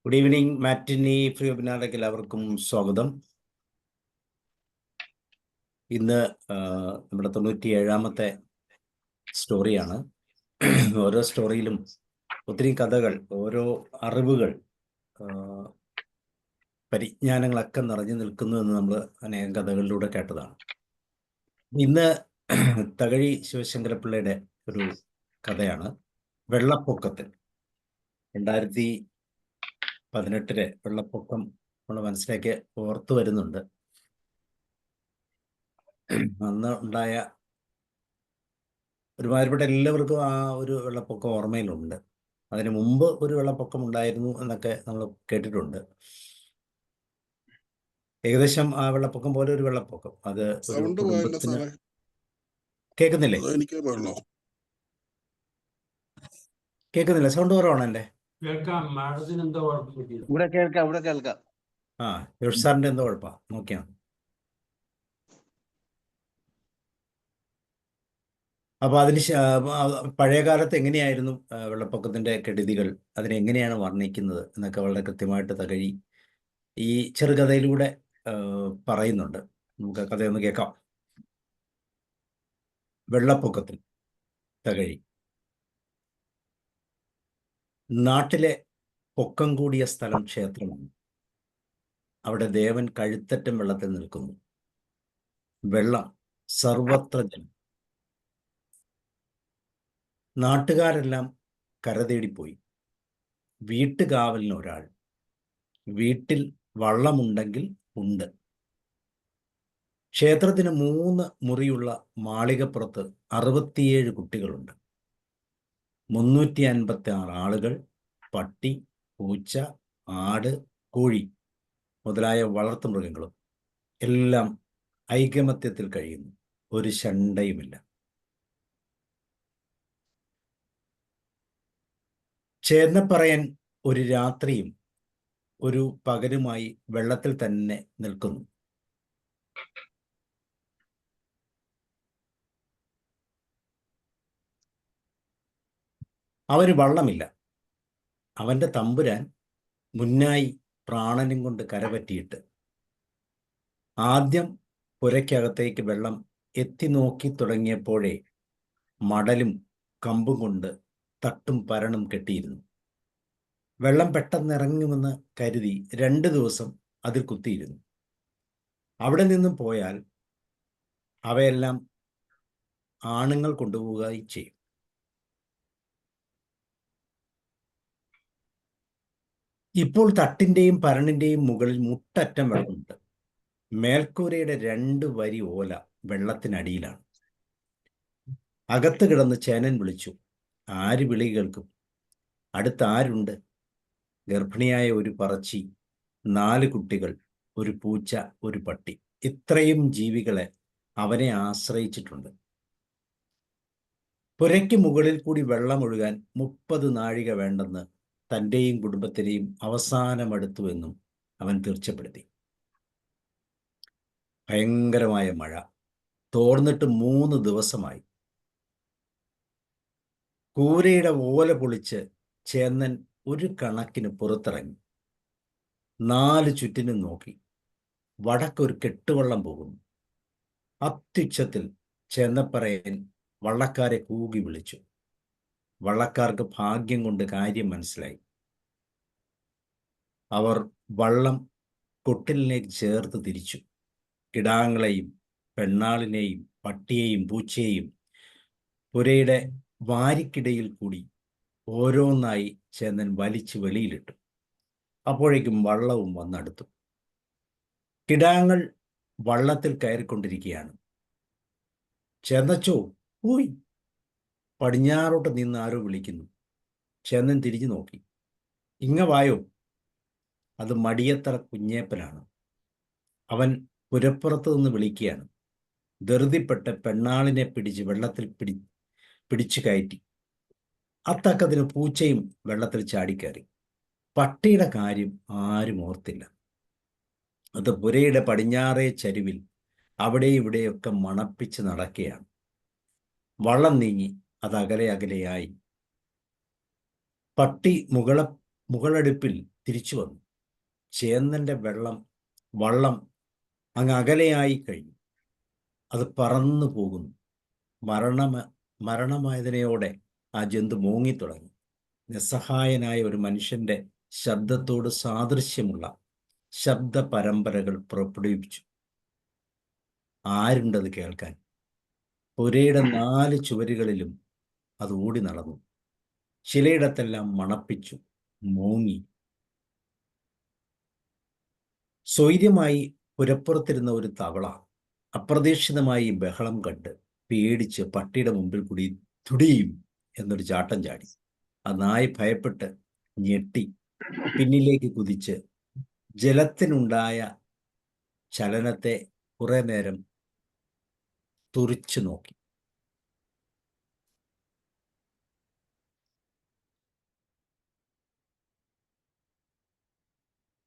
Good evening മാറ്റിനി free വെബിനാറിലേക്ക് എല്ലാവർക്കും സ്വാഗതം. ഇന്ന് നമ്മുടെ 97ാമത്തെ സ്റ്റോറിയാണ്. ഓരോ സ്റ്റോറിയിലും ഒത്തിരി കഥകൾ, ഓരോ അറിവുകൾ, പരിജ്ഞാനങ്ങളൊക്കെ നിറഞ്ഞു നിൽക്കുന്നു എന്ന് നമ്മൾ അനേകം കഥകളിലൂടെ കേട്ടതാണ്. ഇന്ന് തകഴി ശിവശങ്കരപ്പിള്ളയുടെ ഒരു കഥയാണ്. വെള്ളപ്പൊക്കത്തിൽ 2018 വെള്ളപ്പൊക്കം നമ്മൾ മനസ്സിലേക്ക് ഓർത്തു വരുന്നുണ്ട്. അന്ന് ഉണ്ടായ ഒരുമാതിരിപ്പെട്ട എല്ലാവർക്കും ആ ഒരു വെള്ളപ്പൊക്കം ഓർമ്മയിലുണ്ട്. അതിന് മുമ്പ് ഒരു വെള്ളപ്പൊക്കം ഉണ്ടായിരുന്നു എന്നൊക്കെ നമ്മൾ കേട്ടിട്ടുണ്ട്. ഏകദേശം ആ വെള്ളപ്പൊക്കം പോലെ ഒരു വെള്ളപ്പൊക്കം, അത് ഒരു കുടുംബത്തിന്. കേൾക്കുന്നില്ലേ? കേൾക്കുന്നില്ല, സൗണ്ട് കുറവാണ് എൻ്റെ. ആ യോഷ് സാറിന്റെ എന്തോ കുഴപ്പമാണ്, നോക്കിയാണ്. അപ്പോൾ അതിന് പഴയ കാലത്ത് എങ്ങനെയായിരുന്നു വെള്ളപ്പൊക്കത്തിന്റെ കെടുതികൾ, അതിനെങ്ങനെയാണ് വർണ്ണിക്കുന്നത് എന്നൊക്കെ വളരെ കൃത്യമായിട്ട് തകഴി ഈ ചെറുകഥയിലൂടെ പറയുന്നുണ്ട്. നമുക്ക് കഥയൊന്ന് കേൾക്കാം. വെള്ളപ്പൊക്കത്തിൽ തകഴി. നാട്ടിലെ പൊക്കം കൂടിയ സ്ഥലം ക്ഷേത്രമാണ്. അവിടെ ദേവൻ കഴുത്തറ്റം വെള്ളത്തിൽ നിൽക്കുന്നു. വെള്ളം സർവത്ര ജലം. നാട്ടുകാരെല്ലാം കരതേടിപ്പോയി. വീട്ടുകാവലിന് ഒരാൾ. വീട്ടിൽ വള്ളമുണ്ടെങ്കിൽ ഉണ്ട്. ക്ഷേത്രത്തിന് 3 മുറിയുള്ള മാളികപ്പുറത്ത് 67 കുട്ടികളുണ്ട്. 356 ആളുകൾ, പട്ടി, പൂച്ച, ആട്, കോഴി മുതലായ വളർത്തുമൃഗങ്ങളും എല്ലാം ഐകമത്യത്തിൽ കഴിയുന്നു. ഒരു ശണ്ടയുമില്ല. ചേന്നപ്പറയൻ ഒരു രാത്രിയും ഒരു പകലുമായി വെള്ളത്തിൽ തന്നെ നിൽക്കുന്നു. അവന് വള്ളമില്ല. അവന്റെ തമ്പുരാൻ മുന്നായി പ്രാണനും കൊണ്ട് കരപറ്റിയിട്ട് ആദ്യം പുരയ്ക്കകത്തേക്ക് വെള്ളം എത്തി നോക്കി തുടങ്ങിയപ്പോഴേ മടലും കമ്പും കൊണ്ട് തട്ടും പരണും കെട്ടിയിരുന്നു. വെള്ളം പെട്ടെന്നിറങ്ങുമെന്ന് കരുതി 2 ദിവസം അതിൽ കുത്തിയിരുന്നു. അവിടെ നിന്നും പോയാൽ അവയെല്ലാം ആണുങ്ങൾ കൊണ്ടുപോവുകയും ചെയ്യും. ഇപ്പോൾ തട്ടിന്റെയും പരണിന്റെയും മുകളിൽ മുട്ടറ്റം വെള്ളമുണ്ട്. മേൽക്കൂരയുടെ 2 വരി ഓല വെള്ളത്തിനടിയിലാണ്. അകത്ത് കിടന്ന് ചേനൻ വിളിച്ചു. ആര് വിളി കേൾക്കും? അടുത്ത് ആരുണ്ട്? ഗർഭിണിയായ ഒരു പറച്ചി, 4 കുട്ടികൾ, ഒരു പൂച്ച, ഒരു പട്ടി. ഇത്രയും ജീവികളെ അവനെ ആശ്രയിച്ചിട്ടുണ്ട്. പുരയ്ക്ക് മുകളിൽ കൂടി വെള്ളമൊഴുകാൻ 30 നാഴിക വേണ്ടെന്ന് തൻ്റെയും കുടുംബത്തിനെയും അവസാനമെടുത്തുവെന്നും അവൻ തീർച്ചപ്പെടുത്തി. ഭയങ്കരമായ മഴ തോർന്നിട്ട് 3 ദിവസമായി. കൂരയുടെ ഓല പൊളിച്ച് ചേന്നൻ ഒരു കണക്കിന് പുറത്തിറങ്ങി. 4 ചുറ്റിനും നോക്കി. വടക്കൊരു കെട്ടുവള്ളം പോകുന്നു. അത്യുച്ചത്തിൽ ചേന്നപ്പറയൻ വള്ളക്കാരെ കൂകി വിളിച്ചു. വള്ളക്കാർക്ക് ഭാഗ്യം കൊണ്ട് കാര്യം മനസ്സിലായി. അവർ വള്ളം കൊട്ടിലിലേക്ക് ചേർത്ത് തിരിച്ചു. കിടാങ്ങളെയും പെണ്ണാളിനെയും പട്ടിയെയും പൂച്ചയെയും പുരയുടെ വാരിക്കിടയിൽ കൂടി ഓരോന്നായി ചേന്നൻ വലിച്ചു വെളിയിലിട്ടു. അപ്പോഴേക്കും വള്ളവും വന്നടുത്തു. കിടാങ്ങൾ വള്ളത്തിൽ കയറിക്കൊണ്ടിരിക്കുകയാണ്. ചേന്നച്ചോ, പോയി. പടിഞ്ഞാറോട്ട് നിന്ന് ആരോ വിളിക്കുന്നു. ചേന്നൻ തിരിഞ്ഞു നോക്കി. ഇങ്ങ വായോ. അത് മടിയത്തറ കുഞ്ഞേപ്പനാണ്. അവൻ പുരപ്പുറത്ത് നിന്ന് വിളിക്കുകയാണ്. ധൃതിപ്പെട്ട് പെണ്ണാളിനെ പിടിച്ച് വെള്ളത്തിൽ പിടിച്ചു കയറ്റി. അത്തക്കത്തിന് പൂച്ചയും വെള്ളത്തിൽ ചാടിക്കയറി. പട്ടിയുടെ കാര്യം ആരും ഓർത്തില്ല. അത് പുരയുടെ പടിഞ്ഞാറേ ചരിവിൽ അവിടെ ഇവിടെയൊക്കെ മണപ്പിച്ച് നടക്കുകയാണ്. വള്ളം നീങ്ങി, അത് അകലെ അകലെയായി. പട്ടി മുകളടുപ്പിൽ തിരിച്ചു വന്നു. ചേന്നൻ്റെ വള്ളം അങ്ങ് അകലെയായി കഴിഞ്ഞു. അത് പറന്നു പോകുന്നു. മരണമ മരണവേദനയോടെ ആ ജന്തു മൂങ്ങിത്തുടങ്ങി. നിസ്സഹായനായ ഒരു മനുഷ്യന്റെ ശബ്ദത്തോട് സാദൃശ്യമുള്ള ശബ്ദ പരമ്പരകൾ പുറപ്പെടുവിച്ചു. ആരുണ്ടത് കേൾക്കാൻ? പുരയുടെ 4 ചുവരുകളിലും അത് ഓടി നടന്നു. ചിലയിടത്തെല്ലാം മണപ്പിച്ചു, മൂങ്ങി. സ്വൈര്യമായി പുരപ്പുറത്തിരുന്ന ഒരു തവള അപ്രതീക്ഷിതമായി ബഹളം കണ്ട് പേടിച്ച് പട്ടിയുടെ മുമ്പിൽ കൂടി തുടിയും എന്നൊരു ചാട്ടം ചാടി. ആ നായ് ഭയപ്പെട്ട് ഞെട്ടി പിന്നിലേക്ക് കുതിച്ച് ജലത്തിനുണ്ടായ ചലനത്തെ കുറെ നേരം തുറിച്ചു നോക്കി.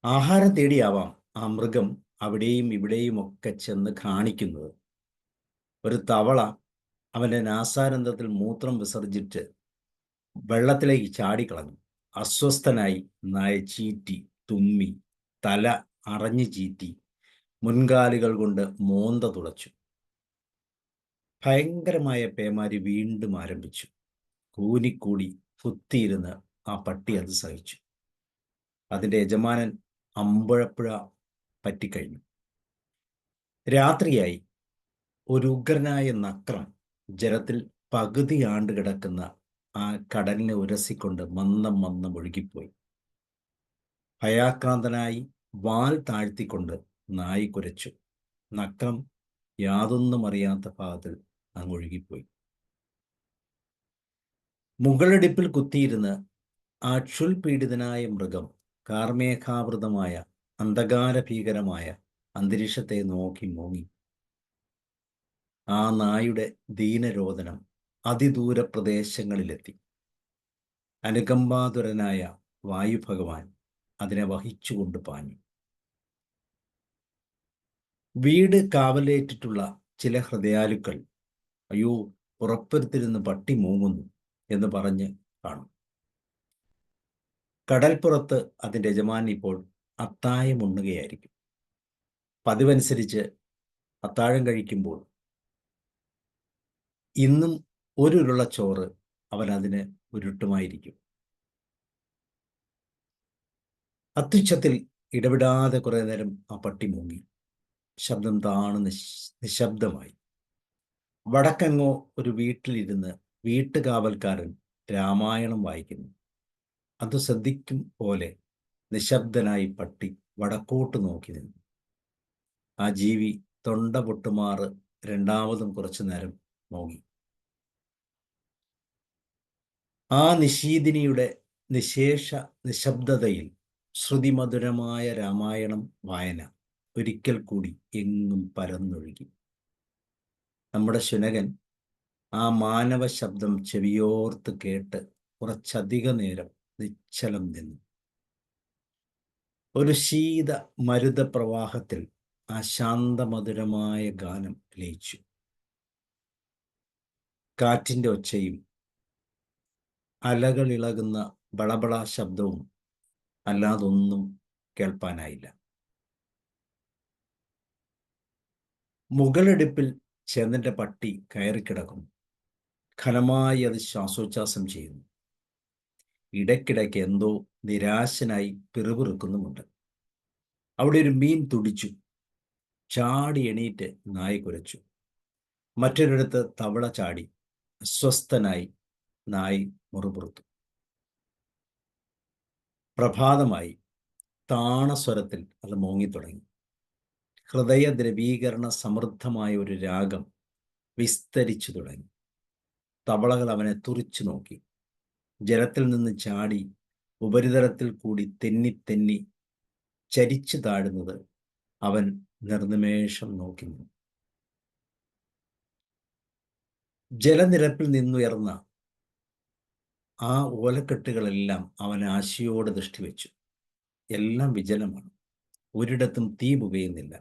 ആഹാരം തേടിയാവാം ആ മൃഗം അവിടെയും ഇവിടെയും ഒക്കെ ചെന്ന് കാണിക്കുന്നത്. ഒരു തവള അവൻ്റെ നാസാരന്ധത്തിൽ മൂത്രം വിസർജിച്ച് വെള്ളത്തിലേക്ക് ചാടിക്കളഞ്ഞു. അസ്വസ്ഥനായി നായ ചീറ്റി, തുമ്മി, തല അറഞ്ഞു ചീറ്റി, മുൻകാലുകൾ കൊണ്ട് മോന്ത തുളച്ചു. ഭയങ്കരമായ പേമാരി വീണ്ടും ആരംഭിച്ചു. കൂനിക്കൂടി കുത്തിയിരുന്ന് ആ പട്ടി അത് സഹിച്ചു. അതിൻ്റെ യജമാനൻ അമ്പഴപ്പുഴ പറ്റിക്കഴിഞ്ഞു. രാത്രിയായി. ഒരു ഉഗ്രനായ നക്രം ജലത്തിൽ പകുതി ആണ്ട് കിടക്കുന്ന ആ കടലിനെ ഉരസിക്കൊണ്ട് മന്ദം മന്ദം ഒഴുകിപ്പോയി. ഭയാക്രാന്തനായി വാൽ താഴ്ത്തിക്കൊണ്ട് നായി കുരച്ചു. നക്രം യാതൊന്നും അറിയാത്ത ഭാഗത്തിൽ അങ്ങ് ഒഴുകിപ്പോയി. മുകളെടുപ്പിൽ കുത്തിയിരുന്ന് ആ ക്ഷുൽപീഡിതനായ മൃഗം കാർമേഘാവൃതമായ അന്ധകാരഭീകരമായ അന്തരീക്ഷത്തെ നോക്കി മൂങ്ങി. ആ നായുടെ ദീനരോദനം അതിദൂര പ്രദേശങ്ങളിലെത്തി. അനുകമ്പാതുരനായ വായുഭഗവാൻ അതിനെ വഹിച്ചുകൊണ്ട് പാഞ്ഞു. വീട് കാവലേറ്റിട്ടുള്ള ചില ഹൃദയാലുക്കൾ അയ്യോ പുറപ്പെടുത്തിരുന്ന് പട്ടി മൂങ്ങുന്നു എന്ന് പറഞ്ഞ് കാണും. കടൽപ്പുറത്ത് അതിൻ്റെ യജമാൻ ഇപ്പോൾ അത്താഴം ഉണ്ണുകയായിരിക്കും. പതിവനുസരിച്ച് അത്താഴം കഴിക്കുമ്പോൾ ഇന്നും ഒരു ഉരുള ചോറ് അവൻ അതിന് ഉരുട്ടുമായിരിക്കും. അത്യുച്ചത്തിൽ ഇടവിടാതെ കുറെ നേരം ആ പട്ടി മൂങ്ങി. ശബ്ദം താണ് നിശബ്ദമായി. വടക്കെങ്ങോ ഒരു വീട്ടിലിരുന്ന് വീട്ടുകാവൽക്കാരൻ രാമായണം വായിക്കുന്നു. അത് ശ്രദ്ധിക്കും പോലെ നിശബ്ദനായി പട്ടി വടക്കോട്ട് നോക്കി നിന്നു. ആ ജീവി തൊണ്ട പൊട്ടുമാറ് രണ്ടാമതും കുറച്ചു നേരം മൂങ്ങി. ആ നിശീദിനിയുടെ നിശേഷ നിശബ്ദതയിൽ ശ്രുതിമധുരമായ രാമായണം വായന ഒരിക്കൽ കൂടി എങ്ങും പരന്നൊഴുകി. നമ്മുടെ ശുനകൻ ആ മാനവ ശബ്ദം ചെവിയോർത്ത് കേട്ട് കുറച്ചധിക നേരം നിശ്ചലം നിന്നു. ഒരു ശീത മരുത പ്രവാഹത്തിൽ ആ ശാന്തമധുരമായ ഗാനം ലയിച്ചു. കാറ്റിൻ്റെ ഒച്ചയും അലകളിളകുന്ന ബളബള ശബ്ദവും അല്ലാതൊന്നും കേൾപ്പാനായില്ല. മുകളെടുപ്പിൽ ചേന്നൻ്റെ പട്ടി കയറിക്കിടക്കുന്നു. ഘനമായി അത് ശ്വാസോച്ഛ്വാസം ചെയ്യുന്നു. ഇടയ്ക്കിടയ്ക്ക് എന്തോ നിരാശനായി പിറുപിറുക്കുന്നുമുണ്ട്. അവിടെ ഒരു മീൻ തുടിച്ചു. ചാടി എണീറ്റ് നായ കുരച്ചു. മറ്റൊരിടത്ത് തവള ചാടി. അസ്വസ്ഥനായി നായി മുറുപുറുത്തു. പ്രഭാതമായി. താണസ്വരത്തിൽ അത് മൂങ്ങിത്തുടങ്ങി. ഹൃദയ ദ്രവീകരണ സമൃദ്ധമായ ഒരു രാഗം വിസ്തരിച്ചു തുടങ്ങി. തവളകൾ അവനെ തുറിച്ചു നോക്കി. ജലത്തിൽ നിന്ന് ചാടി ഉപരിതലത്തിൽ കൂടി തെന്നി തെന്നി ചരിച്ചു താഴുന്നത് അവൻ നിർനിമേഷം നോക്കി നിന്നു. ജലനിരപ്പിൽ നിന്നുയർന്ന ആ ഓലക്കെട്ടുകളെല്ലാം അവൻ ആശയോടെ ദൃഷ്ടിവെച്ചു. എല്ലാം വിജലമാണ്. ഒരിടത്തും തീ പുകയുന്നില്ല.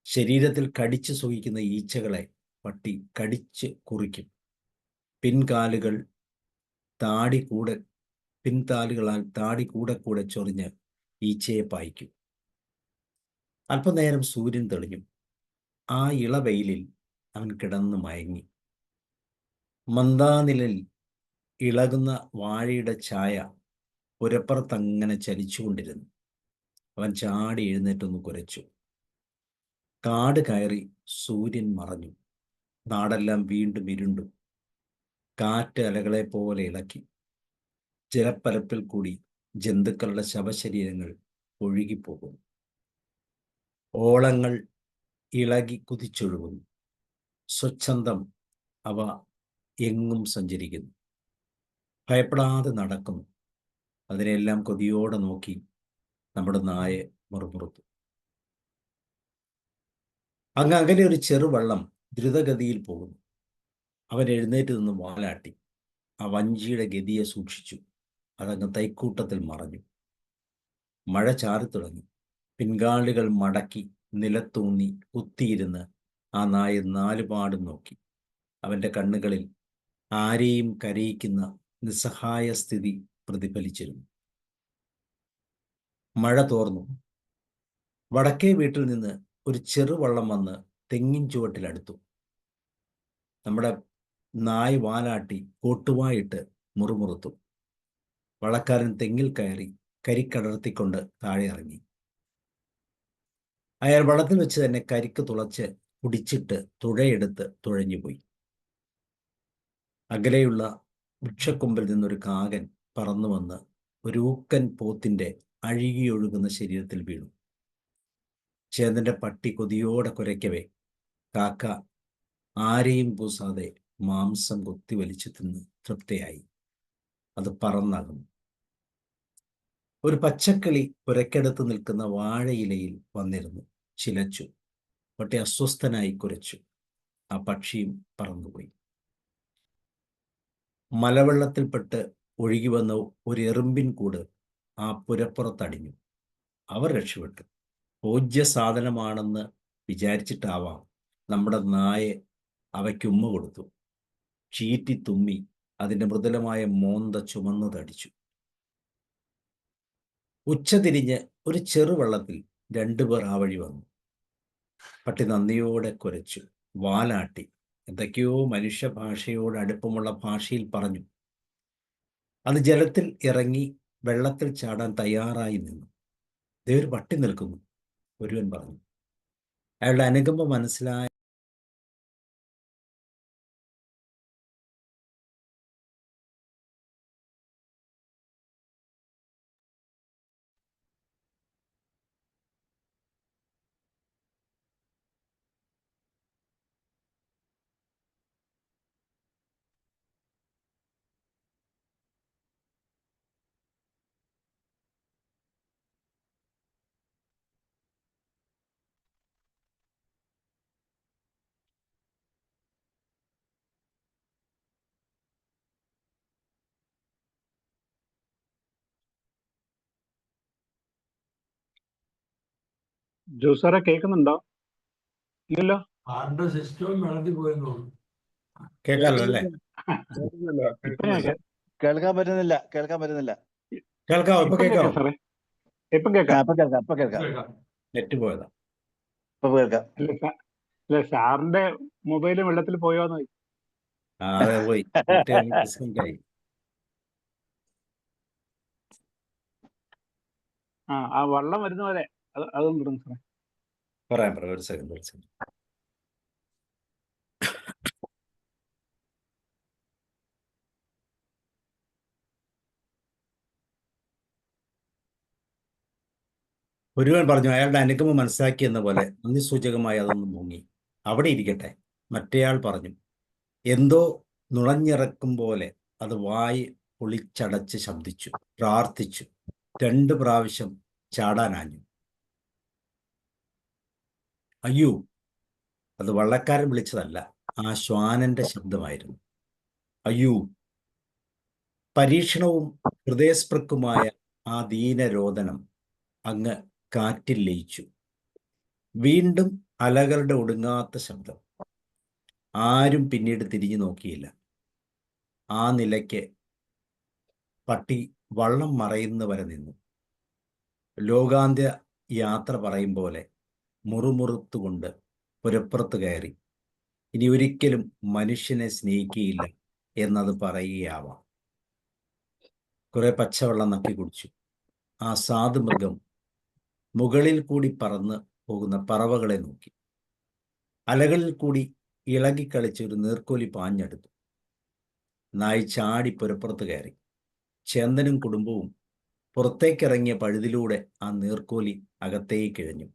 ശരീരത്തിൽ കടിച്ചു സുഖിക്കുന്ന ഈച്ചകളെ പട്ടി കടിച്ച് കുറിക്കും. പിൻകാലുകൾ താടി കൂടെ പിൻതാലുകളാൽ താടി കൂടെ കൂടെ ചൊറിഞ്ഞ് ഈച്ചയെ പായിക്കും. അല്പനേരം സൂര്യൻ തെളിഞ്ഞു. ആ ഇളവെയിലിൽ അവൻ കിടന്നു മയങ്ങി. മന്ദാനിലിൽ ഇളകുന്ന വാഴയുടെ ഛായ പുരപ്പുറത്തങ്ങനെ ചലിച്ചുകൊണ്ടിരുന്നു. അവൻ ചാടി എഴുന്നേറ്റൊന്ന് കുരച്ചു. കാട് കയറി സൂര്യൻ മറഞ്ഞു. നാടെല്ലാം വീണ്ടും ഇരുണ്ടു. കാറ്റ് അലകളെ പോലെ ഇളക്കി. ജലപ്പരപ്പിൽ കൂടി ജന്തുക്കളുടെ ശവശരീരങ്ങൾ ഒഴുകിപ്പോകുന്നു. ഓളങ്ങൾ ഇളകി കുതിച്ചൊഴുകുന്നു. സ്വച്ഛന്തം അവ എങ്ങും സഞ്ചരിക്കുന്നു. ഭയപ്പെടാതെ നടക്കുന്നു. അതിനെല്ലാം കൊതിയോടെ നോക്കി നമ്മുടെ നായ മുറുമുറുത്തു. അങ്ങ് അകലെ ഒരു ചെറുവള്ളം ദ്രുതഗതിയിൽ പോകുന്നു. അവൻ എഴുന്നേറ്റ് നിന്ന് വാലാട്ടി. ആ വഞ്ചിയുടെ ഗതിയെ സൂക്ഷിച്ചു. അതങ്ങ് തൈക്കൂട്ടത്തിൽ മറഞ്ഞു. മഴ ചാറിത്തുടങ്ങി. പിൻകാലുകൾ മടക്കി നിലത്തൂന്നി കുത്തിയിരുന്ന് ആ നായ നാലുപാടും നോക്കി. അവൻ്റെ കണ്ണുകളിൽ ആരെയും കരയിക്കുന്ന നിസ്സഹായ സ്ഥിതി പ്രതിഫലിച്ചിരുന്നു. മഴ തോർന്നു. വടക്കേ വീട്ടിൽ നിന്ന് ഒരു ചെറുവള്ളം വന്ന് തെങ്ങിൻ ചുവട്ടിലടുത്തു. നമ്മുടെ നായ വാലാട്ടി കോട്ടുവായിട്ട് മുറുമുറുത്തു. വള്ളക്കാരൻ തെങ്ങിൽ കയറി കരിക്കടർത്തിക്കൊണ്ട് താഴെ ഇറങ്ങി. അയാൾ വള്ളത്തിൽ വെച്ച് തന്നെ കരിക്ക് തുളച്ച് കുടിച്ചിട്ട് തുഴയെടുത്ത് തുഴഞ്ഞുപോയി. അകലെയുള്ള വൃക്ഷക്കൊമ്പിൽ നിന്നൊരു കാകൻ പറന്നു വന്ന് ഒരു ഊക്കൻ പോത്തിൻ്റെ അഴുകിയൊഴുകുന്ന ശരീരത്തിൽ വീണു. ചേതൻ്റെ പട്ടി കൊതിയോടെ കുരയ്ക്കവേ കാക്ക ആരെയും പൂസാതെ മാംസം കൊത്തി വലിച്ചു തിന്ന് തൃപ്തയായി. അത് പറന്നകന്നു. ഒരു പച്ചക്കിളി പുരക്കടുത്ത് നിൽക്കുന്ന വാഴയിലയിൽ വന്നിരുന്നു. ചിലച്ചു. പട്ടി അസ്വസ്ഥനായി കുരച്ചു. ആ പക്ഷിയും പറന്നുപോയി. മലവെള്ളത്തിൽപ്പെട്ട് ഒഴുകി വന്ന ഒരു എറുമ്പിൻ കൂട് ആ പുരപ്പുറത്തടിഞ്ഞു. അവർ രക്ഷപ്പെട്ടു. ഭോജ്യ സാധനമാണെന്ന് വിചാരിച്ചിട്ടാവാം നമ്മുടെ നായ അവയ്ക്കുമ്മ കൊടുത്തു. ചീറ്റി തുമ്മി അതിൻ്റെ മൃദുലമായ മോന്ത ചുമന്നു തടിച്ചു. ഉച്ചതിരിഞ്ഞ് ഒരു ചെറുവള്ളത്തിൽ രണ്ടുപേർ ആ വഴി വന്നു. പട്ടി നന്ദിയോടെ കുരച്ചു. വാലാട്ടി എന്തൊക്കെയോ മനുഷ്യഭാഷയോട് അടുപ്പമുള്ള ഭാഷയിൽ പറഞ്ഞു. അത് ജലത്തിൽ ഇറങ്ങി വെള്ളത്തിൽ ചാടാൻ തയ്യാറായി നിന്നു. ദേ ഒരു പട്ടി നിൽക്കുന്നു, ഒരുവൻ പറഞ്ഞു. അയാളുടെ അനുകമ്പ മനസ്സിലായ ജോസാറെ കേൾക്കുന്നുണ്ടോ? ഇല്ലല്ലോ. ആരുടെ സിസ്റ്റവും വെള്ളത്തിൽ പോയെന്ന് തോന്നുന്നു. കേൾക്കാമല്ലോ അല്ലേ? കേൾക്കുന്നില്ല. ഇപ്പൊ ഞാൻ കേൾക്കാൻ പറ്റുന്നില്ല. കേൾക്കാവോ? ഇപ്പൊ ഇപ്പം കേൾക്കാം കേൾക്കാവോ? സാറേ. ഇപ്പം കേൾക്കാം. ഇപ്പൊ കേൾക്കാം. കേൾക്കാം. നെറ്റ് പോയതാ. ഇല്ല സാറിന്റെ മൊബൈല് വെള്ളത്തിൽ പോയോന്ന് ചോദിച്ചു. അതെ പോയി. നെറ്റ് ഡിസ്കണക്ട് ആയി. ആ വള്ളം വരുന്ന പോലെ അതൊന്നും തുടങ്ങും സാറേ. പറയാം ഒരു സെക്കൻഡ്. ഒരുവൻ പറഞ്ഞു. അയാളുടെ അനുഗമം മനസ്സിലാക്കിയെന്ന പോലെ നന്ദി സൂചകമായി അതൊന്ന് മുങ്ങി. അവിടെ ഇരിക്കട്ടെ. മറ്റേയാൾ പറഞ്ഞു. എന്തോ നുളഞ്ഞിറക്കും പോലെ അത് വായി പൊളിച്ചടച്ച് ശബ്ദിച്ചു. പ്രാർത്ഥിച്ചു. 2 പ്രാവശ്യം ചാടാനാഞ്ഞു. അയ്യോ, അത് വള്ളക്കാരൻ വിളിച്ചതല്ല, ആ ശ്വാനന്റെ ശബ്ദമായിരുന്നു. അയ്യോ. പരീക്ഷണവും ഹൃദയസ്പൃക്കുമായ ആ ദീനരോദനം അങ്ങ് കാറ്റിൽ ലയിച്ചു. വീണ്ടും അലകളുടെ ഒടുങ്ങാത്ത ശബ്ദം. ആരും പിന്നീട് തിരിഞ്ഞു നോക്കിയില്ല. ആ നിലയ്ക്ക് പട്ടി വള്ളം മറയുന്നവരെ നിന്നു. ലോകാന്ത്യ യാത്ര പറയും പോലെ മുറുമുറുത്തുകൊണ്ട് പുരപ്പുറത്ത് കയറി. ഇനി ഒരിക്കലും മനുഷ്യനെ സ്നേഹിക്കുകയില്ല എന്നത് പറയുകയാവാം. കുറെ പച്ചവെള്ളം നക്കി കുടിച്ചു. ആ സാധു മൃഗം മുകളിൽ കൂടി പറന്ന് പോകുന്ന പറവകളെ നോക്കി. അലകളിൽ കൂടി ഇളകിക്കളിച്ച് ഒരു നീർക്കോലി പാഞ്ഞെടുത്തു. നായി ചാടി പുരപ്പുറത്ത് കയറി. ചേന്തനും കുടുംബവും പുറത്തേക്കിറങ്ങിയ പഴുതിലൂടെ ആ നീർക്കോലി അകത്തേക്ക് ഇഴഞ്ഞു.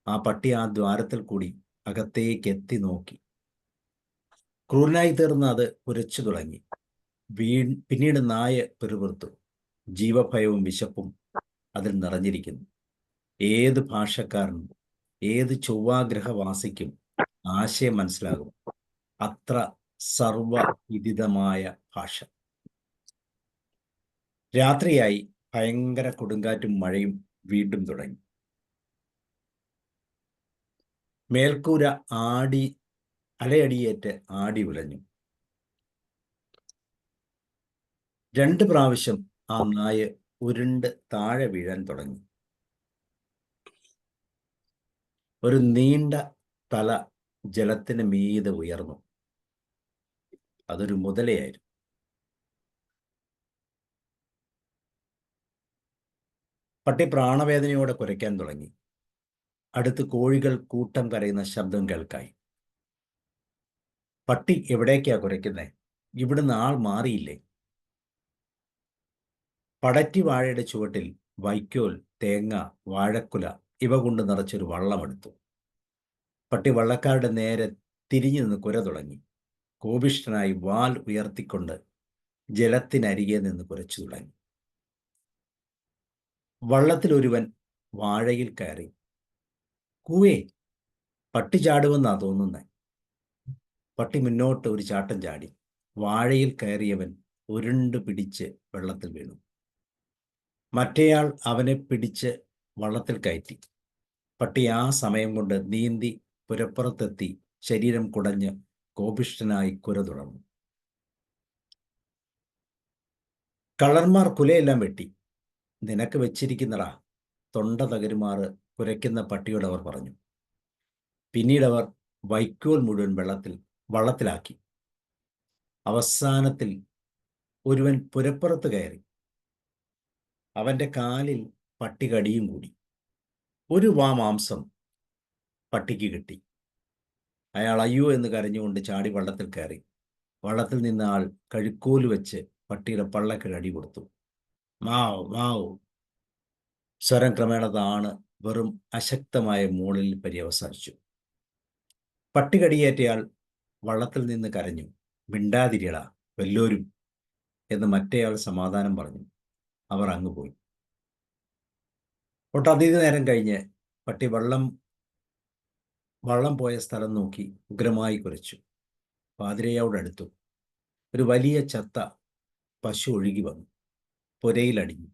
ആ പട്ടി ആ ദ്വാരത്തിൽ കൂടി അകത്തേക്ക് എത്തി നോക്കി. ക്രൂരനായി തീർന്ന് അത് കുരച്ചു തുടങ്ങി. പിന്നീട് നായ പിറുപിറുത്തു. ജീവഭയവും വിശപ്പും അതിൽ നിറഞ്ഞിരിക്കുന്നു. ഏത് ഭാഷക്കാരനും ഏത് ചൊവ്വാഗ്രഹവാസിക്കും ആശയം മനസ്സിലാകും. അത്ര സർവവിദിതമായ ഭാഷ. രാത്രിയായി. ഭയങ്കര കൊടുങ്കാറ്റും മഴയും വീണ്ടും തുടങ്ങി. മേൽക്കൂര അലയടിയേറ്റ് ആടി ഉലഞ്ഞു. 2 പ്രാവശ്യം ആ നായ ഉരുണ്ട് താഴെ വീഴാൻ തുടങ്ങി. ഒരു നീണ്ട തല ജലത്തിന് മീതെ ഉയർന്നു. അതൊരു മുതലയായിരുന്നു. പട്ടി പ്രാണവേദനയോടെ കുരയ്ക്കാൻ തുടങ്ങി. അടുത്ത് കോഴികൾ കൂട്ടം കരയുന്ന ശബ്ദം കേൾക്കായി. പട്ടി എവിടേക്കാ കുരയ്ക്കുന്നേ? ഇവിടുന്ന് ആൾ മാറിയില്ലേ? പടറ്റി വാഴയുടെ ചുവട്ടിൽ വൈക്കോൽ, തേങ്ങ, വാഴക്കുല ഇവ കൊണ്ട് നിറച്ചൊരു വള്ളമെടുത്തു. പട്ടി വള്ളക്കാരുടെ നേരെ തിരിഞ്ഞു നിന്ന് കുര തുടങ്ങി. കോപിഷ്ഠനായി വാൽ ഉയർത്തിക്കൊണ്ട് ജലത്തിനരികെ നിന്ന് കുരച്ചു തുടങ്ങി. വള്ളത്തിലൊരുവൻ വാഴയിൽ കയറി. കൂവേ, പട്ടി ചാടുമെന്നാ തോന്നുന്നേ. പട്ടി മുന്നോട്ട് ഒരു ചാട്ടം ചാടി. വാഴയിൽ കയറിയവൻ ഉരുണ്ടു പിടിച്ച് വെള്ളത്തിൽ വീണു. മറ്റേയാൾ അവനെ പിടിച്ച് വള്ളത്തിൽ കയറ്റി. പട്ടി ആ സമയം കൊണ്ട് നീന്തി പുരപ്പുറത്തെത്തി ശരീരം കുടഞ്ഞ് കോപിഷ്ഠനായി കുര തുടർന്നു. കള്ളന്മാർ കുലയെല്ലാം വെട്ടി. നിനക്ക് വെച്ചിരിക്കുന്നടാ, തൊണ്ട തകരുമാറ് കുരയ്ക്കുന്ന പട്ടിയോട് അവർ പറഞ്ഞു. പിന്നീട് അവർ വൈക്കോൽ മുഴുവൻ വള്ളത്തിലാക്കി. അവസാനത്തിൽ ഒരുവൻ പുരപ്പുറത്ത് കയറി. അവൻ്റെ കാലിൽ പട്ടി കടിയും കൂടി. ഒരു വാ മാംസം പട്ടിക്ക് കിട്ടി. അയാൾ അയ്യോ എന്ന് കരഞ്ഞുകൊണ്ട് ചാടി വള്ളത്തിൽ കയറി. വള്ളത്തിൽ നിന്ന ആൾ കഴുക്കോല് വെച്ച് പട്ടിയുടെ പള്ളക്ക് അടി കൊടുത്തു. മാവ് മാവ്. സ്വരം ക്രമേണ താണ് വെറും അശക്തമായ മൂളലിൽ പര്യവസാനിച്ചു. പട്ടി കടിയേറ്റയാൾ വള്ളത്തിൽ നിന്ന് കരഞ്ഞു. മിണ്ടാതിരിയടാ വല്ലോരും എന്ന് മറ്റേയാൾ സമാധാനം പറഞ്ഞു. അവർ അങ്ങ് പോയി. ഒട്ടധിക നേരം കഴിഞ്ഞ് പട്ടി വള്ളം പോയ സ്ഥലം നോക്കി ഉഗ്രമായി കുരച്ചു. പാതിരയോടടുത്തു. ഒരു വലിയ ചത്ത പശു ഒഴുകി വന്നു പുരയിലടിഞ്ഞു.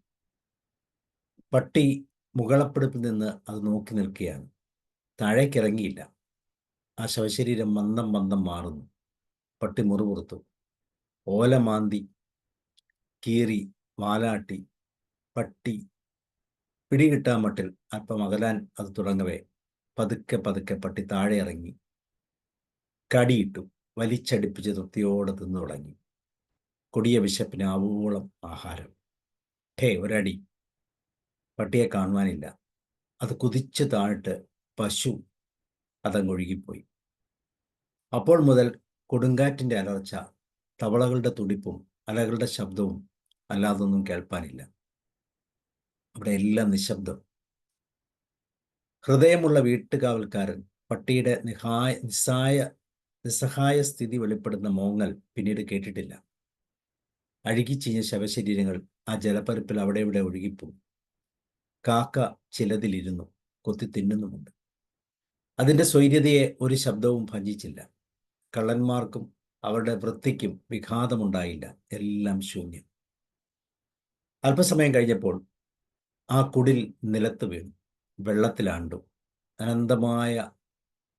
പട്ടി മുകളപ്പെടുപ്പിൽ നിന്ന് അത് നോക്കി നിൽക്കുകയാണ്. താഴേക്കിറങ്ങിയില്ല. ആ ശവശരീരം മന്ദം മന്ദം മാറുന്നു. പട്ടി മുറുമുറുത്തു. ഓല മാന്തി കീറി വാലാട്ടി. പട്ടി പിടികിട്ടാൻ മട്ടിൽ അല്പം അകലാൻ അത് തുടങ്ങവേ പതുക്കെ പതുക്കെ പട്ടി താഴെ ഇറങ്ങി കടിയിട്ടു. വലിച്ചടിപ്പിച്ച് തൃപ്തിയോടെ തിന്നു തുടങ്ങി. കൊടിയ വിശപ്പിന് ആവോളം ആഹാരം. ഒരടി. പട്ടിയെ കാണുവാനില്ല. അത് കുതിച്ച് താഴിട്ട് പശു അതങ്ങൊഴുകിപ്പോയി. അപ്പോൾ മുതൽ കൊടുങ്കാറ്റിൻ്റെ അലർച്ച, തവളകളുടെ തുടിപ്പും അലകളുടെ ശബ്ദവും അല്ലാതൊന്നും കേൾപ്പാനില്ല. അവിടെ എല്ലാം നിശബ്ദം. ഹൃദയമുള്ള വീട്ടുകാവൽക്കാരൻ പട്ടിയുടെ നിസ്സഹായ സ്ഥിതി വെളിപ്പെടുന്ന മോങ്ങൽ പിന്നീട് കേട്ടിട്ടില്ല. അഴുകിച്ചീഞ്ഞ ശവശരീരങ്ങൾ ആ ജലപ്പരപ്പിൽ അവിടെ ഇവിടെ ഒഴുകിപ്പോയി. കാക്ക ചിലതിലിരുന്നു കൊത്തി തിന്നുന്നുമുണ്ട്. അതിൻ്റെ സ്വൈര്യതയെ ഒരു ശബ്ദവും ഭഞ്ജിച്ചില്ല. കള്ളന്മാർക്കും അവരുടെ വൃത്തിക്കും വിഘാതമുണ്ടായില്ല. എല്ലാം ശൂന്യം. അല്പസമയം കഴിഞ്ഞപ്പോൾ ആ കുടിൽ നിലത്ത് വീണു. വെള്ളത്തിലാണ്ടു. അനന്തമായ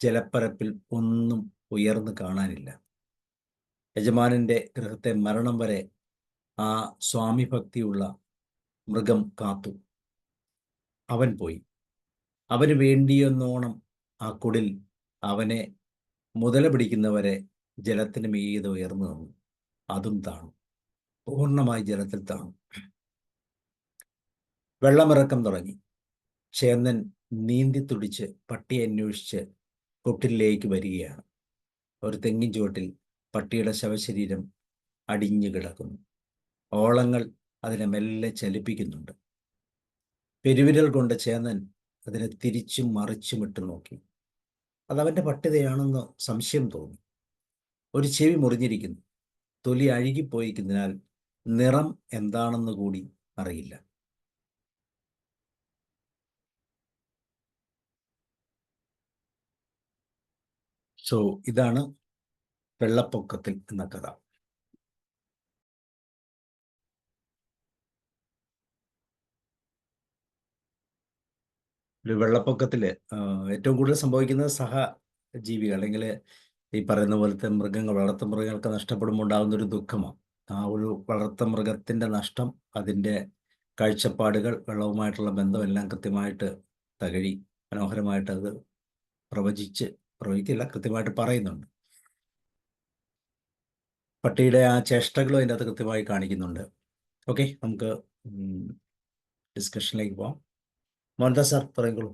ജലപ്പരപ്പിൽ ഒന്നും ഉയർന്നു കാണാനില്ല. യജമാനൻ്റെ ഗൃഹത്തെ മരണം വരെ ആ സ്വാമി ഭക്തിയുള്ള മൃഗം കാത്തു. അവൻ പോയി. അവന് വേണ്ടിയെന്നോണം ആ കുടിൽ അവനെ മുതല പിടിക്കുന്നവരെ ജലത്തിന് മീതെ ഉയർന്നു നിന്നു. അതും താണു, പൂർണ്ണമായി ജലത്തിൽ താണു. വെള്ളമിറക്കം തുടങ്ങി. ചേന്നൻ നീന്തി തുടിച്ച് പട്ടിയെ അന്വേഷിച്ച് കൊട്ടിലേക്ക് വരികയാണ്. ഒരു തെങ്ങിൻ ചുവട്ടിൽ പട്ടിയുടെ ശവശരീരം അടിഞ്ഞു കിടക്കുന്നു. ഓളങ്ങൾ അതിനെ മെല്ലെ ചലിപ്പിക്കുന്നുണ്ട്. പെരുവിരൽ കൊണ്ട് ചേന്നൻ അതിനെ തിരിച്ചും മറിച്ചും ഇട്ട് നോക്കി. അതവൻ്റെ പട്ടിതയാണെന്ന് സംശയം തോന്നി. ഒരു ചെവി മുറിഞ്ഞിരിക്കുന്നു. തൊലി അഴുകിപ്പോയിരിക്കുന്നതിനാൽ നിറം എന്താണെന്ന് കൂടി അറിയില്ല. സോ ഇതാണ് വെള്ളപ്പൊക്കത്തിൽ എന്ന കഥ. ഒരു വെള്ളപ്പൊക്കത്തിൽ ഏറ്റവും കൂടുതൽ സംഭവിക്കുന്നത് സഹജീവികൾ അല്ലെങ്കിൽ ഈ പറയുന്ന പോലത്തെ മൃഗങ്ങൾ, വളർത്തു മൃഗങ്ങൾക്ക് നഷ്ടപ്പെടുമ്പോൾ ഉണ്ടാകുന്ന ഒരു ദുഃഖമാണ്. ആ ഒരു വളർത്തു മൃഗത്തിൻ്റെ നഷ്ടം, അതിൻ്റെ കാഴ്ചപ്പാടുകൾ, വെള്ളവുമായിട്ടുള്ള ബന്ധമെല്ലാം കൃത്യമായിട്ട് തകഴി മനോഹരമായിട്ട് അത് പ്രവചിക്കില്ല, കൃത്യമായിട്ട് പറയുന്നുണ്ട്. പട്ടിയുടെ ആ ചേഷ്ടകളും അതിൻ്റെ അകത്ത് കൃത്യമായി കാണിക്കുന്നുണ്ട്. ഓക്കെ, നമുക്ക് ഡിസ്കഷനിലേക്ക് പോവാം. മോഹൻദാസ് സാർ പറയുള്ളൂ.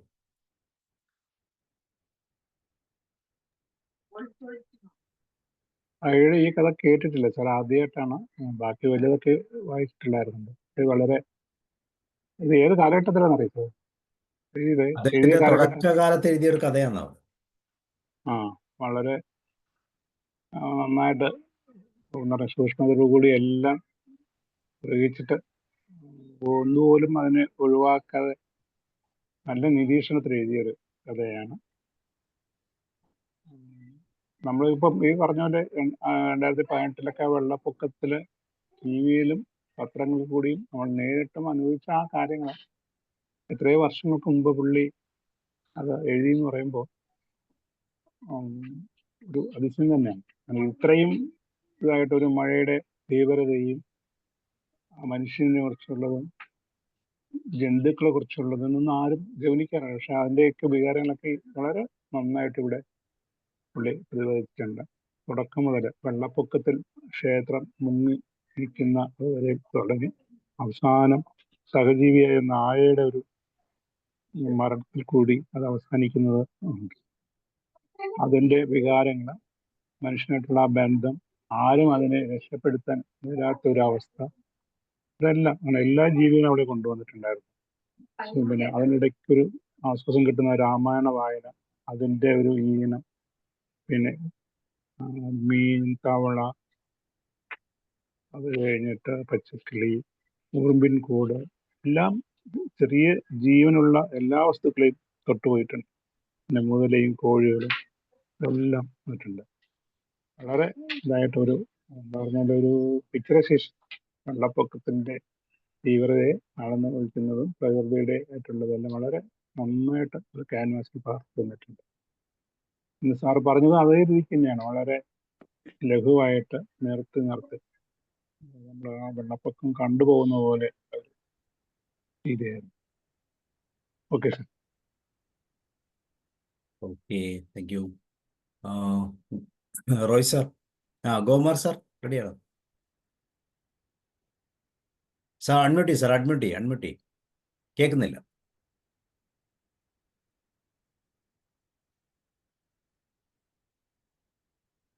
അയാളുടെ ഈ കഥ കേട്ടിട്ടില്ല സാർ, ആദ്യമായിട്ടാണ്. ബാക്കി വലുതൊക്കെ വായിച്ചിട്ടുണ്ടായിരുന്നുണ്ട്. ഇത് വളരെ, ഇത് ഏത് കാലഘട്ടത്തിലാണെന്ന് അറിയിച്ചത്? ഇത് എഴുതിയ അദ്ദേഹത്തിന്റെ കാലഘട്ടം തുടക്കകാലത്ത് എഴുതിയ ഒരു കഥയാണ് അത്. വളരെ നന്നായിട്ട് എന്താ പറയുക, സൂക്ഷ്മതയോടുകൂടി എല്ലാം പ്രയോഗിച്ചിട്ട് ഒന്നുപോലും അതിനെ ഒഴിവാക്കാതെ നല്ല നിരീക്ഷണത്തിൽ എഴുതിയൊരു കഥയാണ്. നമ്മളിപ്പം ഈ പറഞ്ഞ പോലെ 2018 വെള്ളപ്പൊക്കത്തിൽ ടി വിയിലും പത്രങ്ങളിൽ കൂടിയും നമ്മൾ നേരിട്ടും അനുഭവിച്ച ആ കാര്യങ്ങൾ എത്രയോ വർഷങ്ങൾക്ക് മുമ്പ് പുള്ളി അത് എഴുതി എന്ന് പറയുമ്പോൾ ഒരു അതിശയം തന്നെയാണ്. ഇത്രയും ഇതായിട്ടൊരു മഴയുടെ തീവ്രതയും മനുഷ്യനെ കുറിച്ചുള്ളതും ജന്തുക്കളെ കുറിച്ചുള്ളതൊന്നും ആരും ഗവനിക്കാറില്ല. പക്ഷെ അതിൻ്റെയൊക്കെ വികാരങ്ങളൊക്കെ വളരെ നന്നായിട്ട് ഇവിടെ പുള്ളി പ്രതിപാദിച്ചിട്ടുണ്ട്. തുടക്കം മുതൽ വെള്ളപ്പൊക്കത്തിൽ ക്ഷേത്രം മുങ്ങി നിൽക്കുന്ന വരെ തുടങ്ങി അവസാനം സഹജീവിയായ നായയുടെ ഒരു മരണത്തിൽ കൂടി അത് അവസാനിക്കുന്നത്. അതിൻ്റെ വികാരങ്ങൾ, മനുഷ്യനായിട്ടുള്ള ആ ബന്ധം, ആരും അതിനെ രക്ഷപ്പെടുത്താൻ ഇല്ലാത്തൊരവസ്ഥ, ഇതെല്ലാം അങ്ങനെ എല്ലാ ജീവികളും അവിടെ കൊണ്ടുവന്നിട്ടുണ്ടായിരുന്നു. പിന്നെ അതിനിടയ്ക്കൊരു ആശ്വാസം കിട്ടുന്ന രാമായണ വായന, അതിൻ്റെ ഒരു ഈണം, പിന്നെ മീൻ, തവള, അത് കഴിഞ്ഞിട്ട് പച്ചക്കിളി, ഉറുമ്പിൻ കൂട്, എല്ലാം ചെറിയ ജീവനുള്ള എല്ലാ വസ്തുക്കളെയും തൊട്ടുപോയിട്ടുണ്ട്. പിന്നെ മുതലയും കോഴികളും എല്ലാം വന്നിട്ടുണ്ട്. വളരെ ഇതായിട്ടൊരു എന്താ പറഞ്ഞാൽ ഒരു പിക്ചറൈസേഷൻ വെള്ളപ്പൊക്കത്തിൻ്റെ തീവ്രതയെ അളന്ന് ഒഴിക്കുന്നതും പ്രകൃതിയുടെ ആയിട്ടുള്ളതെല്ലാം വളരെ നന്നായിട്ട് ഒരു ക്യാൻവാസിൽ പകർത്തി തന്നിട്ടുണ്ട്. ഇന്ന് സാറ് പറഞ്ഞത് അതേ രീതിക്ക് തന്നെയാണ്, വളരെ ലഘുവായിട്ട് നിർത്തി നമ്മൾ ആ വെള്ളപ്പൊക്കം കണ്ടുപോകുന്ന പോലെ രീതിയായിരുന്നു. Okay sir. Okay, thank you. Roy sir, ഗോകുമാർ sir റെഡിയാണോ? സാർ അൺമ്യൂട്ട് ചെയ്യും, സാർ അൺമ്യൂട്ട് ചെയ്യും. കേൾക്കുന്നില്ല.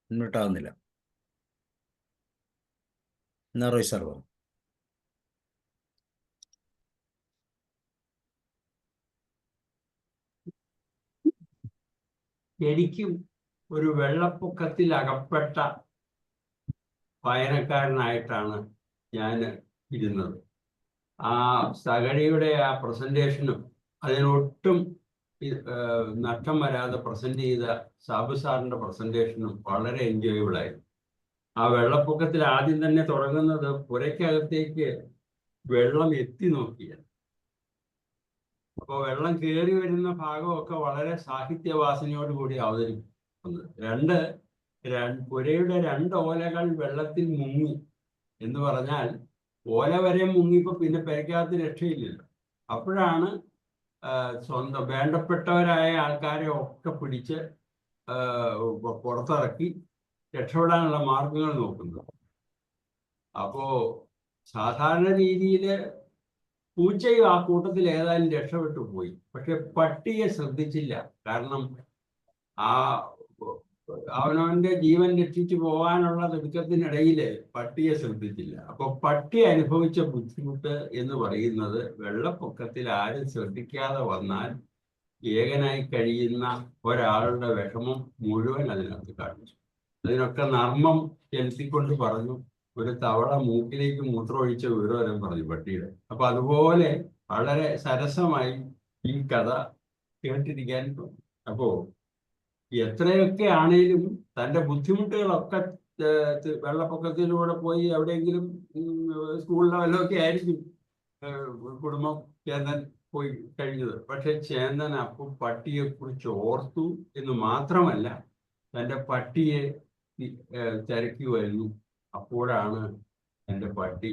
അൺമ്യൂട്ട് ആവുന്നില്ല. എന്നാ റോയ് സാർ പറഞ്ഞു. എനിക്കും ഒരു വെള്ളപ്പൊക്കത്തിൽ അകപ്പെട്ട വായനക്കാരനായിട്ടാണ് ഞാൻ ഇരുന്നത്. ആ സഗണിയുടെ ആ പ്രസന്റേഷനും അതിനൊട്ടും നഷ്ടം വരാതെ പ്രസന്റ് ചെയ്ത സാബു സാറിന്റെ പ്രസന്റേഷനും വളരെ എൻജോയബിൾ ആയിരുന്നു. ആ വെള്ളപ്പൊക്കത്തിൽ ആദ്യം തന്നെ തുടങ്ങുന്നത് പുരയ്ക്കകത്തേക്ക് വെള്ളം എത്തി നോക്കിയത്. അപ്പോൾ വെള്ളം കയറി വരുന്ന ഭാഗമൊക്കെ വളരെ സാഹിത്യവാസനയോടുകൂടി അവതരിപ്പിക്കുന്നത്. പുരയുടെ 2 ഓലകൾ വെള്ളത്തിൽ മുങ്ങി എന്ന് പറഞ്ഞാൽ ഓല വരെ മുങ്ങിയപ്പോൾ പിന്നെ പെരയ്ക്കകത്ത് രക്ഷയില്ലല്ലോ. അപ്പോഴാണ് സ്വന്തം വേണ്ടപ്പെട്ടവരായ ആൾക്കാരെ ഒക്കെ പിടിച്ച് പുറത്തിറക്കി രക്ഷപ്പെടാനുള്ള മാർഗങ്ങൾ നോക്കുന്നത്. അപ്പോ സാധാരണ രീതിയിൽ പൂച്ചയും ആ കൂട്ടത്തിൽ ഏതായാലും രക്ഷപ്പെട്ടു പോയി. പക്ഷെ പട്ടിയെ ശ്രദ്ധിച്ചില്ല. കാരണം ആ അവനവന്റെ ജീവൻ രക്ഷിച്ചു പോകാനുള്ള തിടുക്കത്തിനിടയിൽ പട്ടിയെ ശ്രദ്ധിച്ചില്ല. അപ്പൊ പട്ടി അനുഭവിച്ച ബുദ്ധിമുട്ട് എന്ന് പറയുന്നത് വെള്ളപ്പൊക്കത്തിൽ ആരും ശ്രദ്ധിക്കാതെ വന്നാൽ ഏകനായി കഴിയുന്ന ഒരാളുടെ വിഷമം മുഴുവൻ അതിനകത്ത് കാണിച്ചു. അതിനൊക്കെ നർമ്മം ചെലുത്തിക്കൊണ്ട് പറഞ്ഞു, ഒരു തവള മൂക്കിലേക്ക് മൂത്രമൊഴിച്ച വിവരം പറഞ്ഞു പട്ടിയുടെ. അപ്പൊ അതുപോലെ വളരെ സരസമായി ഈ കഥ കേട്ടിരിക്കാൻ തോന്നും. അപ്പോ എത്രയൊക്കെ ആണേലും തൻ്റെ ബുദ്ധിമുട്ടുകളൊക്കെ വെള്ളപ്പൊക്കത്തിലൂടെ പോയി എവിടെയെങ്കിലും സ്കൂളിലോ വല്ലതൊക്കെ ആയിരിക്കും കുടുംബം ചേന്തൻ പോയി കഴിഞ്ഞത്. പക്ഷെ ചേന്തൻ അപ്പം പട്ടിയെ കുറിച്ച് ഓർത്തു എന്ന് മാത്രമല്ല, തൻ്റെ പട്ടിയെ തിരക്കുമായിരുന്നു. അപ്പോഴാണ് എൻ്റെ പട്ടി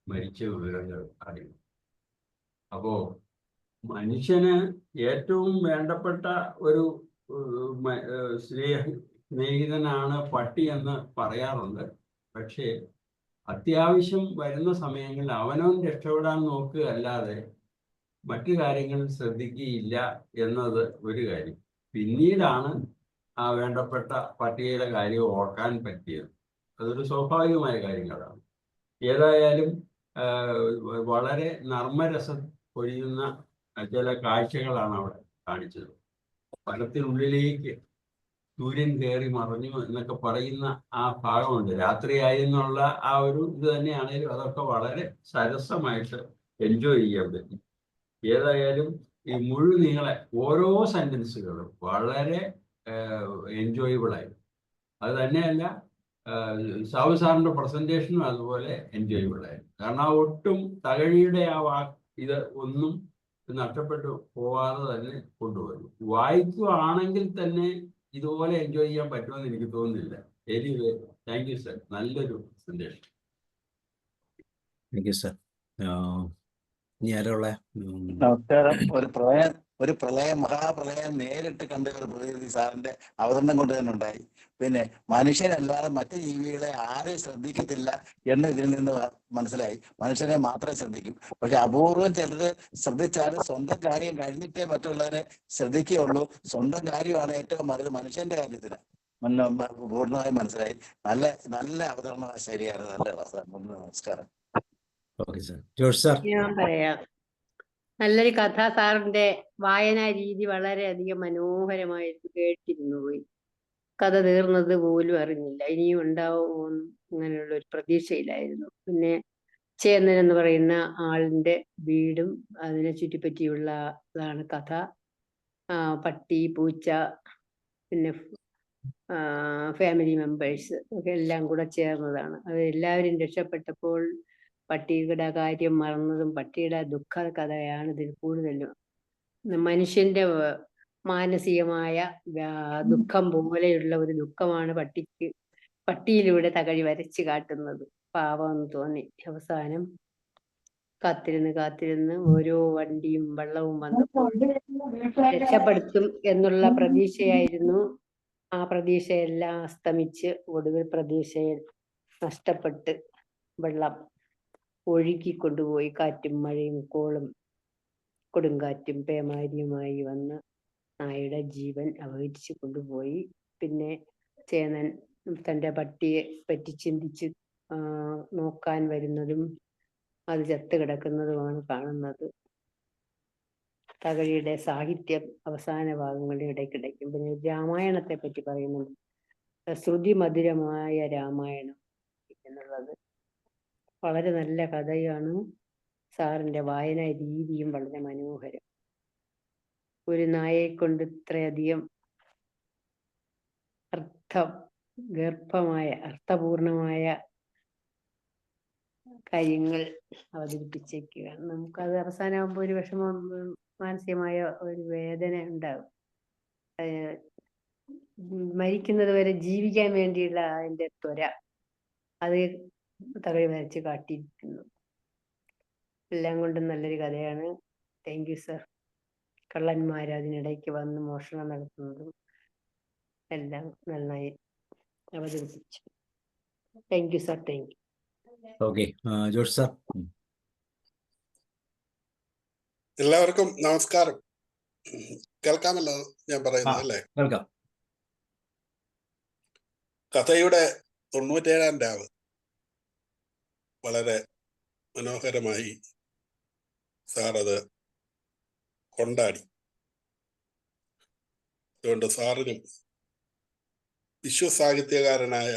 മരിച്ച വിവരങ്ങൾ അറിയുന്നത്. അപ്പോ മനുഷ്യന് ഏറ്റവും വേണ്ടപ്പെട്ട ഒരു സ്നേഹിതനാണ് പട്ടി എന്ന് പറയാറുണ്ട്. പക്ഷേ അത്യാവശ്യം വരുന്ന സമയങ്ങളിൽ അവനവൻ രക്ഷപ്പെടാൻ നോക്കുക അല്ലാതെ മറ്റു കാര്യങ്ങൾ ശ്രദ്ധിക്കുകയില്ല എന്നത് ഒരു കാര്യം. പിന്നീടാണ് ആ വേണ്ടപ്പെട്ട പട്ടിയുടെ കാര്യം ഓർക്കാൻ പറ്റിയത്. അതൊരു സ്വാഭാവികമായ കാര്യങ്ങളാണ്. ഏതായാലും വളരെ നർമ്മരസം പൊഴിയുന്ന ചില കാഴ്ചകളാണ് അവിടെ കാണിച്ചത്. വനത്തിനുള്ളിലേക്ക് സൂര്യൻ കയറി മറഞ്ഞു എന്നൊക്കെ പറയുന്ന ആ ഭാഗമുണ്ട്. രാത്രിയായി എന്നുള്ള ആ ഒരു ഇത് തന്നെയാണേലും അതൊക്കെ വളരെ സരസമായിട്ട് എൻജോയ് ചെയ്യാൻ പറ്റി. ഏതായാലും ഈ മുഴുനീളെ ഓരോ സെന്റൻസുകളും വളരെ എൻജോയബിൾ ആയിരുന്നു. അത് തന്നെയല്ല, സാബു സാറിന്റെ പ്രസന്റേഷനും അതുപോലെ എൻജോയബിൾ ആയിരുന്നു. കാരണം ആ ഒട്ടും തകഴിയുടെ ആ ഇത് ഒന്നും നഷ്ടപ്പെട്ടു പോവാതെ തന്നെ കൊണ്ടുവരുന്നു. വായിക്കുകയാണെങ്കിൽ തന്നെ ഇതുപോലെ എൻജോയ് ചെയ്യാൻ പറ്റുമെന്ന് എനിക്ക് തോന്നുന്നില്ല. Anyway, thank you sir. നല്ലൊരു പ്രസന്റേഷൻ. Thank you sir. ഇനി ആരുള്ള? നമസ്കാരം. ഒരു പ്രളയം, മഹാപ്രളയം നേരിട്ട് കണ്ട ഒരു പ്രതിനിധി സാറിന്റെ അവതരണം കൊണ്ട് തന്നെ ഉണ്ടായി. പിന്നെ മനുഷ്യരല്ലാതെ മറ്റു ജീവികളെ ആരെയും ശ്രദ്ധിക്കത്തില്ല എന്ന് ഇതിൽ നിന്ന് മനസ്സിലായി. മനുഷ്യനെ മാത്രമേ ശ്രദ്ധിക്കും. പക്ഷെ അപൂർവം ചിലര് ശ്രദ്ധിച്ചാലും സ്വന്തം കാര്യം കഴിഞ്ഞിട്ടേ മറ്റുള്ളവരെ ശ്രദ്ധിക്കുകയുള്ളൂ. സ്വന്തം കാര്യമാണ് ഏറ്റവും വലുത് മനുഷ്യന്റെ കാര്യത്തിന് പൂർണ്ണമായി മനസ്സിലായി. നല്ല അവതരണ ശരിയാണ്. നല്ല നമസ്കാരം. Okay sir. George sir. ഞാൻ പറയാം. നല്ലൊരു കഥ. സാറിന്റെ വായനാ രീതി വളരെയധികം മനോഹരമായിട്ട് കേട്ടിരുന്നു പോയി. കഥ തീർന്നത് പോലും അറിഞ്ഞില്ല. ഇനിയും ഉണ്ടാവുമെന്നും അങ്ങനെയുള്ള ഒരു പ്രതീക്ഷയിലായിരുന്നു. പിന്നെ ചേന്നൻ എന്ന് പറയുന്ന ആളിന്റെ വീടും അതിനെ ചുറ്റിപ്പറ്റിയുള്ള ഇതാണ് കഥ. പട്ടി, പൂച്ച, പിന്നെ ഫാമിലി മെമ്പേഴ്സ് ഒക്കെ എല്ലാം കൂടെ ചേർന്നതാണ്. അത് എല്ലാവരും രക്ഷപ്പെട്ടപ്പോൾ പട്ടിയുടെ കാര്യം മറന്നതും പട്ടിയുടെ ദുഃഖ കഥയാണ് ഇതിൽ കൂടുതലും. മനുഷ്യന്റെ മാനസികമായ ദുഃഖം പോലെയുള്ള ഒരു ദുഃഖമാണ് പട്ടിയിലൂടെ തകഴി വരച്ച് കാട്ടുന്നത്. പാവം തോന്നി. അവസാനം കാത്തിരുന്ന് ഓരോ വണ്ടിയും വെള്ളവും വന്നപ്പോൾ രക്ഷപ്പെടുത്തും എന്നുള്ള പ്രതീക്ഷയായിരുന്നു. ആ പ്രതീക്ഷയെല്ലാം അസ്തമിച്ച് ഒടുവിൽ പ്രതീക്ഷയിൽ നഷ്ടപ്പെട്ട് വെള്ളം ഒഴുകിക്കൊണ്ടുപോയി. കാറ്റും മഴയും കോളും കൊടുങ്കാറ്റും പേമാരിയുമായി വന്ന് നായയുടെ ജീവൻ അപഹരിച്ചു കൊണ്ടുപോയി. പിന്നെ ചേന്നൻ തൻ്റെ പട്ടിയെ പറ്റി ചിന്തിച്ച് നോക്കാൻ വരുന്നതും അത് ചത്ത് കിടക്കുന്നതുമാണ് കാണുന്നത്. തകഴിയുടെ സാഹിത്യം അവസാന ഭാഗങ്ങളുടെ ഇടയ്ക്കിടയ്ക്കും. പിന്നെ രാമായണത്തെ പറ്റി പറയുന്നുണ്ട്. ശ്രുതിമധുരമായ രാമായണം എന്നുള്ളത് വളരെ നല്ല കഥയാണ്. സാറിന്റെ വായനാ രീതിയും വളരെ മനോഹരം. ഒരു നായയെ കൊണ്ട് ഇത്രയധികം അർത്ഥപൂർണമായ കാര്യങ്ങൾ അവതരിപ്പിച്ചേക്കുകയാണ്. നമുക്കത് അവസാനമാകുമ്പോൾ ഒരു വിഷമം, മാനസികമായ ഒരു വേദന ഉണ്ടാകും. മരിക്കുന്നത് വരെ ജീവിക്കാൻ വേണ്ടിയുള്ള അതിന്റെ ത്വര അത് തകഴി വരച്ച് കാട്ടിയിരിക്കുന്നു. എല്ലാം കൊണ്ടും നല്ലൊരു കഥയാണ്. Thank you sir. കള്ളന്മാർ അതിനിടയ്ക്ക് വന്ന് മോഷണം നടത്തുന്നതും എല്ലാം നന്നായി അവതരിപ്പിച്ചു. Thank you sir. Thank you. Okay, Josh sir. എല്ലാവർക്കും നമസ്കാരം. കേൾക്കാമല്ലോ ഞാൻ ആ, പറയുന്നത് അല്ലേ? കേൾക്കാം. കഥയുടെ 97-ാം രാവ് വളരെ മനോഹരമായി സാർ അത് കൊണ്ടാടി. അതുകൊണ്ട് സാറിനും വിശ്വസാഹിത്യകാരനായ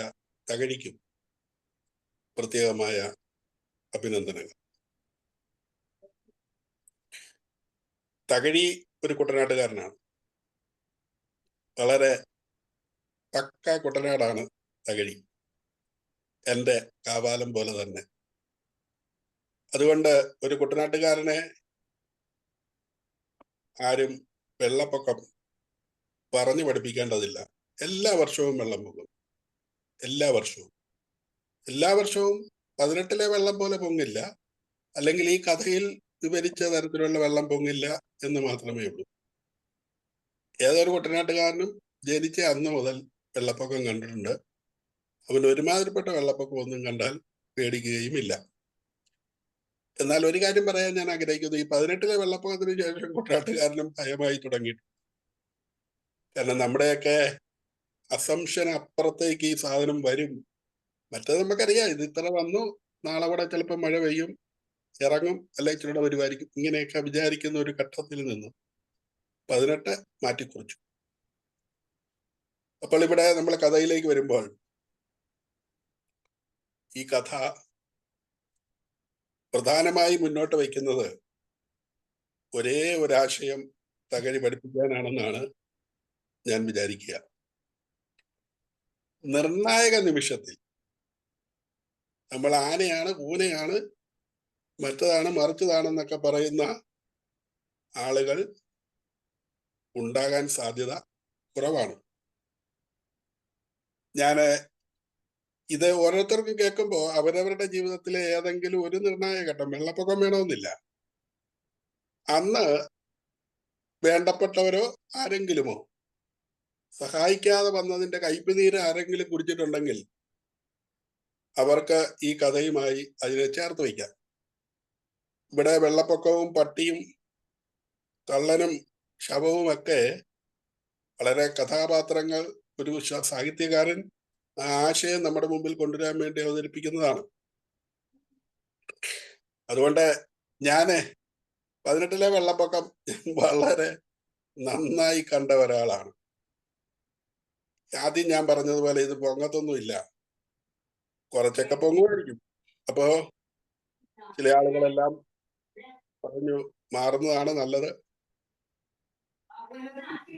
തകഴിക്കും പ്രത്യേകമായ അഭിനന്ദനങ്ങൾ. തകഴി ഒരു കുട്ടനാട്ടുകാരനാണ്. വളരെ പക്ക കുട്ടനാടാണ് തകഴി. എൻ്റെ കാവാലം പോലെ തന്നെ. അതുകൊണ്ട് ഒരു കുട്ടനാട്ടുകാരനെ ആരും വെള്ളപ്പൊക്കം പറഞ്ഞു പഠിപ്പിക്കേണ്ടതില്ല. എല്ലാ വർഷവും വെള്ളം പൊങ്ങും. എല്ലാ വർഷവും 18-ലെ വെള്ളം പോലെ പൊങ്ങില്ല, അല്ലെങ്കിൽ ഈ കഥയിൽ വിവരിച്ച തരത്തിലുള്ള വെള്ളം പൊങ്ങില്ല എന്ന് മാത്രമേ ഉള്ളൂ. ഏതൊരു കുട്ടനാട്ടുകാരനും ജനിച്ച അന്ന് മുതൽ വെള്ളപ്പൊക്കം കണ്ടിട്ടുണ്ട്. അവൻ ഒരുമാതിരിപ്പെട്ട വെള്ളപ്പൊക്കം ഒന്നും കണ്ടാൽ പേടിക്കുകയുമില്ല. എന്നാൽ ഒരു കാര്യം പറയാൻ ഞാൻ ആഗ്രഹിക്കുന്നു. ഈ 18-ലെ വെള്ളപ്പൊക്കത്തിന് ശേഷം കുട്ടനാട്ടുകാരനും ഭയമായി തുടങ്ങിയിട്ടുണ്ട്. കാരണം നമ്മുടെയൊക്കെ അസംഷൻ അപ്പുറത്തേക്ക് ഈ സാധനം വരും. മറ്റേത് നമുക്കറിയാം, ഇത് ഇത്ര വന്നു, നാളെ കൂടെ ചിലപ്പോൾ മഴ പെയ്യും, ഇറങ്ങും, അല്ലെ ഇച്ചിരൂടെ വരുമായിരിക്കും, ഇങ്ങനെയൊക്കെ വിചാരിക്കുന്ന ഒരു ഘട്ടത്തിൽ നിന്ന് 18 മാറ്റിക്കുറിച്ചു. അപ്പോൾ ഇവിടെ നമ്മൾ കഥയിലേക്ക് വരുമ്പോൾ, ഈ കഥ പ്രധാനമായി മുന്നോട്ട് വയ്ക്കുന്നത് ഒരേ ഒരാശയം തകഴി പഠിപ്പിക്കാനാണെന്നാണ് ഞാൻ വിചാരിക്കുക. നിർണായക നിമിഷത്തിൽ നമ്മൾ ആനയാണ്, കൂനയാണ്, മറ്റതാണ്, മറിച്ചതാണെന്നൊക്കെ പറയുന്ന ആളുകൾ ഉണ്ടാകാൻ സാധ്യത കുറവാണ്. ഞാൻ ഇത് ഓരോരുത്തർക്കും കേൾക്കുമ്പോൾ അവരവരുടെ ജീവിതത്തിലെ ഏതെങ്കിലും ഒരു നിർണായക ഘട്ടം, വെള്ളപ്പൊക്കം വേണമെന്നില്ല, അന്ന് വേണ്ടപ്പെട്ടവരോ ആരെങ്കിലുമോ സഹായിക്കാതെ വന്നതിന്റെ കയ്പുനീര് ആരെങ്കിലും കുടിച്ചിട്ടുണ്ടെങ്കിൽ അവർക്ക് ഈ കഥയുമായി അതിനെ ചേർത്ത് വയ്ക്കാം. ഇവിടെ വെള്ളപ്പൊക്കവും പട്ടിയും കള്ളനും ശവവും ഒക്കെ വളരെ കഥാപാത്രങ്ങൾ ഒരു സാഹിത്യകാരൻ ആ ആശയം നമ്മുടെ മുമ്പിൽ കൊണ്ടുവരാൻ വേണ്ടി അവതരിപ്പിക്കുന്നതാണ്. അതുകൊണ്ട് ഞാന് 18-ലെ വെള്ളപ്പൊക്കം വളരെ നന്നായി കണ്ട ഒരാളാണ്. ആദ്യം ഞാൻ പറഞ്ഞതുപോലെ ഇത് പൊങ്ങത്തൊന്നുമില്ല, കുറച്ചൊക്കെ പൊങ്ങുമായിരിക്കും. അപ്പോ ചില ആളുകളെല്ലാം പറഞ്ഞു മാറുന്നതാണ് നല്ലത്,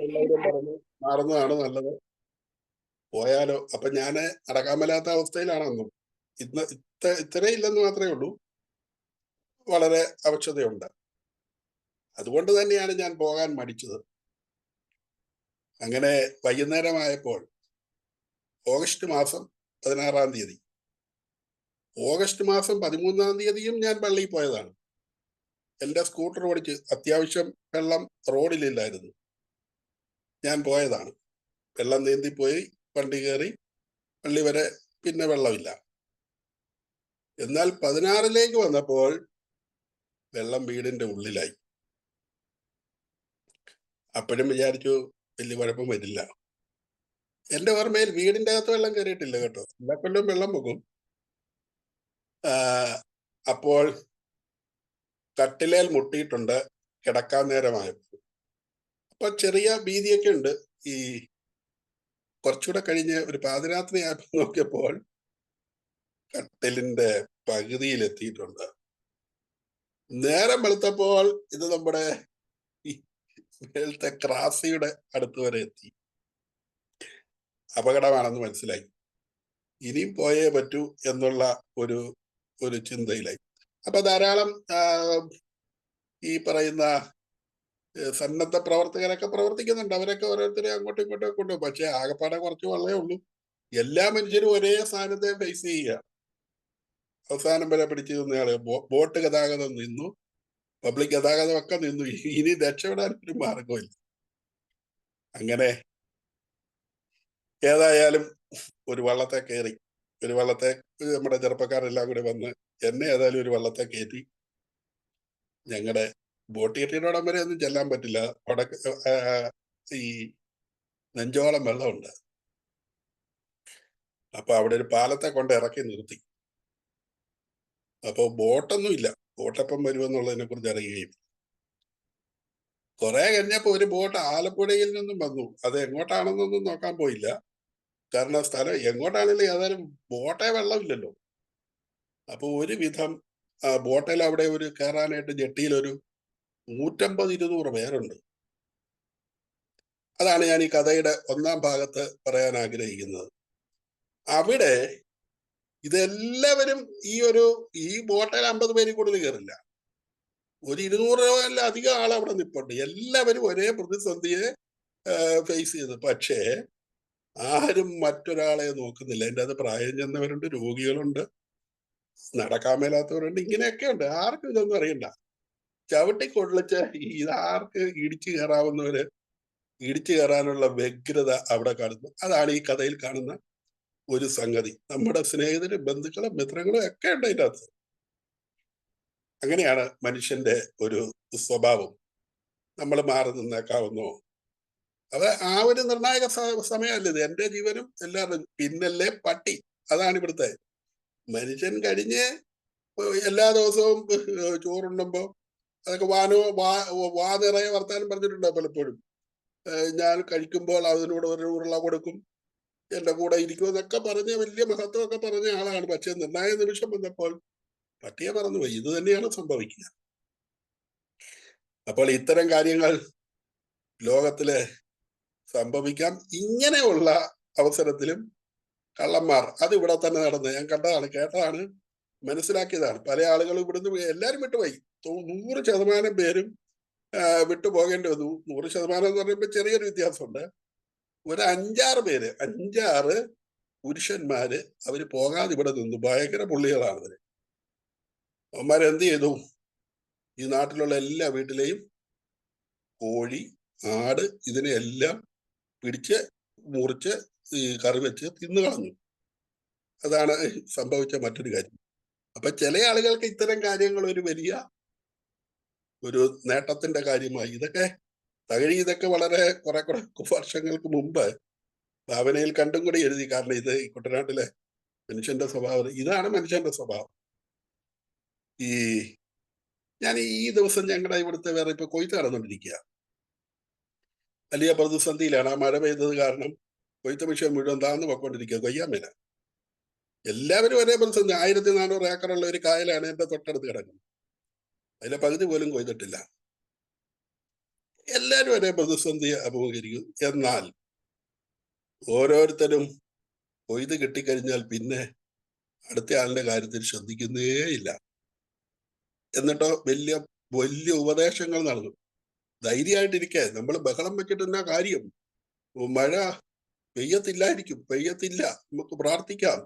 എല്ലാവരും പറഞ്ഞു മാറുന്നതാണ് നല്ലത്, പോയാലോ. അപ്പൊ ഞാന് നടക്കാൻ മേലാത്ത അവസ്ഥയിലാണ് അന്നും. ഇന്ന് ഇത്രയില്ലെന്ന് മാത്രമേ ഉള്ളൂ, വളരെ അവശതയുണ്ട്. അതുകൊണ്ട് തന്നെയാണ് ഞാൻ പോകാൻ മടിച്ചത്. അങ്ങനെ വൈകുന്നേരമായപ്പോൾ ഓഗസ്റ്റ് മാസം 16-ാം തീയതി, ഓഗസ്റ്റ് മാസം 13-ാം തീയതിയും ഞാൻ പള്ളിയിൽ പോയതാണ്. എൻ്റെ സ്കൂട്ടർ ഓടിച്ച്, അത്യാവശ്യം വെള്ളം റോഡിലില്ലായിരുന്നു, ഞാൻ പോയതാണ്. വെള്ളം നീന്തിപ്പോയി, വണ്ടി കയറി, പള്ളി വരെ, പിന്നെ വെള്ളമില്ല. എന്നാൽ 16-ലേക്ക് വന്നപ്പോൾ വെള്ളം വീടിന്റെ ഉള്ളിലായി. അപ്പോഴും വിചാരിച്ചു വലിയ കുഴപ്പം വരില്ല. എന്റെ ഓർമ്മയിൽ വീടിന്റെ അകത്ത് വെള്ളം കയറിയിട്ടില്ല കേട്ടോ, എല്ലാ കൊല്ലം വെള്ളം പോകും. അപ്പോൾ കട്ടിലേൽ മുട്ടിയിട്ടുണ്ട് കിടക്കാൻ നേരമായപ്പോൾ. അപ്പൊ ചെറിയ ഭീതിയൊക്കെ ഉണ്ട്. ഈ കുറച്ചുകൂടെ കഴിഞ്ഞ് ഒരു പാതിരാത്രി ആയപ്പോൾ നോക്കിയപ്പോൾ കട്ടിലിന്റെ പകുതിയിലെത്തിയിട്ടുണ്ട്. നേരം വെളുത്തപ്പോൾ ഇത് നമ്മുടെ മേലത്തെ ക്രാസിയുടെ അടുത്ത് വരെ എത്തി. അപകടമാണെന്ന് മനസ്സിലായി. ഇനിയും പോയേ പറ്റൂ എന്നുള്ള ഒരു ചിന്തയിലായി. അപ്പൊ ധാരാളം ഈ പറയുന്ന സന്നദ്ധ പ്രവർത്തകരൊക്കെ പ്രവർത്തിക്കുന്നുണ്ട്. അവരൊക്കെ ഓരോരുത്തരെ അങ്ങോട്ടും ഇങ്ങോട്ടും കൊണ്ടുപോകും. പക്ഷെ ആകെപ്പാടെ കുറച്ച് വെള്ളമേ ഉള്ളൂ. എല്ലാ മനുഷ്യരും ഒരേ സ്ഥാനത്തെ ഫേസ് ചെയ്യുക. അവസാനം വരെ പിടിച്ചു നിന്നയാള്. ബോട്ട് ഗതാഗതം നിന്നു, പബ്ലിക് ഗതാഗതം ഒക്കെ നിന്നു. ഇനി രക്ഷപ്പെടാൻ ഒരു മാർഗമില്ല. അങ്ങനെ ഏതായാലും ഒരു വള്ളത്തെ കയറി. ഒരു വള്ളത്തെ നമ്മുടെ ചെറുപ്പക്കാരെല്ലാം കൂടി വന്ന് എന്നെ ഏതായാലും ഒരു വള്ളത്തെ കയറ്റി. ഞങ്ങളുടെ ബോട്ട് കെട്ടിയിടം വരെ ഒന്നും ചെല്ലാൻ പറ്റില്ല. അവിടെ ഈ നെഞ്ചോളം വെള്ളമുണ്ട്. അപ്പൊ അവിടെ ഒരു പാലത്തെ കൊണ്ട് ഇറക്കി നിർത്തി. അപ്പൊ ബോട്ടൊന്നും ഇല്ല. ബോട്ടെപ്പം വരുമെന്നുള്ളതിനെ കുറിച്ച് അറിയുകയും കുറെ കഴിഞ്ഞപ്പോ ഒരു ബോട്ട് ആലപ്പുഴയിൽ നിന്നും വന്നു. അത് എങ്ങോട്ടാണെന്നൊന്നും നോക്കാൻ പോയില്ല. കാരണം സ്ഥലം എങ്ങോട്ടാണെങ്കിലും ഏതായാലും ബോട്ടേ വെള്ളമില്ലല്ലോ. അപ്പൊ ഒരുവിധം ബോട്ടിൽ അവിടെ ഒരു കയറാനായിട്ട് ജെട്ടിയിൽ ഒരു 150-200 പേരുണ്ട്. അതാണ് ഞാൻ ഈ കഥയുടെ ഒന്നാം ഭാഗത്ത് പറയാൻ ആഗ്രഹിക്കുന്നത്. അവിടെ ഇതെല്ലാവരും ഈ ബോട്ടിൽ 50 പേരിൽ കൂടുതൽ കയറില്ല. ഒരു 200 അധികം ആൾ അവിടെ നിൽപ്പുണ്ട്. എല്ലാവരും ഒരേ പ്രതിസന്ധിയെ ഫേസ് ചെയ്തു. പക്ഷേ ആരും മറ്റൊരാളെ നോക്കുന്നില്ല. എൻ്റെ അത് പ്രായം ചെന്നവരുണ്ട്, രോഗികളുണ്ട്, നടക്കാൻ മേലാത്തവരുണ്ട്, ഇങ്ങനെയൊക്കെ ഉണ്ട്. ആർക്കും ഇതൊന്നും അറിയണ്ട. ചവിട്ടി കൊള്ളിച്ച് ഇതാർക്ക് ഇടിച്ചു കയറാവുന്നവര് ഇടിച്ചു കയറാനുള്ള വ്യഗ്രത അവിടെ കാണുന്നു. അതാണ് ഈ കഥയിൽ കാണുന്ന ഒരു സംഗതി. നമ്മുടെ സ്നേഹിതരും ബന്ധുക്കളും മിത്രങ്ങളും ഒക്കെ ഉണ്ട് അതിൻ്റെ അകത്ത്. അങ്ങനെയാണ് മനുഷ്യന്റെ ഒരു സ്വഭാവം. നമ്മൾ മാറി നിന്നേക്കാവുന്നോ? അത് ആ ഒരു നിർണായക സമയമല്ല ഇത്. എൻ്റെ ജീവനും എല്ലാവരും. പിന്നല്ലേ പട്ടി. അതാണ് ഇവിടുത്തെ മനുഷ്യൻ. കഴിഞ്ഞ് എല്ലാ ദിവസവും ചോറുണ്ടുമ്പോ അതൊക്കെ വാ നിറയെ വർത്താനം പറഞ്ഞിട്ടുണ്ടോ പലപ്പോഴും. ഞാൻ കഴിക്കുമ്പോൾ അതിനോട് ഒരു ഉരുള കൊടുക്കും, എന്റെ കൂടെ ഇരിക്കുമെന്നൊക്കെ പറഞ്ഞ് വലിയ മഹത്വമൊക്കെ പറഞ്ഞ ആളാണ്. പക്ഷെ നിർണായക നിമിഷം വന്നപ്പോൾ പട്ടിയെ മറന്നുപോയി. ഇത് തന്നെയാണ് സംഭവിക്കുക. അപ്പോൾ ഇത്തരം കാര്യങ്ങൾ ലോകത്തില് സംഭവിക്കാം. ഇങ്ങനെയുള്ള അവസരത്തിലും കള്ളന്മാർ അത് ഇവിടെ തന്നെ നടന്ന് ഞാൻ കണ്ടതാണ്, കേട്ടതാണ്, മനസ്സിലാക്കിയതാണ്. പല ആളുകളും ഇവിടുന്ന് എല്ലാവരും വിട്ടുപോയി. 100% പേരും വിട്ടുപോകേണ്ടി വന്നു. 100% എന്ന് പറയുമ്പോൾ ചെറിയൊരു വ്യത്യാസമുണ്ട്. ഒരു 5-6 പേര്, 5-6 പുരുഷന്മാര് അവര് പോകാതെ ഇവിടെ നിന്നു. ഭയങ്കര പുള്ളികളാണ് അവര്. അവന്മാരെന്ത് ചെയ്തു? ഈ നാട്ടിലുള്ള എല്ലാ വീട്ടിലെയും കോഴി, ആട് ഇതിനെയെല്ലാം പിടിച്ച് മുറിച്ച് ഈ കറി വെച്ച് തിന്നു കളഞ്ഞു. അതാണ് സംഭവിച്ച മറ്റൊരു കാര്യം. അപ്പൊ ചില ആളുകൾക്ക് ഇത്തരം കാര്യങ്ങൾ ഒരു വലിയ ഒരു നേട്ടത്തിന്റെ കാര്യമായി. ഇതൊക്കെ വളരെ കുറെ വർഷങ്ങൾക്ക് മുമ്പ് ഭാവനയിൽ കണ്ടും കൂടി എഴുതി. കാരണം ഇത് ഈ കുട്ടനാട്ടിലെ മനുഷ്യന്റെ സ്വഭാവം ഇതാണ്. മനുഷ്യന്റെ സ്വഭാവം. ഞാൻ ഈ ദിവസം ഞങ്ങളുടെ ഇവിടുത്തെ വേറെ ഇപ്പൊ കൊയ്ത്ത് നടന്നുകൊണ്ടിരിക്കുക. വലിയ പ്രതിസന്ധിയിലാണ്. ആ മഴ പെയ്തത് കാരണം കൊയ്ത്ത് മിഷൻ മുഴുവൻ താന്ന് പൊക്കോണ്ടിരിക്കുക. കൊയ്യാൻ മേല. എല്ലാവരും ഒരേ പ്രതിസന്ധി. 1400 ഏക്കറുള്ള ഒരു കായലാണ് എന്റെ തൊട്ടടുത്ത് കിടക്കുന്നത്. അതിലെ പകുതി പോലും കൊയ്തിട്ടില്ല. എല്ലാവരും ഒരേ പ്രതിസന്ധി അഭിമുഖീകരിക്കും. എന്നാൽ ഓരോരുത്തരും കൊയ്ത് കിട്ടിക്കഴിഞ്ഞാൽ പിന്നെ അടുത്ത ആളിന്റെ കാര്യത്തിൽ ശ്രദ്ധിക്കുന്നേയില്ല. എന്നിട്ടോ വലിയ വലിയ ഉപദേശങ്ങൾ നടന്നു. ധൈര്യമായിട്ടിരിക്കുക. നമ്മൾ ബഹളം വെച്ചിട്ട് എന്നാ കാര്യം? മഴ പെയ്യത്തില്ല, നമുക്ക് പ്രാർത്ഥിക്കാം,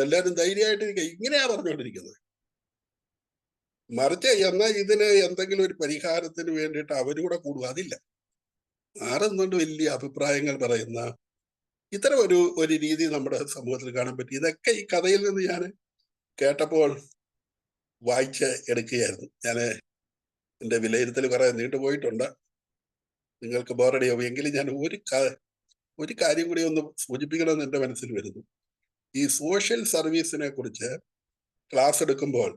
എല്ലാവരും ധൈര്യമായിട്ടിരിക്കുക, ഇങ്ങനെയാ പറഞ്ഞുകൊണ്ടിരിക്കുന്നത്. മറിച്ച് എന്നാൽ ഇതിന് എന്തെങ്കിലും ഒരു പരിഹാരത്തിന് വേണ്ടിയിട്ട് അവരൂടെ കൂടുക. അതില്ല. ആരെന്നുകൊണ്ട് വലിയ അഭിപ്രായങ്ങൾ പറയുന്ന ഇത്തരം ഒരു രീതി നമ്മുടെ സമൂഹത്തിൽ കാണാൻ പറ്റി. ഇതൊക്കെ ഈ കഥയിൽ നിന്ന് ഞാൻ കേട്ടപ്പോൾ വായിച്ച് എടുക്കുകയായിരുന്നു. ഞാൻ എൻ്റെ വിലയിരുത്തൽ കുറെ നീണ്ടുപോയിട്ടുണ്ട്. നിങ്ങൾക്ക് ബോറടിയാവും. എങ്കിലും ഞാൻ ഒരു കാര്യം കൂടി ഒന്ന് സൂചിപ്പിക്കണമെന്ന് എൻ്റെ മനസ്സിൽ വരുന്നു. ഈ സോഷ്യൽ സർവീസിനെ കുറിച്ച് ക്ലാസ് എടുക്കുമ്പോൾ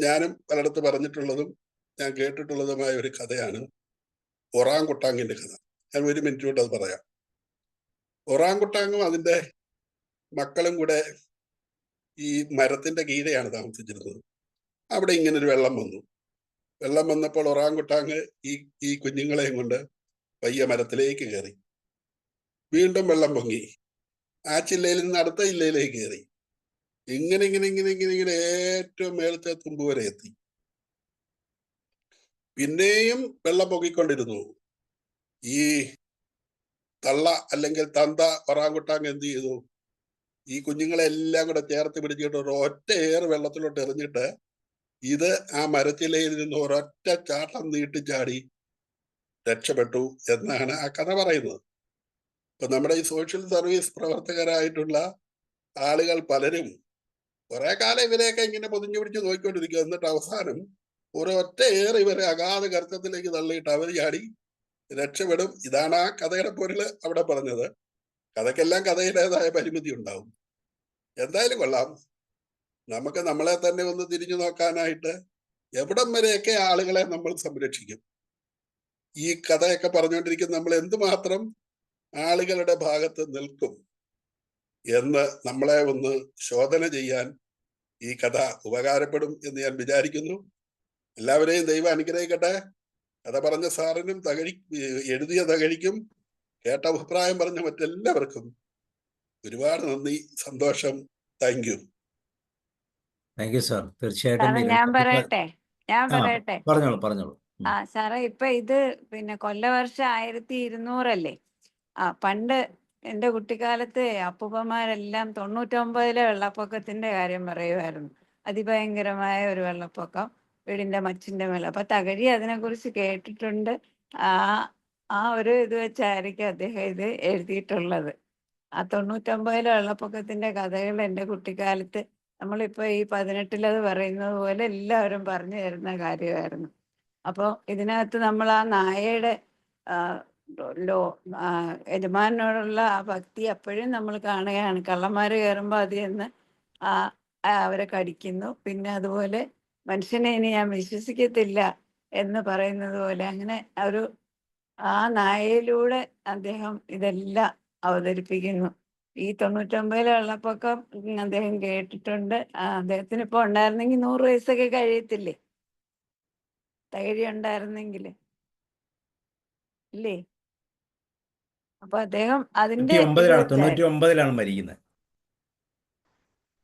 ഞാനും പലയിടത്ത് പറഞ്ഞിട്ടുള്ളതും ഞാൻ കേട്ടിട്ടുള്ളതുമായ ഒരു കഥയാണ് ഒറാങ്കുട്ടാങ്ങിന്റെ കഥ. ഞാൻ 1 മിനിറ്റ് കൊണ്ട് അത് പറയാം. ഒറാങ്കുട്ടാങ്ങും അതിൻ്റെ മക്കളും കൂടെ ഈ മരത്തിന്റെ കീഴെയാണ് താമസിച്ചിരുന്നത്. അവിടെ ഇങ്ങനൊരു വെള്ളം വന്നു. വെള്ളം വന്നപ്പോൾ ഒറാങ്കുട്ടാങ് ഈ കുഞ്ഞുങ്ങളെയും കൊണ്ട് പയ്യ മരത്തിലേക്ക് കയറി. വീണ്ടും വെള്ളം പൊങ്ങി. ആ ചില്ലയിൽ നിന്ന് അടുത്ത ഇല്ലയിലേക്ക് കയറി. ഇങ്ങനെ ഏറ്റവും മേളത്തെ തുമ്പ് വരെ എത്തി. പിന്നെയും വെള്ളം പൊങ്ങിക്കൊണ്ടിരുന്നു. ഈ തള്ള അല്ലെങ്കിൽ തന്ത ഒറാങ്കുട്ടാങ് എന്ത് ചെയ്തു? ഈ കുഞ്ഞുങ്ങളെല്ലാം കൂടെ ചേർത്ത് പിടിച്ചിട്ട് ഒരു ഒറ്റ ഏറ് വെള്ളത്തിലോട്ട് എറിഞ്ഞിട്ട് ഇത് ആ മരച്ചിലയിൽ നിന്ന് ഒരൊറ്റ ചാട്ടം നീട്ടിച്ചാടി രക്ഷപ്പെട്ടു എന്നാണ് ആ കഥ പറയുന്നത്. ഇപ്പൊ നമ്മുടെ ഈ സോഷ്യൽ സർവീസ് പ്രവർത്തകരായിട്ടുള്ള ആളുകൾ പലരും കുറെ കാലം ഇവരെയൊക്കെ ഇങ്ങനെ പൊതിഞ്ഞു പിടിച്ച് നോക്കിക്കൊണ്ടിരിക്കുക. എന്നിട്ട് അവസാനം ഒരൊറ്റ ഏറ് ഇവരെ അഗാധ ഗർത്തത്തിലേക്ക് തള്ളിയിട്ട് അവർ ചാടി രക്ഷപ്പെടും. ഇതാണ് ആ കഥയുടെ പൊരുള് അവിടെ പറഞ്ഞത്. കഥയ്ക്കെല്ലാം കഥയുടേതായ പരിമിതി ഉണ്ടാവും. എന്തായാലും കൊള്ളാം. നമുക്ക് നമ്മളെ തന്നെ ഒന്ന് തിരിഞ്ഞു നോക്കാനായിട്ട് എവിടം വരെയൊക്കെ ആളുകളെ നമ്മൾ സംരക്ഷിക്കും. ഈ കഥയൊക്കെ പറഞ്ഞുകൊണ്ടിരിക്കുന്ന നമ്മൾ എന്തുമാത്രം ആളുകളുടെ ഭാഗത്ത് നിൽക്കും എന്ന് നമ്മളെ ഒന്ന് ശോധന ചെയ്യാൻ ഈ കഥ ഉപകാരപ്പെടും എന്ന് ഞാൻ വിചാരിക്കുന്നു. എല്ലാവരെയും ദൈവം അനുഗ്രഹിക്കട്ടെ. കഥ പറഞ്ഞ സാറിനും എഴുതിയ തകഴിക്കും കേട്ട അഭിപ്രായം പറഞ്ഞ മറ്റെല്ലാവർക്കും ഒരുപാട് നന്ദി, സന്തോഷം. Thank you. Thank you sir. തീർച്ചയായിട്ടും ഞാൻ പറയട്ടെ പറഞ്ഞോളൂ. സാറേ, ഇപ്പൊ ഇത് പിന്നെ കൊല്ലവർഷം 1200 പണ്ട് എന്റെ കുട്ടിക്കാലത്ത് അപ്പൂപ്പന്മാരെല്ലാം 99-ലെ വെള്ളപ്പൊക്കത്തിന്റെ കാര്യം പറയുമായിരുന്നു. അതിഭയങ്കരമായ ഒരു വെള്ളപ്പൊക്കം വീടിന്റെ മച്ചിന്റെ മേലെ. അപ്പൊ തകഴി അതിനെക്കുറിച്ച് കേട്ടിട്ടുണ്ട്. ആ ഒരു ഇത് വെച്ചായിരിക്കും അദ്ദേഹം ഇത് എഴുതിയിട്ടുള്ളത്. ആ 99-ലെ വെള്ളപ്പൊക്കത്തിന്റെ കഥകൾ എൻ്റെ കുട്ടിക്കാലത്ത് നമ്മളിപ്പോ ഈ 18-ലത് പറയുന്നത് പോലെ എല്ലാവരും പറഞ്ഞു തരുന്ന കാര്യമായിരുന്നു. അപ്പോൾ ഇതിനകത്ത് നമ്മൾ ആ നായയുടെ യജമാനോടുള്ള ആ ഭക്തി അപ്പോഴും നമ്മൾ കാണുകയാണ്. കള്ളന്മാർ കയറുമ്പോൾ അത് ചെന്ന് അവരെ കടിക്കുന്നു. പിന്നെ അതുപോലെ മനുഷ്യനെ ഇനി ഞാൻ വിശ്വസിക്കത്തില്ല എന്ന് പറയുന്നത് പോലെ അങ്ങനെ ആ നായയിലൂടെ അദ്ദേഹം ഇതെല്ലാം അവതരിപ്പിക്കുന്നു. ഈ 99-ലെ വെള്ളപ്പൊക്കം അദ്ദേഹം കേട്ടിട്ടുണ്ട്. അദ്ദേഹത്തിന് ഇപ്പൊ ഉണ്ടായിരുന്നെങ്കിൽ 100 വയസ്സൊക്കെ കഴിയത്തില്ലേ? തകഴി ഉണ്ടായിരുന്നെങ്കിൽ ഇല്ലേ? അപ്പൊ അദ്ദേഹം അതിന്റെ 99-ലാണ് മരിക്കുന്നത്.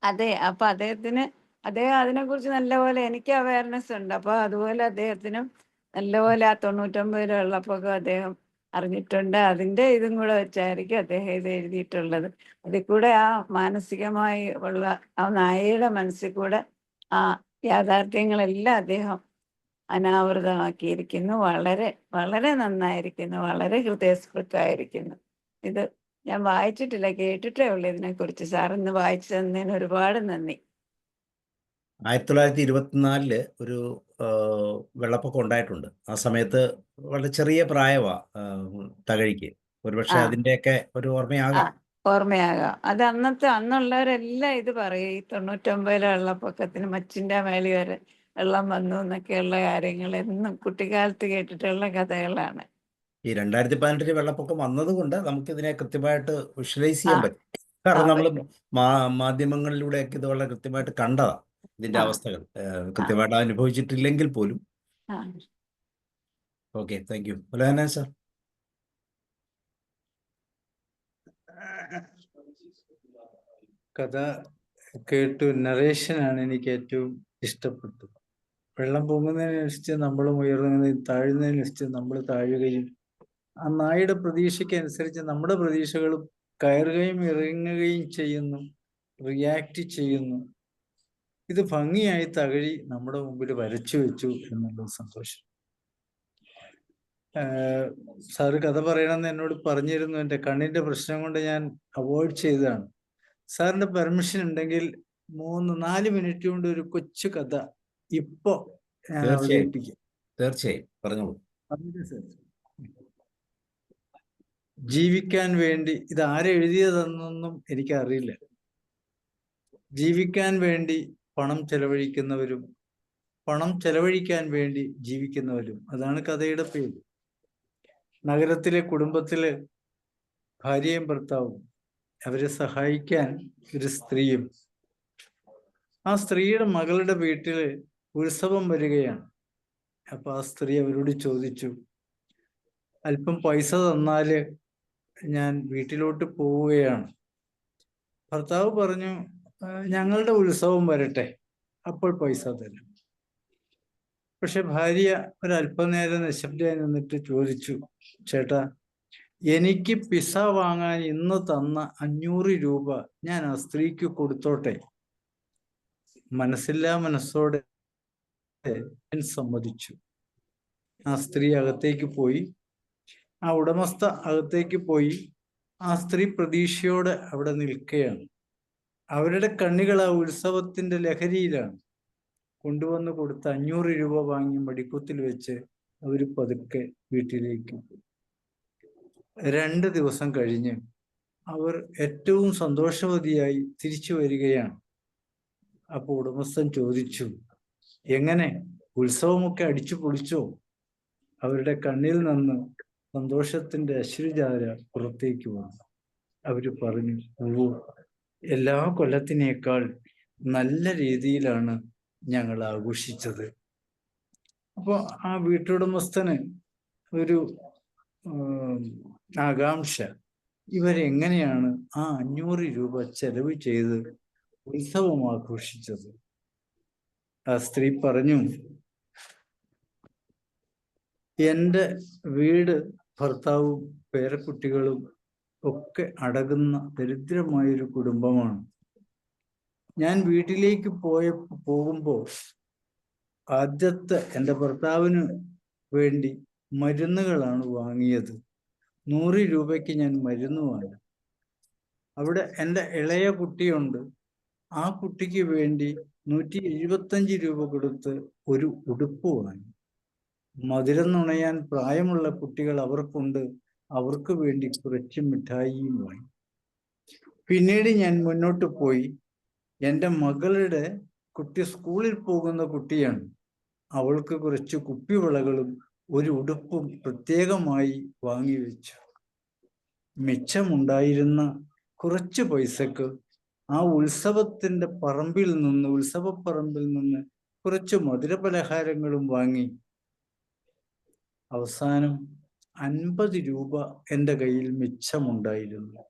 അതെ. അപ്പൊ അദ്ദേഹം അതിനെക്കുറിച്ച് നല്ലപോലെ എനിക്ക് അവയർനെസ് ഉണ്ട്. അപ്പൊ അതുപോലെ അദ്ദേഹത്തിനും നല്ലപോലെ ആ 99-ലെ വെള്ളപ്പൊക്കം അദ്ദേഹം അറിഞ്ഞിട്ടുണ്ട്. അതിന്റെ ഇതും കൂടെ വെച്ചായിരിക്കും അദ്ദേഹം ഇത് എഴുതിയിട്ടുള്ളത്. അതിൽ കൂടെ ആ മാനസികമായി ഉള്ള ആ നായയുടെ മനസ്സിൽ കൂടെ ആ യാഥാർത്ഥ്യങ്ങളെല്ലാം അദ്ദേഹം അനാവൃതമാക്കിയിരിക്കുന്നു. വളരെ വളരെ നന്നായിരിക്കുന്നു. വളരെ ഹൃദയസ്പൃക്കായിരിക്കുന്നു. ഇത് ഞാൻ വായിച്ചിട്ടില്ല, കേട്ടിട്ടേ ഉള്ളൂ ഇതിനെക്കുറിച്ച്. സാറിന്ന് വായിച്ചു തന്നതിന് ഒരുപാട് നന്ദി. 1924 ഒരു വെള്ളപ്പൊക്കം ഉണ്ടായിട്ടുണ്ട്. ആ സമയത്ത് വളരെ ചെറിയ പ്രായമാണ് തകഴിക്ക്. ഒരുപക്ഷെ അതിൻ്റെയൊക്കെ ഒരു ഓർമ്മയാകാം. അത് അന്നുള്ളവരെല്ലാം ഇത് പറയും. ഈ 99-ലെ വെള്ളപ്പൊക്കത്തിന് മച്ചിന്റെ മേളി വരെ വെള്ളം വന്നു എന്നൊക്കെയുള്ള കാര്യങ്ങൾ എന്നും കുട്ടിക്കാലത്ത് കേട്ടിട്ടുള്ള കഥകളാണ്. ഈ 2018 വെള്ളപ്പൊക്കം വന്നതുകൊണ്ട് നമുക്ക് ഇതിനെ കൃത്യമായിട്ട് വിഷ്വലൈസ് ചെയ്യാൻ പറ്റും. കാരണം നമ്മൾ മാധ്യമങ്ങളിലൂടെയൊക്കെ ഇത് വളരെ കൃത്യമായിട്ട് കണ്ടതാണ്. ഇതിന്റെ അവസ്ഥകൾ കൃത്യമായിട്ട് അനുഭവിച്ചിട്ടില്ലെങ്കിൽ പോലും. Okay, thank you. സാർ. കഥ കേട്ടു. നറേഷനാണ് എനിക്ക് ഏറ്റവും ഇഷ്ടപ്പെട്ടത്. വെള്ളം പൊങ്ങുന്നതിനനുസരിച്ച് നമ്മളും ഉയർന്നതിന്, താഴുന്നതിനനുസരിച്ച് നമ്മൾ താഴുകയും ആ നായയുടെ പ്രതീക്ഷയ്ക്ക് അനുസരിച്ച് നമ്മുടെ പ്രതീക്ഷകളും കയറുകയും ഇറങ്ങുകയും ചെയ്യുന്നു, റിയാക്ട് ചെയ്യുന്നു. ഇത് ഭംഗിയായി തകഴി നമ്മുടെ മുമ്പിൽ വരച്ചു വെച്ചു എന്നുള്ളത് സന്തോഷം. സാറ് കഥ പറയണമെന്ന് എന്നോട് പറഞ്ഞിരുന്നു. എൻ്റെ കണ്ണിന്റെ പ്രശ്നം കൊണ്ട് ഞാൻ അവോയ്ഡ് ചെയ്തതാണ്. സാറിന്റെ പെർമിഷൻ ഉണ്ടെങ്കിൽ 3-4 മിനിറ്റ് കൊണ്ട് ഒരു കൊച്ചു കഥ ഇപ്പോ ഞാൻ അവതരിപ്പിക്കാം. തീർച്ചയായും പറഞ്ഞോളൂ. ജീവിക്കാൻ വേണ്ടി, ഇത് ആരെഴുതിയതെന്നൊന്നും എനിക്കറിയില്ല. ജീവിക്കാൻ വേണ്ടി പണം ചെലവഴിക്കുന്നവരും പണം ചെലവഴിക്കാൻ വേണ്ടി ജീവിക്കുന്നവരും, അതാണ് കഥയുടെ പേര്. നഗരത്തിലെ കുടുംബത്തിലെ ഭാര്യയും ഭർത്താവും, അവരെ സഹായിക്കാൻ ഒരു സ്ത്രീയും. ആ സ്ത്രീയുടെ മകളുടെ വീട്ടില് ഉത്സവം വരികയാണ്. അപ്പൊ ആ സ്ത്രീ അവരോട് ചോദിച്ചു, അല്പം പൈസ തന്നാല് ഞാൻ വീട്ടിലോട്ട് പോവുകയാണ്. ഭർത്താവ് പറഞ്ഞു, ഞങ്ങളുടെ ഉത്സവം വരട്ടെ, അപ്പോൾ പൈസ തരാം. പക്ഷെ ഭാര്യ ഒരല്പനേരം നിശബ്ദയായി നിന്നിട്ട് ചോദിച്ചു, ചേട്ടാ, എനിക്ക് പിസ വാങ്ങാൻ ഇന്ന് തന്ന 500 രൂപ ഞാൻ ആ സ്ത്രീക്ക് കൊടുത്തോട്ടെ. മനസ്സില്ലാ മനസ്സോടെ ഞാൻ സമ്മതിച്ചു. ആ സ്ത്രീ അകത്തേക്ക് പോയി. ആ ഉടമസ്ഥ അകത്തേക്ക് പോയി. ആ സ്ത്രീ പ്രതീക്ഷയോടെ അവിടെ നിൽക്കുകയാണ്. അവരുടെ കണ്ണുകൾ ആ ഉത്സവത്തിന്റെ ലഹരിയിലാണ്. കൊണ്ടുവന്ന് കൊടുത്ത 500 രൂപ വാങ്ങി മടിക്കുത്തിൽ വെച്ച് അവർ പതുക്കെ വീട്ടിലേക്ക് പോയി. 2 ദിവസം കഴിഞ്ഞ് അവർ ഏറ്റവും സന്തോഷവതിയായി തിരിച്ചു വരികയാണ്. അപ്പോൾ ഉടമസ്ഥൻ ചോദിച്ചു, എങ്ങനെ, ഉത്സവമൊക്കെ അടിച്ചു പൊളിച്ചോ? അവരുടെ കണ്ണിൽ നിന്ന് സന്തോഷത്തിന്റെ അശ്രുജാര പുറത്തേക്ക് വന്നു. അവര് പറഞ്ഞു, ഓ, എല്ലാ കൊല്ലത്തിനേക്കാൾ നല്ല രീതിയിലാണ് ഞങ്ങൾ ആഘോഷിച്ചത്. അപ്പോൾ ആ വീട്ടുടമസ്ഥന് ഒരു ആകാംക്ഷ, ഇവരെങ്ങനെയാണ് ആ 500 രൂപ ചെലവ് ചെയ്ത് ഉത്സവം ആഘോഷിച്ചത്? ആ സ്ത്രീ പറഞ്ഞു, എൻ്റെ വീട്, ഭർത്താവും പേരക്കുട്ടികളും ഒക്കെ അടങ്ങുന്ന ദരിദ്രമായൊരു കുടുംബമാണ്. ഞാൻ വീട്ടിലേക്ക് പോകുമ്പോൾ ആദ്യത്തെ എൻ്റെ ഭർത്താവിന് വേണ്ടി മരുന്നുകളാണ് വാങ്ങിയത്. 100 രൂപയ്ക്ക് ഞാൻ മരുന്ന് വാങ്ങി. അവിടെ എൻ്റെ ഇളയ കുട്ടിയുണ്ട്. ആ കുട്ടിക്ക് വേണ്ടി 175 രൂപ കൊടുത്ത് ഒരു ഉടുപ്പ് വാങ്ങി. മധുരം നുണയാൻ പ്രായമുള്ള കുട്ടികൾ അവർക്കുണ്ട്. അവർക്ക് വേണ്ടി കുറച്ച് മിഠായിയും വാങ്ങി. പിന്നീട് ഞാൻ മുന്നോട്ട് പോയി. എൻ്റെ മകളുടെ കുട്ടി സ്കൂളിൽ പോകുന്ന കുട്ടിയാണ്. അവൾക്ക് കുറച്ച് കുപ്പിവളകളും ഒരു ഉടുപ്പും പ്രത്യേകമായി വാങ്ങിവെച്ചു. മിച്ചമുണ്ടായിരുന്ന കുറച്ച് പൈസക്ക് ആ ഉത്സവപ്പറമ്പിൽ നിന്ന് കുറച്ച് മധുരപലഹാരങ്ങളും വാങ്ങി. അവസാനം 50 രൂപ എൻ്റെ കയ്യിൽ മിച്ചമുണ്ടായിരുന്നു.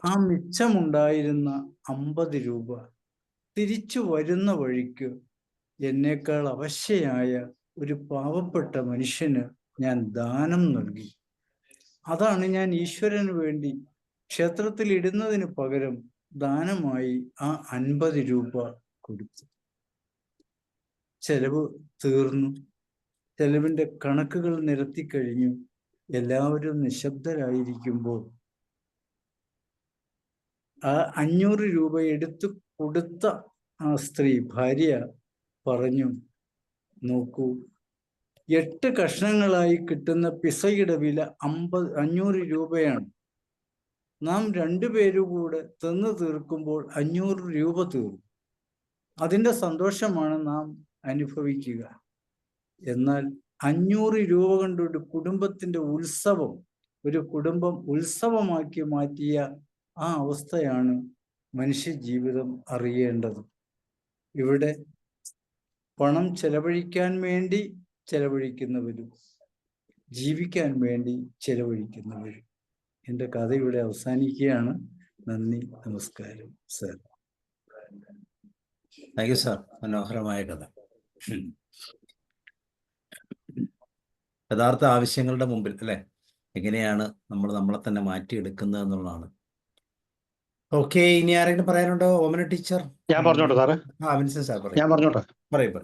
ആ മിച്ചമുണ്ടായിരുന്ന 50 രൂപ തിരിച്ചു വരുന്ന വഴിക്ക് എന്നേക്കാൾ അവശയായ ഒരു പാവപ്പെട്ട മനുഷ്യന് ഞാൻ ദാനം നൽകി. അതാണ് ഞാൻ ഈശ്വരന് വേണ്ടി ക്ഷേത്രത്തിൽ ഇടുന്നതിന് പകരം ദാനമായി ആ 50 രൂപ കൊടുത്തു. ചെലവ് തീർന്നു. ചെലവിൻ്റെ കണക്കുകൾ നിരത്തിക്കഴിഞ്ഞു. എല്ലാവരും നിശബ്ദരായിരിക്കുമ്പോൾ ആ 500 രൂപ എടുത്തു കൊടുത്ത ആ സ്ത്രീ, ഭാര്യ, പറഞ്ഞു, നോക്കൂ, 8 കഷ്ണങ്ങളായി കിട്ടുന്ന പിസയുടെ വില 500 രൂപയാണ്. നാം 2 പേരുകൂടെ തിന്നു തീർക്കുമ്പോൾ 500 രൂപ തീർന്നു. അതിൻ്റെ സന്തോഷമാണ് നാം അനുഭവിക്കുക. എന്നാൽ 500 രൂപ കൊണ്ട് ഒരു കുടുംബത്തിന്റെ ഉത്സവം, ഒരു കുടുംബം ഉത്സവമാക്കി മാറ്റിയ ആ അവസ്ഥയാണ് മനുഷ്യ ജീവിതം അറിയേണ്ടത്. ഇവിടെ പണം ചെലവഴിക്കാൻ വേണ്ടി ചെലവഴിക്കുന്നവരും ജീവിക്കാൻ വേണ്ടി ചെലവഴിക്കുന്നവരും. എൻ്റെ കഥ ഇവിടെ അവസാനിക്കുകയാണ്. നന്ദി, നമസ്കാരം സർ. Thank you sir. മനോഹരമായ കഥ. യഥാർത്ഥ ആവശ്യങ്ങളുടെ മുമ്പിൽ അല്ലെ എങ്ങനെയാണ് നമ്മൾ നമ്മളെ തന്നെ മാറ്റിയെടുക്കുന്നത് എന്നുള്ളതാണ്. ഓക്കെ, ഇനി ആരെങ്കിലും പറയാനുണ്ടോ? ഓമന ടീച്ചർ. ഞാൻ പറഞ്ഞോട്ടെ സാറേ? വിൻസെന്റ് സാർ പറയും. ഞാൻ പറഞ്ഞോട്ടെ? പറയും.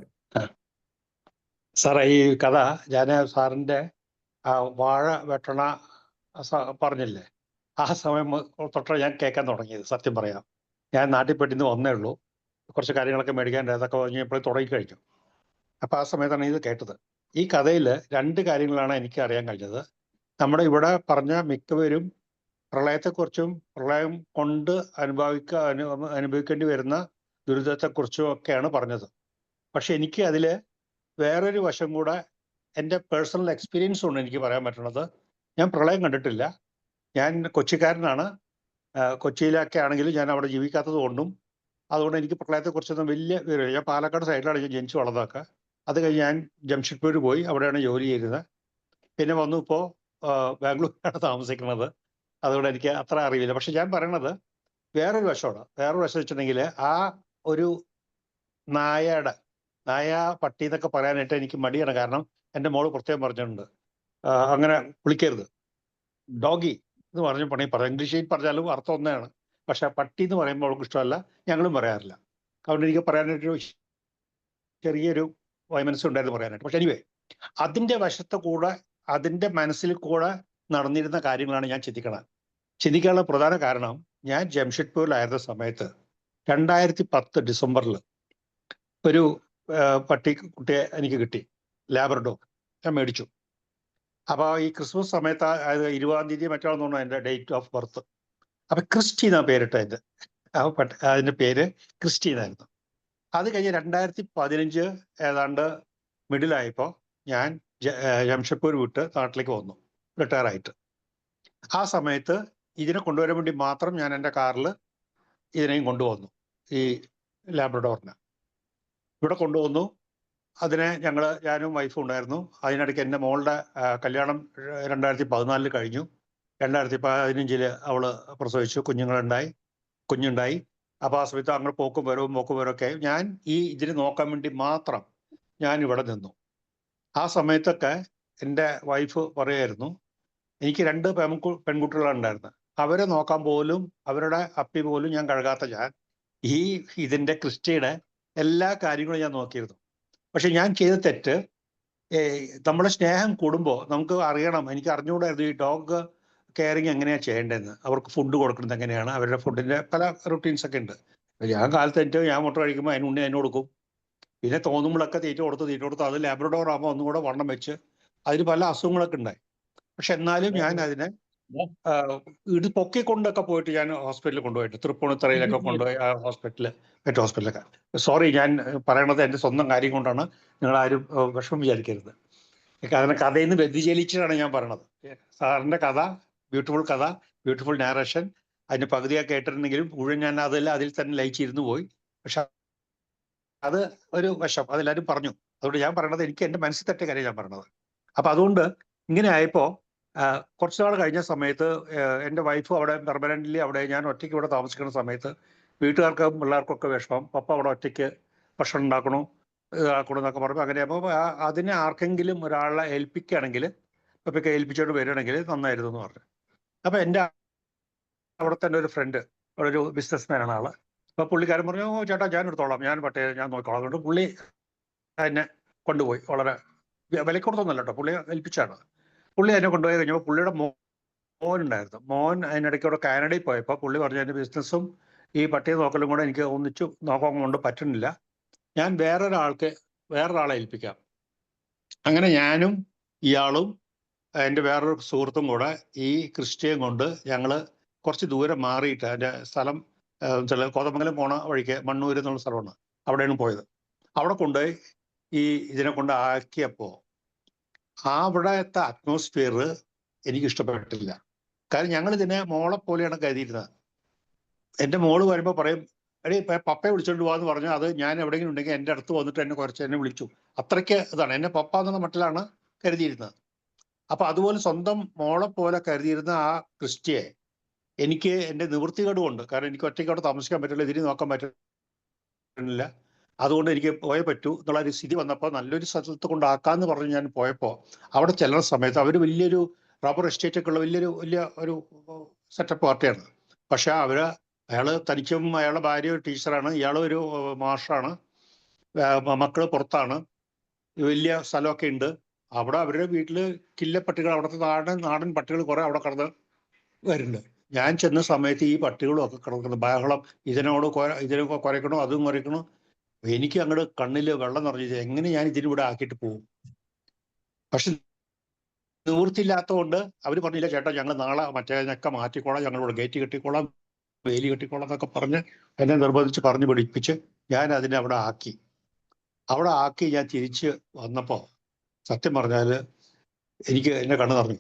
സാറേ, ഈ കഥ ഞാൻ സാറിന്റെ വാഴ വെട്ടണ പറഞ്ഞില്ലേ, ആ സമയം തൊട്ടാണ് ഞാൻ കേൾക്കാൻ തുടങ്ങിയത്. സത്യം പറയാം, ഞാൻ നാട്ടിൽ പെട്ടിന്ന് വന്നേ ഉള്ളൂ. കുറച്ച് കാര്യങ്ങളൊക്കെ മേടിക്കാൻ അതൊക്കെ കഴിഞ്ഞപ്പോഴും തുടങ്ങി കഴിഞ്ഞു. അപ്പം ആ സമയത്താണ് ഇത് കേട്ടത്. ഈ കഥയിൽ 2 കാര്യങ്ങളാണ് എനിക്ക് അറിയാൻ കഴിഞ്ഞത്. നമ്മുടെ ഇവിടെ പറഞ്ഞ മിക്കവരും പ്രളയത്തെക്കുറിച്ചും പ്രളയം കൊണ്ട് അനുഭവിക്കേണ്ടി വരുന്ന ദുരിതത്തെക്കുറിച്ചും ഒക്കെയാണ് പറഞ്ഞത്. പക്ഷെ എനിക്ക് അതിൽ വേറൊരു വശം കൂടെ, എൻ്റെ പേഴ്സണൽ എക്സ്പീരിയൻസ് കൊണ്ട് എനിക്ക് പറയാൻ പറ്റുന്നത്, ഞാൻ പ്രളയം കണ്ടിട്ടില്ല. ഞാൻ കൊച്ചിക്കാരനാണ്. കൊച്ചിയിലൊക്കെ ആണെങ്കിലും ഞാൻ അവിടെ ജീവിക്കാത്തത് കൊണ്ടും അതുകൊണ്ട് എനിക്ക് പ്രളയത്തെക്കുറിച്ചൊന്നും വലിയ വിവരമില്ല. ഞാൻ പാലക്കാട് സൈഡിലാണ് ഞാൻ ജനിച്ചു വളർന്നതൊക്കെ. അത് കഴിഞ്ഞ് ഞാൻ ജംഷഡ്പൂർ പോയി, അവിടെയാണ് ജോലി ചെയ്യുന്നത്. പിന്നെ വന്നു ഇപ്പോൾ ബാംഗ്ലൂരിലാണ് താമസിക്കുന്നത്. അതുകൊണ്ട് എനിക്ക് അത്ര അറിയില്ല. പക്ഷെ ഞാൻ പറയണത് വേറൊരു വശമാണ്. വേറൊരു വശം വെച്ചിട്ടുണ്ടെങ്കിൽ, ആ ഒരു നായ പട്ടി എന്നൊക്കെ പറയാനായിട്ട് എനിക്ക് മടിയാണ്. കാരണം എൻ്റെ മോള് പ്രത്യേകം പറഞ്ഞിട്ടുണ്ട്, അങ്ങനെ വിളിക്കരുത്. ഡോഗി എന്ന് പറഞ്ഞ പറയാം. ഇംഗ്ലീഷിൽ പറഞ്ഞാലും അർത്ഥം ഒന്നാണ്. പക്ഷെ പട്ടി എന്ന് പറയുമ്പോൾ അവൾക്ക് ഇഷ്ടമല്ല, ഞങ്ങളും പറയാറില്ല. അതുകൊണ്ട് എനിക്ക് പറയാനായിട്ടൊരു ചെറിയൊരു വൈമനസ്സുണ്ടായിരുന്നു പറയാനായിട്ട്. പക്ഷെ എനിവേ, അതിൻ്റെ വശത്തെ കൂടെ, അതിൻ്റെ മനസ്സിൽ കൂടെ നടന്നിരുന്ന കാര്യങ്ങളാണ് ഞാൻ ചിന്തിക്കാനുള്ള പ്രധാന കാരണം. ഞാൻ ജംഷഡ്പൂരിലായിരുന്ന സമയത്ത് 2010 ഡിസംബറിൽ ഒരു കുട്ടിയെ എനിക്ക് കിട്ടി, ലാബ്രഡോർ. ഞാൻ മേടിച്ചു. അപ്പോൾ ഈ ക്രിസ്മസ് സമയത്ത്, അതായത് 20-ാം തീയതി മറ്റാണെന്ന് തോന്നുന്നു എൻ്റെ ഡേറ്റ് ഓഫ് ബർത്ത്. അപ്പം ക്രിസ്റ്റി എന്നാണ് പേരിട്ട എൻ്റെ. അതിൻ്റെ പേര് ക്രിസ്റ്റി എന്നായിരുന്നു. അത് കഴിഞ്ഞ് 2015 ഏതാണ്ട് മിഡിലായപ്പോൾ ഞാൻ ജംഷഡ്പൂർ വിട്ട് നാട്ടിലേക്ക് വന്നു, റിട്ടയർ ആയിട്ട്. ആ സമയത്ത് ഇതിനെ കൊണ്ടുവരാൻ വേണ്ടി മാത്രം ഞാൻ എൻ്റെ കാറിൽ ഇതിനെയും കൊണ്ടുവന്നു, ഈ ലാബ്രഡോറിനെ ഇവിടെ കൊണ്ടുവന്നു. അതിനെ ഞാനും വൈഫും ഉണ്ടായിരുന്നു. അതിനിടയ്ക്ക് എൻ്റെ മോളുടെ കല്യാണം 2014 കഴിഞ്ഞു. 2015 അവൾ പ്രസവിച്ചു, കുഞ്ഞുണ്ടായി. അപ്പോൾ ആ സമയത്ത് അങ്ങനെ പോക്കും വരവും ഒക്കെ ഞാൻ ഇതിനെ നോക്കാൻ വേണ്ടി മാത്രം ഞാൻ ഇവിടെ നിന്നു. ആ സമയത്തൊക്കെ എൻ്റെ വൈഫ് പറയുമായിരുന്നു, എനിക്ക് 2 പെൺകുട്ടികളുണ്ടായിരുന്നു. അവരെ നോക്കാൻ പോലും, അവരുടെ അപ്പി പോലും ഞാൻ കഴുകാത്ത ഞാൻ ഇതിൻ്റെ ക്രിസ്റ്റിയുടെ എല്ലാ കാര്യങ്ങളും ഞാൻ നോക്കിയിരുന്നു. പക്ഷെ ഞാൻ ചെയ്ത തെറ്റ്, നമ്മുടെ സ്നേഹം കൂടുമ്പോൾ നമുക്ക് അറിയണം. എനിക്ക് അറിഞ്ഞുകൂടായിരുന്നു ഈ ഡോഗ് കെയറിങ് എങ്ങനെയാണ് ചെയ്യേണ്ടതെന്ന്, അവർക്ക് ഫുഡ് കൊടുക്കുന്നത് എങ്ങനെയാണ്, അവരുടെ ഫുഡിൻ്റെ പല റുട്ടീൻസ് ഒക്കെ ഉണ്ട്. ഞാൻ കാലത്ത് ഞാൻ മുട്ട കഴിക്കുമ്പോൾ അതിന് കൊടുക്കും. പിന്നെ തോന്നുമ്പോഴൊക്കെ തീറ്റ കൊടുത്ത് അത് ലാബ്രഡോർ ആകുമ്പോൾ ഒന്നും കൂടെ വണ്ണം വെച്ച് അതിന് പല അസുഖങ്ങളൊക്കെ ഉണ്ടായി. പക്ഷെ എന്നാലും ഞാൻ അതിനെ ഇത് പൊക്കിക്കൊണ്ടൊക്കെ പോയിട്ട് ഞാൻ ഹോസ്പിറ്റലിൽ കൊണ്ടുപോയിട്ട്, തൃപ്പൂണിത്തറയിലൊക്കെ കൊണ്ടുപോയി, പെറ്റ് ഹോസ്പിറ്റലൊക്കെ. സോറി, ഞാൻ പറയണത് എൻ്റെ സ്വന്തം കാര്യം കൊണ്ടാണ്, നിങ്ങളാരും വിഷമം വിചാരിക്കരുത്. കാരണം കഥയിൽ നിന്ന് വ്യതിചലിച്ചിട്ടാണ് ഞാൻ പറയണത്. സാറിൻ്റെ കഥ, ബ്യൂട്ടിഫുൾ നാരേഷൻ, അതിൻ്റെ പകുതിയൊക്കെ കേട്ടിട്ടുണ്ടെങ്കിലും മുഴുവൻ ഞാൻ അതിൽ തന്നെ ലയിച്ചിരുന്നു പോയി. പക്ഷെ അത് ഒരു വശം, അതെല്ലാവരും പറഞ്ഞു. അതുകൊണ്ട് ഞാൻ പറയണത് എനിക്ക് എൻ്റെ മനസ്സിൽ തട്ടിയ കാര്യം ഞാൻ പറയണത്. അപ്പം അതുകൊണ്ട് ഇങ്ങനെ ആയപ്പോൾ കുറച്ച് നാൾ കഴിഞ്ഞ സമയത്ത് എൻ്റെ വൈഫ് അവിടെ പെർമനൻ്റ്ലി അവിടെ, ഞാൻ ഒറ്റയ്ക്ക് ഇവിടെ താമസിക്കുന്ന സമയത്ത് വീട്ടുകാർക്കും പിള്ളേർക്കൊക്കെ വിഷമം. പപ്പ അവിടെ ഒറ്റയ്ക്ക് ഭക്ഷണം ഉണ്ടാക്കണു എന്നൊക്കെ പറയുമ്പോൾ അങ്ങനെ. അപ്പോൾ അതിനെ ആർക്കെങ്കിലും ഒരാളെ ഏൽപ്പിക്കുകയാണെങ്കിൽ, പപ്പയ്ക്ക് ഏൽപ്പിച്ചോണ്ട് വരികയാണെങ്കിൽ നന്നായിരുന്നു എന്ന് പറഞ്ഞു. അപ്പം എൻ്റെ അവിടെ തന്നെ ഒരു ഫ്രണ്ട്, അവിടെ ഒരു ബിസിനസ്മാനാണ് ആള്. അപ്പോൾ പുള്ളിക്കാരൻ പറഞ്ഞു, ഓ ചേട്ടാ ഞാൻ എടുത്തോളാം, ഞാൻ നോക്കിക്കോളാം. അതുകൊണ്ട് പുള്ളി എന്നെ കൊണ്ടുപോയി. വളരെ വിലക്ക് കൊടുത്തൊന്നുമല്ല കേട്ടോ, പുള്ളി ഏൽപ്പിച്ചാണ്. പുള്ളി എന്നെ കൊണ്ടുപോയി കഴിഞ്ഞപ്പോൾ പുള്ളിയുടെ മോനുണ്ടായിരുന്നു. മോൻ അതിനിടയ്ക്കൂടെ കാനഡയിൽ പോയപ്പോൾ പുള്ളി പറഞ്ഞു, എൻ്റെ ബിസിനസ്സും ഈ പട്ടിയെ നോക്കലും കൂടെ എനിക്ക് ഒന്നിച്ചു നോക്കാൻ കൊണ്ട് പറ്റുന്നില്ല, ഞാൻ വേറൊരാളെ ഏൽപ്പിക്കാം. അങ്ങനെ ഞാനും ഇയാളും എൻ്റെ വേറൊരു സുഹൃത്തും കൂടെ ഈ ക്രിസ്റ്റിയും കൊണ്ട് ഞങ്ങൾ കുറച്ച് ദൂരം മാറിയിട്ട്, എൻ്റെ സ്ഥലം കോതമംഗലം പോണ വഴിക്ക് മണ്ണൂർ എന്നുള്ള സ്ഥലമാണ്, അവിടെയാണ് പോയത്. അവിടെ കൊണ്ടുപോയി ഇതിനെ കൊണ്ട് ആക്കിയപ്പോൾ അവിടത്തെ അറ്റ്മോസ്ഫിയർ എനിക്ക് ഇഷ്ടപ്പെട്ടില്ല. കാരണം ഞങ്ങൾ ഇതിനെ മോളെ പോലെയാണ് കരുതിയിരുന്നത്. എൻ്റെ മോള് വരുമ്പോൾ പറയും, എടീ പപ്പയെ വിളിച്ചോണ്ട് പോകാന്ന് പറഞ്ഞു. അത് ഞാൻ എവിടെയെങ്കിലും ഉണ്ടെങ്കിൽ എൻ്റെ അടുത്ത് വന്നിട്ട് എന്നെ വിളിച്ചു. അത്രയ്ക്ക് ഇതാണ്, എന്നെ പപ്പ എന്നുള്ള മട്ടിലാണ് കരുതിയിരുന്നത്. അപ്പൊ അതുപോലെ സ്വന്തം മോളെ പോലെ കരുതിയിരുന്ന ആ ക്രിസ്റ്റിയെ എനിക്ക് എൻ്റെ നിവൃത്തികേട് കൊണ്ട്, കാരണം എനിക്ക് ഒറ്റയ്ക്ക് അവിടെ താമസിക്കാൻ പറ്റില്ല, ഇതിന് നോക്കാൻ പറ്റില്ല, അതുകൊണ്ട് എനിക്ക് പോയേ പറ്റൂ എന്നുള്ള ഒരു സ്ഥിതി വന്നപ്പോൾ നല്ലൊരു സ്ഥലത്ത് കൊണ്ടാക്കാന്ന് പറഞ്ഞ് ഞാൻ പോയപ്പോൾ അവിടെ ചെല്ലുന്ന സമയത്ത് അവർ വലിയൊരു റബ്ബർ എസ്റ്റേറ്റ് ഒക്കെ ഉള്ള വലിയ ഒരു സെറ്റപ്പ് പാർട്ടിയാണ്. പക്ഷെ അയാൾ തനിച്ചും, അയാളുടെ ഭാര്യ ഒരു ടീച്ചറാണ്, ഇയാൾ ഒരു മാഷാണ്, മക്കള് പുറത്താണ്, വലിയ സ്ഥലമൊക്കെ ഉണ്ട്. അവിടെ അവരുടെ വീട്ടിൽ കില്ലപ്പട്ടികൾ, അവിടുത്തെ നാടൻ പട്ടികൾ കുറെ അവിടെ കടന്ന് വരുന്നുണ്ട്. ഞാൻ ചെന്ന സമയത്ത് ഈ പട്ടികളും ഒക്കെ കിടക്കുന്നത് ബഹളം, ഇതിനൊക്കെ കുരയ്ക്കണോ അതും കുരയ്ക്കണോ. എനിക്ക് അങ്ങോട്ട് കണ്ണിൽ വെള്ളം നിറഞ്ഞത്, എങ്ങനെ ഞാൻ ഇതിനിവിടെ ആക്കിയിട്ട് പോകും. പക്ഷെ നിവൃത്തിയില്ലാത്തതുകൊണ്ട് അവർ പറഞ്ഞില്ല, ചേട്ടാ ഞങ്ങൾ നാളെ മറ്റേതിനൊക്കെ മാറ്റിക്കോളാം, ഞങ്ങളിവിടെ ഗേറ്റ് കെട്ടിക്കോളാം, വേലി കെട്ടിക്കോളാം എന്നൊക്കെ പറഞ്ഞ് എന്നെ നിർബന്ധിച്ച് പറഞ്ഞു പിടിപ്പിച്ച് ഞാൻ അതിനെ അവിടെ ആക്കി ഞാൻ തിരിച്ച് വന്നപ്പോൾ സത്യം പറഞ്ഞാൽ എനിക്ക് എന്നെ കണ്ണു നിറഞ്ഞു.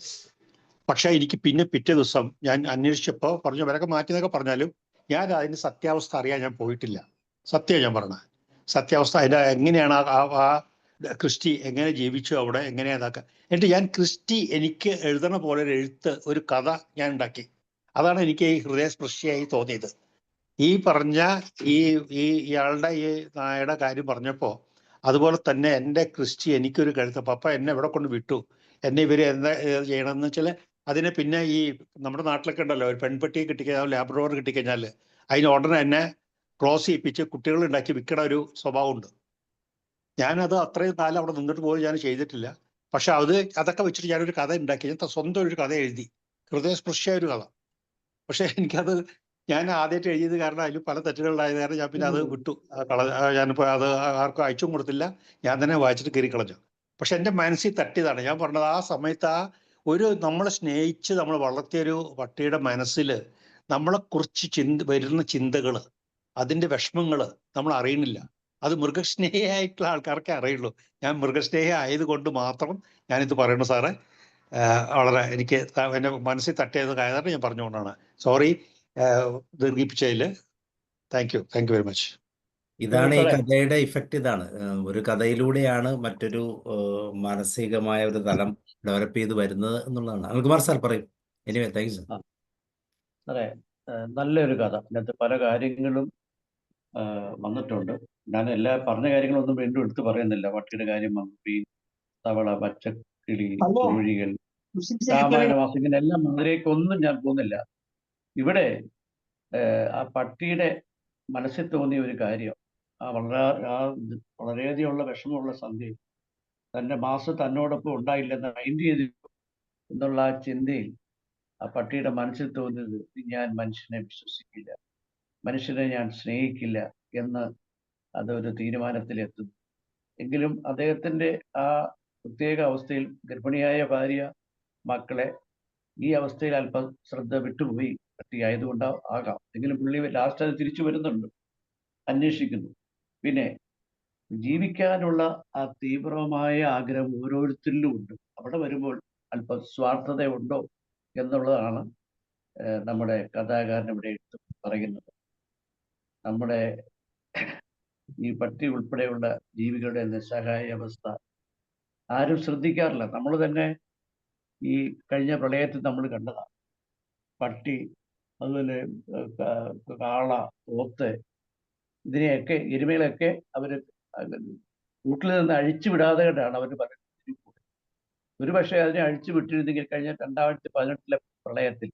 പക്ഷെ എനിക്ക് പിന്നെ പിറ്റേ ദിവസം ഞാൻ അന്വേഷിച്ചപ്പോൾ പറഞ്ഞു അവരൊക്കെ മാറ്റിയെന്നൊക്കെ പറഞ്ഞാലും ഞാൻ അതിൻ്റെ സത്യാവസ്ഥ അറിയാൻ ഞാൻ പോയിട്ടില്ല. സത്യം ഞാൻ പറഞ്ഞത്, സത്യാവസ്ഥ അതിൻ്റെ എങ്ങനെയാണ് ആ ക്രിസ്റ്റി എങ്ങനെ ജീവിച്ചു അവിടെ, എങ്ങനെയാ അതൊക്കെ. എന്നിട്ട് ഞാൻ ക്രിസ്റ്റി എനിക്ക് എഴുതണ പോലെ ഒരു കഥ ഞാൻ ഉണ്ടാക്കി. അതാണ് എനിക്ക് ഈ ഹൃദയസ്പൃശ്യായി തോന്നിയത്. ഈ പറഞ്ഞ ഇയാളുടെ ഈ നായയുടെ കാര്യം പറഞ്ഞപ്പോൾ അതുപോലെ തന്നെ എൻ്റെ ക്രിസ്റ്റി എനിക്കൊരു കഴുത്ത്, പപ്പ എന്നെ ഇവിടെ കൊണ്ട് വിട്ടു, എന്നെ ഇവർ എന്താ ചെയ്യണമെന്ന് വെച്ചാൽ അതിനെ പിന്നെ ഈ നമ്മുടെ നാട്ടിലൊക്കെ ഉണ്ടല്ലോ, ഒരു പെൺപെട്ടിയെ കിട്ടിക്കഴിഞ്ഞാൽ, ലാബ്രഡോർ കിട്ടിക്കഴിഞ്ഞാൽ അതിന് ഉടനെ തന്നെ ക്രോസ് ചെയ്യിപ്പിച്ച് കുട്ടികൾ ഉണ്ടാക്കി വിൽക്കണ ഒരു സ്വഭാവമുണ്ട്. ഞാനത് അത്രയും കാലം അവിടെ നിന്നിട്ട് പോലും ഞാൻ ചെയ്തിട്ടില്ല. പക്ഷെ അതൊക്കെ വെച്ചിട്ട് ഞാനൊരു കഥ ഉണ്ടാക്കി, ഞാൻ സ്വന്തം ഒരു കഥ എഴുതി, ഹൃദയസ്പൃശ്യ ഒരു കഥ. പക്ഷെ എനിക്കത് ഞാൻ ആദ്യമായിട്ട് എഴുതിയത് കാരണം അതിൽ പല തെറ്റുകളുണ്ടായത് കാരണം ഞാൻ പിന്നെ അത് വിട്ടു. ഞാനിപ്പോൾ അത് ആർക്കും അയച്ചും കൊടുത്തില്ല, ഞാൻ തന്നെ വായിച്ചിട്ട് കയറി കളഞ്ഞു. പക്ഷെ എൻ്റെ മനസ്സിൽ തട്ടിയതാണ് ഞാൻ പറഞ്ഞത്. ആ സമയത്ത് നമ്മളെ സ്നേഹിച്ച് നമ്മൾ വളർത്തിയൊരു പട്ടിയുടെ മനസ്സിൽ നമ്മളെക്കുറിച്ച് വരുന്ന ചിന്തകൾ, അതിൻ്റെ വിഷമങ്ങൾ നമ്മൾ അറിയണില്ല. അത് മൃഗസ്നേഹിയായിട്ടുള്ള ആൾക്കാർക്കേ അറിയുള്ളൂ. ഞാൻ മൃഗസ്നേഹി ആയതുകൊണ്ട് മാത്രം ഞാനിത് പറയുന്നു സാറേ. വളരെ എനിക്ക് എൻ്റെ മനസ്സിൽ തട്ടിയത് കാരണം ഞാൻ പറഞ്ഞുകൊണ്ടാണ്. സോറി ദീർഘിപ്പിച്ചതിൽ. Thank you very much. ഇതാണ് ഈ കഥയുടെ ഇഫക്റ്റ്. ഇതാണ് ഒരു കഥയിലൂടെയാണ് മറ്റൊരു മാനസികമായ ഒരു തലം ഡെവലപ്പ് ചെയ്ത് വരുന്നത് എന്നുള്ളതാണ്. അനിൽകുമാർ സാർ പറയും. Anyway thank you sir. അതെ, നല്ലൊരു കഥ. ഇതിനകത്ത് പല കാര്യങ്ങളും വന്നിട്ടുണ്ട്. ഞാൻ പറഞ്ഞ കാര്യങ്ങളൊന്നും വീണ്ടും എടുത്തു പറയുന്നില്ല. പട്ടിയുടെ കാര്യം, മീൻ, തവള, പച്ചക്കിളി, കോഴികൾ, രാമായണമാസം, ഇങ്ങനെ എല്ലാം അതിലേക്കൊന്നും ഞാൻ പോകുന്നില്ല. ഇവിടെ ആ പട്ടിയുടെ മനസ്സിൽ തോന്നിയ ഒരു കാര്യം, വളരെയധികമുള്ള വിഷമമുള്ള സന്ധ്യയിൽ തൻ്റെ മാസം തന്നോടൊപ്പം ഉണ്ടായില്ലെന്ന് മൈൻഡ് ചെയ്തു എന്നുള്ള ആ ചിന്തയിൽ ആ പട്ടിയുടെ മനസ്സിൽ തോന്നിയത്, ഞാൻ മനുഷ്യനെ വിശ്വസിക്കില്ല, മനുഷ്യനെ ഞാൻ സ്നേഹിക്കില്ല എന്ന് അതൊരു തീരുമാനത്തിലെത്തുന്നു. എങ്കിലും അദ്ദേഹത്തിൻ്റെ ആ പ്രത്യേക അവസ്ഥയിൽ ഗർഭിണിയായ ഭാര്യ, മക്കളെ ഈ അവസ്ഥയിൽ അല്പം ശ്രദ്ധ വിട്ടുപോയി, പട്ടിയായതുകൊണ്ട് ആകാം. എങ്കിലും പുള്ളി ലാസ്റ്റ് അത് തിരിച്ചു വരുന്നുണ്ട്, അന്വേഷിക്കുന്നു. പിന്നെ ജീവിക്കാനുള്ള ആ തീവ്രമായ ആഗ്രഹം ഓരോരുത്തരിലും ഉണ്ട്. അവിടെ വരുമ്പോൾ അല്പം സ്വാർത്ഥത ഉണ്ടോ എന്നുള്ളതാണ് നമ്മുടെ കഥാകാരൻ ഇവിടെ എടുത്ത് പറയുന്നത്. നമ്മുടെ ഈ പട്ടി ഉൾപ്പെടെയുള്ള ജീവികളുടെ നിസ്സഹായ അവസ്ഥ ആരും ശ്രദ്ധിക്കാറില്ല. നമ്മൾ തന്നെ ഈ കഴിഞ്ഞ പ്രളയത്തിൽ നമ്മൾ കണ്ടതാണ്. പട്ടി, അതുപോലെ കാള, പോത്ത്, ഇതിനെയൊക്കെ, എരുമകളൊക്കെ അവർ വീട്ടിൽ നിന്ന് അഴിച്ചു വിടാതെ കണ്ടാണ് അവർ പലരും. ഒരു പക്ഷേ അതിനെ അഴിച്ചു വിട്ടിരുന്നെങ്കിൽ, കഴിഞ്ഞ 2018 പ്രളയത്തിൽ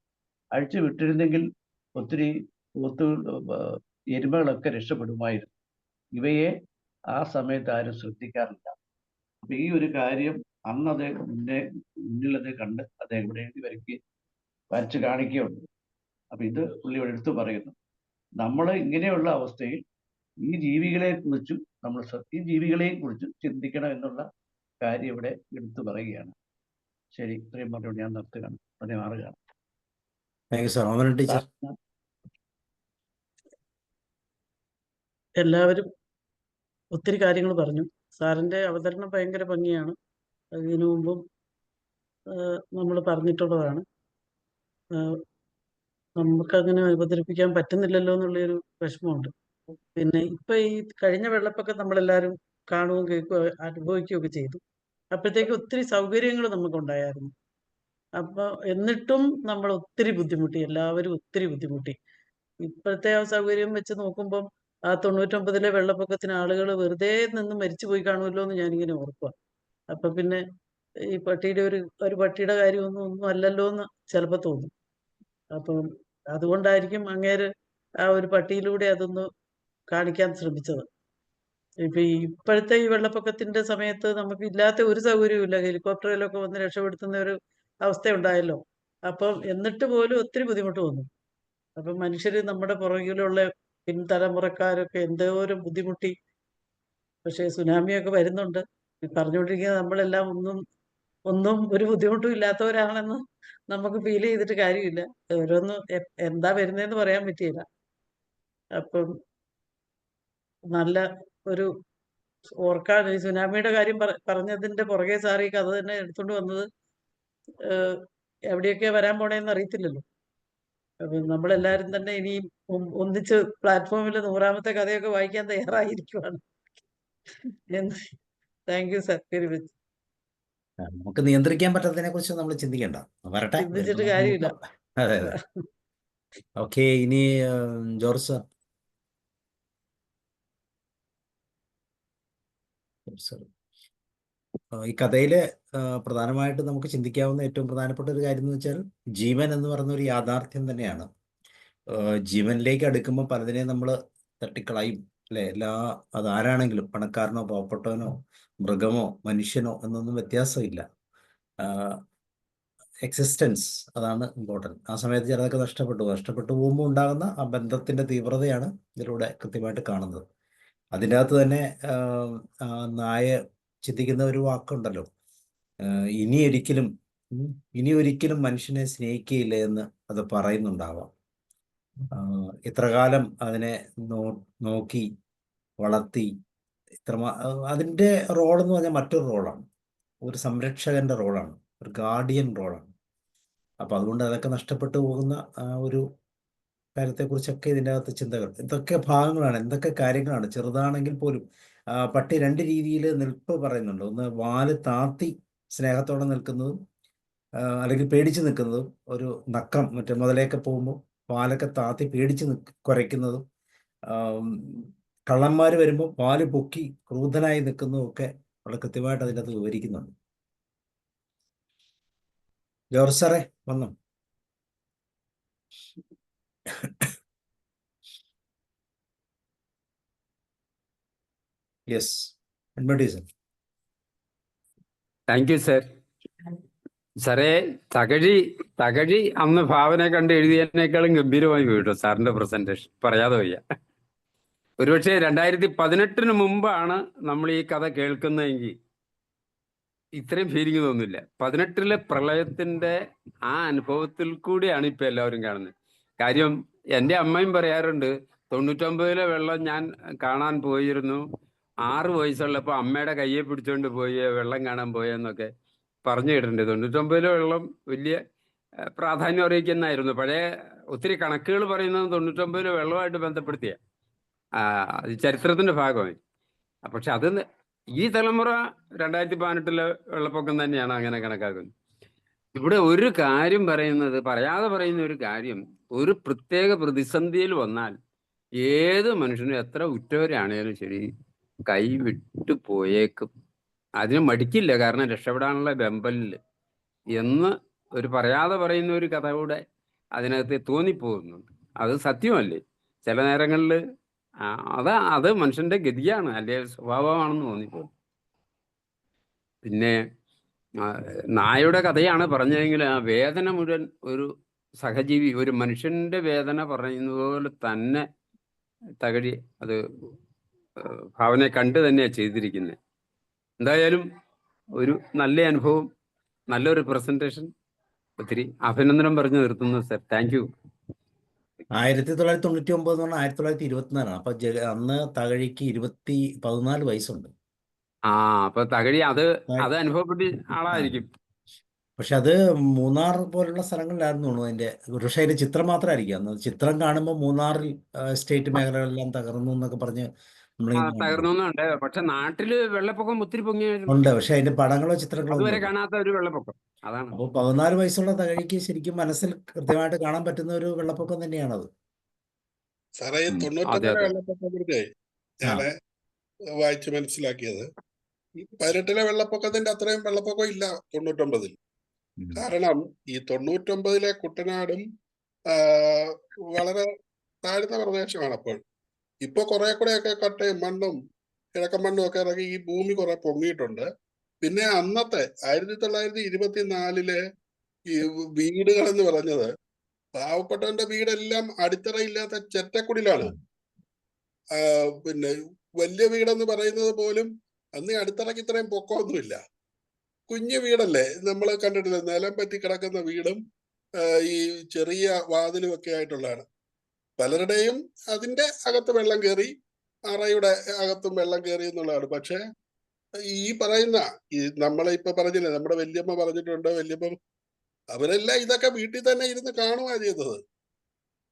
അഴിച്ചു വിട്ടിരുന്നെങ്കിൽ ഒത്തിരി എരുമകളൊക്കെ രക്ഷപ്പെടുമായിരുന്നു. ഇവയെ ആ സമയത്ത് ആരും ശ്രദ്ധിക്കാറില്ല. അപ്പൊ ഈ ഒരു കാര്യം അന്ന് അദ്ദേഹം മുന്നിലത് കണ്ട് അദ്ദേഹം ഇവിടെ എഴുതി വരച്ച് കാണിക്കുകയുണ്ട്. അപ്പൊ ഇത് പുള്ളി ഇവിടെ എടുത്തു പറയുന്നു. നമ്മൾ ഇങ്ങനെയുള്ള അവസ്ഥയിൽ ഈ ജീവികളെയും കുറിച്ച് ചിന്തിക്കണം എന്നുള്ള കാര്യം ഇവിടെ എടുത്തു പറയുകയാണ്. ശരി, ഇത്രയും പറഞ്ഞുകൊണ്ട് ഞാൻ നിർത്തുകയാണ്. 16 ടീച്ചർ. എല്ലാവരും ഒത്തിരി കാര്യങ്ങൾ പറഞ്ഞു. സാറിന്റെ അവതരണം ഭയങ്കര ഭംഗിയാണ്. അതിനു മുമ്പും നമ്മൾ പറഞ്ഞിട്ടുള്ളതാണ്. നമുക്കങ്ങനെ അവതരിപ്പിക്കാൻ പറ്റുന്നില്ലല്ലോ എന്നുള്ളൊരു വിഷമമുണ്ട്. പിന്നെ ഇപ്പൊ ഈ കഴിഞ്ഞ വെള്ളപ്പൊക്കം നമ്മളെല്ലാവരും കാണുകയും കേൾക്കുകയും അനുഭവിക്കുകയൊക്കെ ചെയ്തു. അപ്പോഴത്തേക്ക് ഒത്തിരി സൗകര്യങ്ങൾ നമുക്കുണ്ടായിരുന്നു. അപ്പൊ എന്നിട്ടും നമ്മൾ ഒത്തിരി ബുദ്ധിമുട്ടി, എല്ലാവരും ഒത്തിരി ബുദ്ധിമുട്ടി. ഇപ്പോഴത്തെ ആ സൗകര്യം വെച്ച് നോക്കുമ്പം ആ 99-ലെ വെള്ളപ്പൊക്കത്തിന് ആളുകൾ വെറുതെ നിന്ന് മരിച്ചുപോയി കാണുമല്ലോ എന്ന് ഞാനിങ്ങനെ ഓർക്കുക. അപ്പൊ പിന്നെ ഈ പട്ടിയുടെ ഒരു പട്ടിയുടെ കാര്യമൊന്നും അല്ലല്ലോ എന്ന് ചിലപ്പോൾ തോന്നും. അപ്പം അതുകൊണ്ടായിരിക്കും അങ്ങേര് ആ ഒരു പട്ടിയിലൂടെ അതൊന്ന് കാണിക്കാൻ ശ്രമിച്ചത്. ഇപ്പൊ ഇപ്പോഴത്തെ ഈ വെള്ളപ്പൊക്കത്തിന്റെ സമയത്ത് നമുക്ക് ഇല്ലാത്ത ഒരു സൗകര്യവും ഇല്ല. ഹെലികോപ്റ്ററിലൊക്കെ വന്ന് രക്ഷപ്പെടുത്തുന്ന ഒരു അവസ്ഥ ഉണ്ടായല്ലോ. അപ്പം എന്നിട്ട് പോലും ഒത്തിരി ബുദ്ധിമുട്ട് വന്നു. അപ്പം മനുഷ്യര്, നമ്മുടെ പുറകിലുള്ള പിൻതലമുറക്കാരൊക്കെ എന്തോരം ബുദ്ധിമുട്ടി. പക്ഷെ സുനാമിയൊക്കെ വരുന്നുണ്ട്. പറഞ്ഞുകൊണ്ടിരിക്കുന്നത് നമ്മളെല്ലാം ഒന്നും ഒരു ബുദ്ധിമുട്ടും ഇല്ലാത്തവരാണെന്ന് നമുക്ക് ഫീൽ ചെയ്തിട്ട് കാര്യമില്ല. ഓരോന്ന് എന്താ വരുന്നതെന്ന് പറയാൻ പറ്റിയില്ല. അപ്പം നല്ല ഒരു ഓർക്കാൻ, ഈ സുനാമിയുടെ കാര്യം പറഞ്ഞതിന്റെ പുറകെ സാർ ഈ കഥ തന്നെ എടുത്തുകൊണ്ട് വന്നത്, എവിടെയൊക്കെയാ വരാൻ പോണേന്ന് അറിയത്തില്ലല്ലോ. അപ്പൊ നമ്മളെല്ലാരും തന്നെ ഇനിയും ഒന്നിച്ച് പ്ലാറ്റ്ഫോമിൽ 100ാമത്തെ കഥയൊക്കെ വായിക്കാൻ തയ്യാറായിരിക്കുവാണ്. Thank you sir very much. നമുക്ക് നിയന്ത്രിക്കാൻ പറ്റാത്തതിനെ കുറിച്ച് നമ്മൾ ചിന്തിക്കേണ്ട, വരട്ടെ. ചിന്തിച്ചിട്ട് കാര്യമില്ല. അതെ. ഓക്കെ, ഇനി ജോർജ് സാർ. ഈ കഥയില് പ്രധാനമായിട്ട് നമുക്ക് ചിന്തിക്കാവുന്ന ഏറ്റവും പ്രധാനപ്പെട്ട ഒരു കാര്യം എന്ന് വെച്ചാൽ ജീവൻ എന്ന് പറയുന്ന ഒരു യാഥാർത്ഥ്യം തന്നെയാണ്. ജീവനിലേക്ക് അടുക്കുമ്പോൾ പലതിനെയും നമ്മൾ തട്ടിക്കളയും, അല്ലെ? അതാരാണെങ്കിലും പണക്കാരനോ പാവപ്പെട്ടവനോ മൃഗമോ മനുഷ്യനോ എന്നൊന്നും വ്യത്യാസമില്ല. എക്സിസ്റ്റൻസ് അതാണ് ഇമ്പോർട്ടൻറ്റ്. ആ സമയത്ത് ചിലതൊക്കെ നഷ്ടപ്പെട്ടു പോകുമ്പോൾ ഉണ്ടാകുന്ന ആ ബന്ധത്തിൻ്റെ തീവ്രതയാണ് ഇതിലൂടെ കൃത്യമായിട്ട് കാണുന്നത്. അതിൻ്റെ അകത്ത് തന്നെ നായ ചിന്തിക്കുന്ന ഒരു വാക്കുണ്ടല്ലോ, ഇനി ഒരിക്കലും മനുഷ്യനെ സ്നേഹിക്കുകയില്ല എന്ന് അത് പറയുന്നുണ്ടാവാം. ഇത്ര കാലം അതിനെ നോക്കി വളർത്തി അതിൻ്റെ റോളെന്ന് പറഞ്ഞാൽ മറ്റൊരു റോളാണ്, ഒരു സംരക്ഷകന്റെ റോളാണ്, ഒരു ഗാർഡിയൻ റോളാണ്. അപ്പം അതുകൊണ്ട് അതൊക്കെ നഷ്ടപ്പെട്ടു പോകുന്ന ഒരു കാര്യത്തെക്കുറിച്ചൊക്കെ ഇതിൻ്റെ അകത്ത് ചിന്തകൾ, എന്തൊക്കെ ഭാഗങ്ങളാണ്, എന്തൊക്കെ കാര്യങ്ങളാണ്. ചെറുതാണെങ്കിൽ പോലും പട്ടി 2 രീതിയിൽ നിൽപ്പ് പറയുന്നുണ്ട്. ഒന്ന് വാല് താത്തി സ്നേഹത്തോടെ നിൽക്കുന്നതും, അല്ലെങ്കിൽ പേടിച്ച് നിൽക്കുന്നതും. ഒരു നക്കം മറ്റേ മുതലേക്ക് പോകുമ്പോൾ വാലൊക്കെ താത്തി പേടിച്ച് കുരയ്ക്കുന്നതും, കള്ളന്മാർ വരുമ്പോൾ വാല് പൊക്കി ക്രൂധനായി നിൽക്കുന്നതും ഒക്കെ വളരെ കൃത്യമായിട്ട് അതിൻ്റെ അകത്ത് വിവരിക്കുന്നുണ്ട്. ജോർജ് സാറേ വന്നോ? Yes, thank you sir. സാറേ, തകഴി അന്ന് ഭാവന കണ്ട് എഴുതിയതിനേക്കാളും ഗംഭീരമായി പോയിട്ടോ സാറിന്റെ പ്രസന്റേഷൻ, പറയാതെ വയ്യ. ഒരുപക്ഷെ 2018 മുമ്പാണ് നമ്മൾ ഈ കഥ കേൾക്കുന്നതെങ്കിൽ ഇത്രയും ഫീലിംഗ് തോന്നില്ല. 18 പ്രളയത്തിന്റെ ആ അനുഭവത്തിൽ കൂടിയാണ് ഇപ്പൊ എല്ലാവരും കാണുന്നത്. കാര്യം എൻ്റെ അമ്മയും പറയാറുണ്ട്, 99 വെള്ളം ഞാൻ കാണാൻ പോയിരുന്നു, 6 വയസ്സുള്ളപ്പോൾ അമ്മയുടെ കയ്യെ പിടിച്ചുകൊണ്ട് പോയി വെള്ളം കാണാൻ പോയെന്നൊക്കെ പറഞ്ഞു കേട്ടിട്ടുണ്ട്. 99 വെള്ളം വലിയ പ്രാധാന്യം അറിയിക്കുന്നതായിരുന്നു. പഴയ ഒത്തിരി കണക്കുകൾ പറയുന്നത് 99 വെള്ളമായിട്ട് ബന്ധപ്പെടുത്തിയ ചരിത്രത്തിന്റെ ഭാഗമായി. പക്ഷെ അത് ഈ തലമുറ 2018 വെള്ളപ്പൊക്കം തന്നെയാണ് അങ്ങനെ കണക്കാക്കുന്നത്. ഇവിടെ ഒരു കാര്യം പറയാതെ പറയുന്ന ഒരു കാര്യം, ഒരു പ്രത്യേക പ്രതിസന്ധിയിൽ വന്നാൽ ഏത് മനുഷ്യനും എത്ര ഉറ്റവരാണേലും ശരി കൈവിട്ടു പോയേക്കും. അതിന് മടിക്കില്ല, കാരണം രക്ഷപ്പെടാനുള്ള വെമ്പലിൽ എന്ന് ഒരു പറയാതെ പറയുന്ന ഒരു കഥ കൂടെ അതിനകത്ത് തോന്നിപ്പോകുന്നുണ്ട്. അത് സത്യമല്ലേ? ചില നേരങ്ങളിൽ അത് മനുഷ്യന്റെ ഗതിയാണ്, അല്ലെ സ്വഭാവമാണെന്ന് തോന്നിപ്പോകും. പിന്നെ നായയുടെ കഥയാണ് പറഞ്ഞതെങ്കിൽ ആ വേദന മുഴുവൻ ഒരു സഹജീവി, ഒരു മനുഷ്യന്റെ വേദന പറയുന്നത് പോലെ തന്നെ തകഴി അത് ഭാവനയെ കണ്ട് തന്നെയാണ് ചെയ്തിരിക്കുന്നത്. എന്തായാലും ഒരു നല്ല അനുഭവം, നല്ലൊരു പ്രസന്റേഷൻ. ഒത്തിരി അഭിനന്ദനം പറഞ്ഞു നിർത്തുന്നു സർ. Thank you. 1999 എന്ന് പറഞ്ഞാൽ 1924. അപ്പൊ അന്ന് തകഴിക്ക് 14 വയസ്സുണ്ട്. അപ്പൊ തകഴി അത് അനുഭവപ്പെട്ട ആളായിരിക്കും. പക്ഷെ അത് മൂന്നാർ പോലുള്ള സ്ഥലങ്ങളിലായിരുന്നു തോന്നുന്നു അതിന്റെ. പക്ഷെ അതിന്റെ ചിത്രം മാത്രമായിരിക്കും. അന്ന് ചിത്രം കാണുമ്പോൾ മൂന്നാറിൽ സ്റ്റേറ്റ് മേഖലകളെല്ലാം തകർന്നു എന്നൊക്കെ പറഞ്ഞ് തകർന്നുണ്ട്. പക്ഷെ നാട്ടില് വെള്ളപ്പൊക്കം ഒത്തിരി ഉണ്ട്. പക്ഷെ അതിന്റെ പടങ്ങളോ ചിത്രങ്ങളോ അതുവരെ കാണാത്ത ഒരു വെള്ളപ്പൊക്കം. അതാണ്. അപ്പോൾ 14 വയസ്സുള്ള തകഴിക്ക് ശരിക്കും മനസ്സിൽ കൃത്യമായിട്ട് കാണാൻ പറ്റുന്ന ഒരു വെള്ളപ്പൊക്കം തന്നെയാണത്. സാറേ, 99 വെള്ളപ്പൊക്കത്തിനെ ഞാൻ വായിച്ച് മനസ്സിലാക്കിയത്, ഈ 18 വെള്ളപ്പൊക്കത്തിന്റെ അത്രയും വെള്ളപ്പൊക്കം ഇല്ല 99. കാരണം ഈ 99 കുട്ടനാടും വളരെ താഴ്ന്ന പ്രദേശമാണ്. അപ്പോൾ ഇപ്പൊ കുറെ കൂടെയൊക്കെ കട്ടയും മണ്ണും കിഴക്കൻ മണ്ണും ഒക്കെ ഇറങ്ങി ഈ ഭൂമി കുറെ പൊങ്ങിയിട്ടുണ്ട്. പിന്നെ അന്നത്തെ 1924 ഈ വീടുകൾ എന്ന് പറഞ്ഞത് പാവപ്പെട്ടവന്റെ വീടെല്ലാം അടിത്തറയില്ലാത്ത ചെറ്റക്കുടിലാണ്. പിന്നെ വലിയ വീടെന്ന് പറയുന്നത് പോലും അന്ന് അടിത്തറയ്ക്ക് ഇത്രയും പൊക്കമൊന്നുമില്ല. കുഞ്ഞു വീടല്ലേ, നമ്മൾ കണ്ടിട്ടില്ല, നിലം പറ്റി കിടക്കുന്ന വീടും ഈ ചെറിയ വാതിലും ഒക്കെ ആയിട്ടുള്ളതാണ്. പലരുടെയും അതിന്റെ അകത്ത് വെള്ളം കയറി, അറയുടെ അകത്തും വെള്ളം കയറി എന്നുള്ളതാണ്. പക്ഷെ ഈ പറയുന്ന നമ്മളെ ഇപ്പൊ പറഞ്ഞില്ലേ, നമ്മുടെ വല്യമ്മ പറഞ്ഞിട്ടുണ്ട്, വല്യമ്മ അവരെല്ലാം ഇതൊക്കെ വീട്ടിൽ തന്നെ ഇരുന്ന് കാണുക ചെയ്തത്.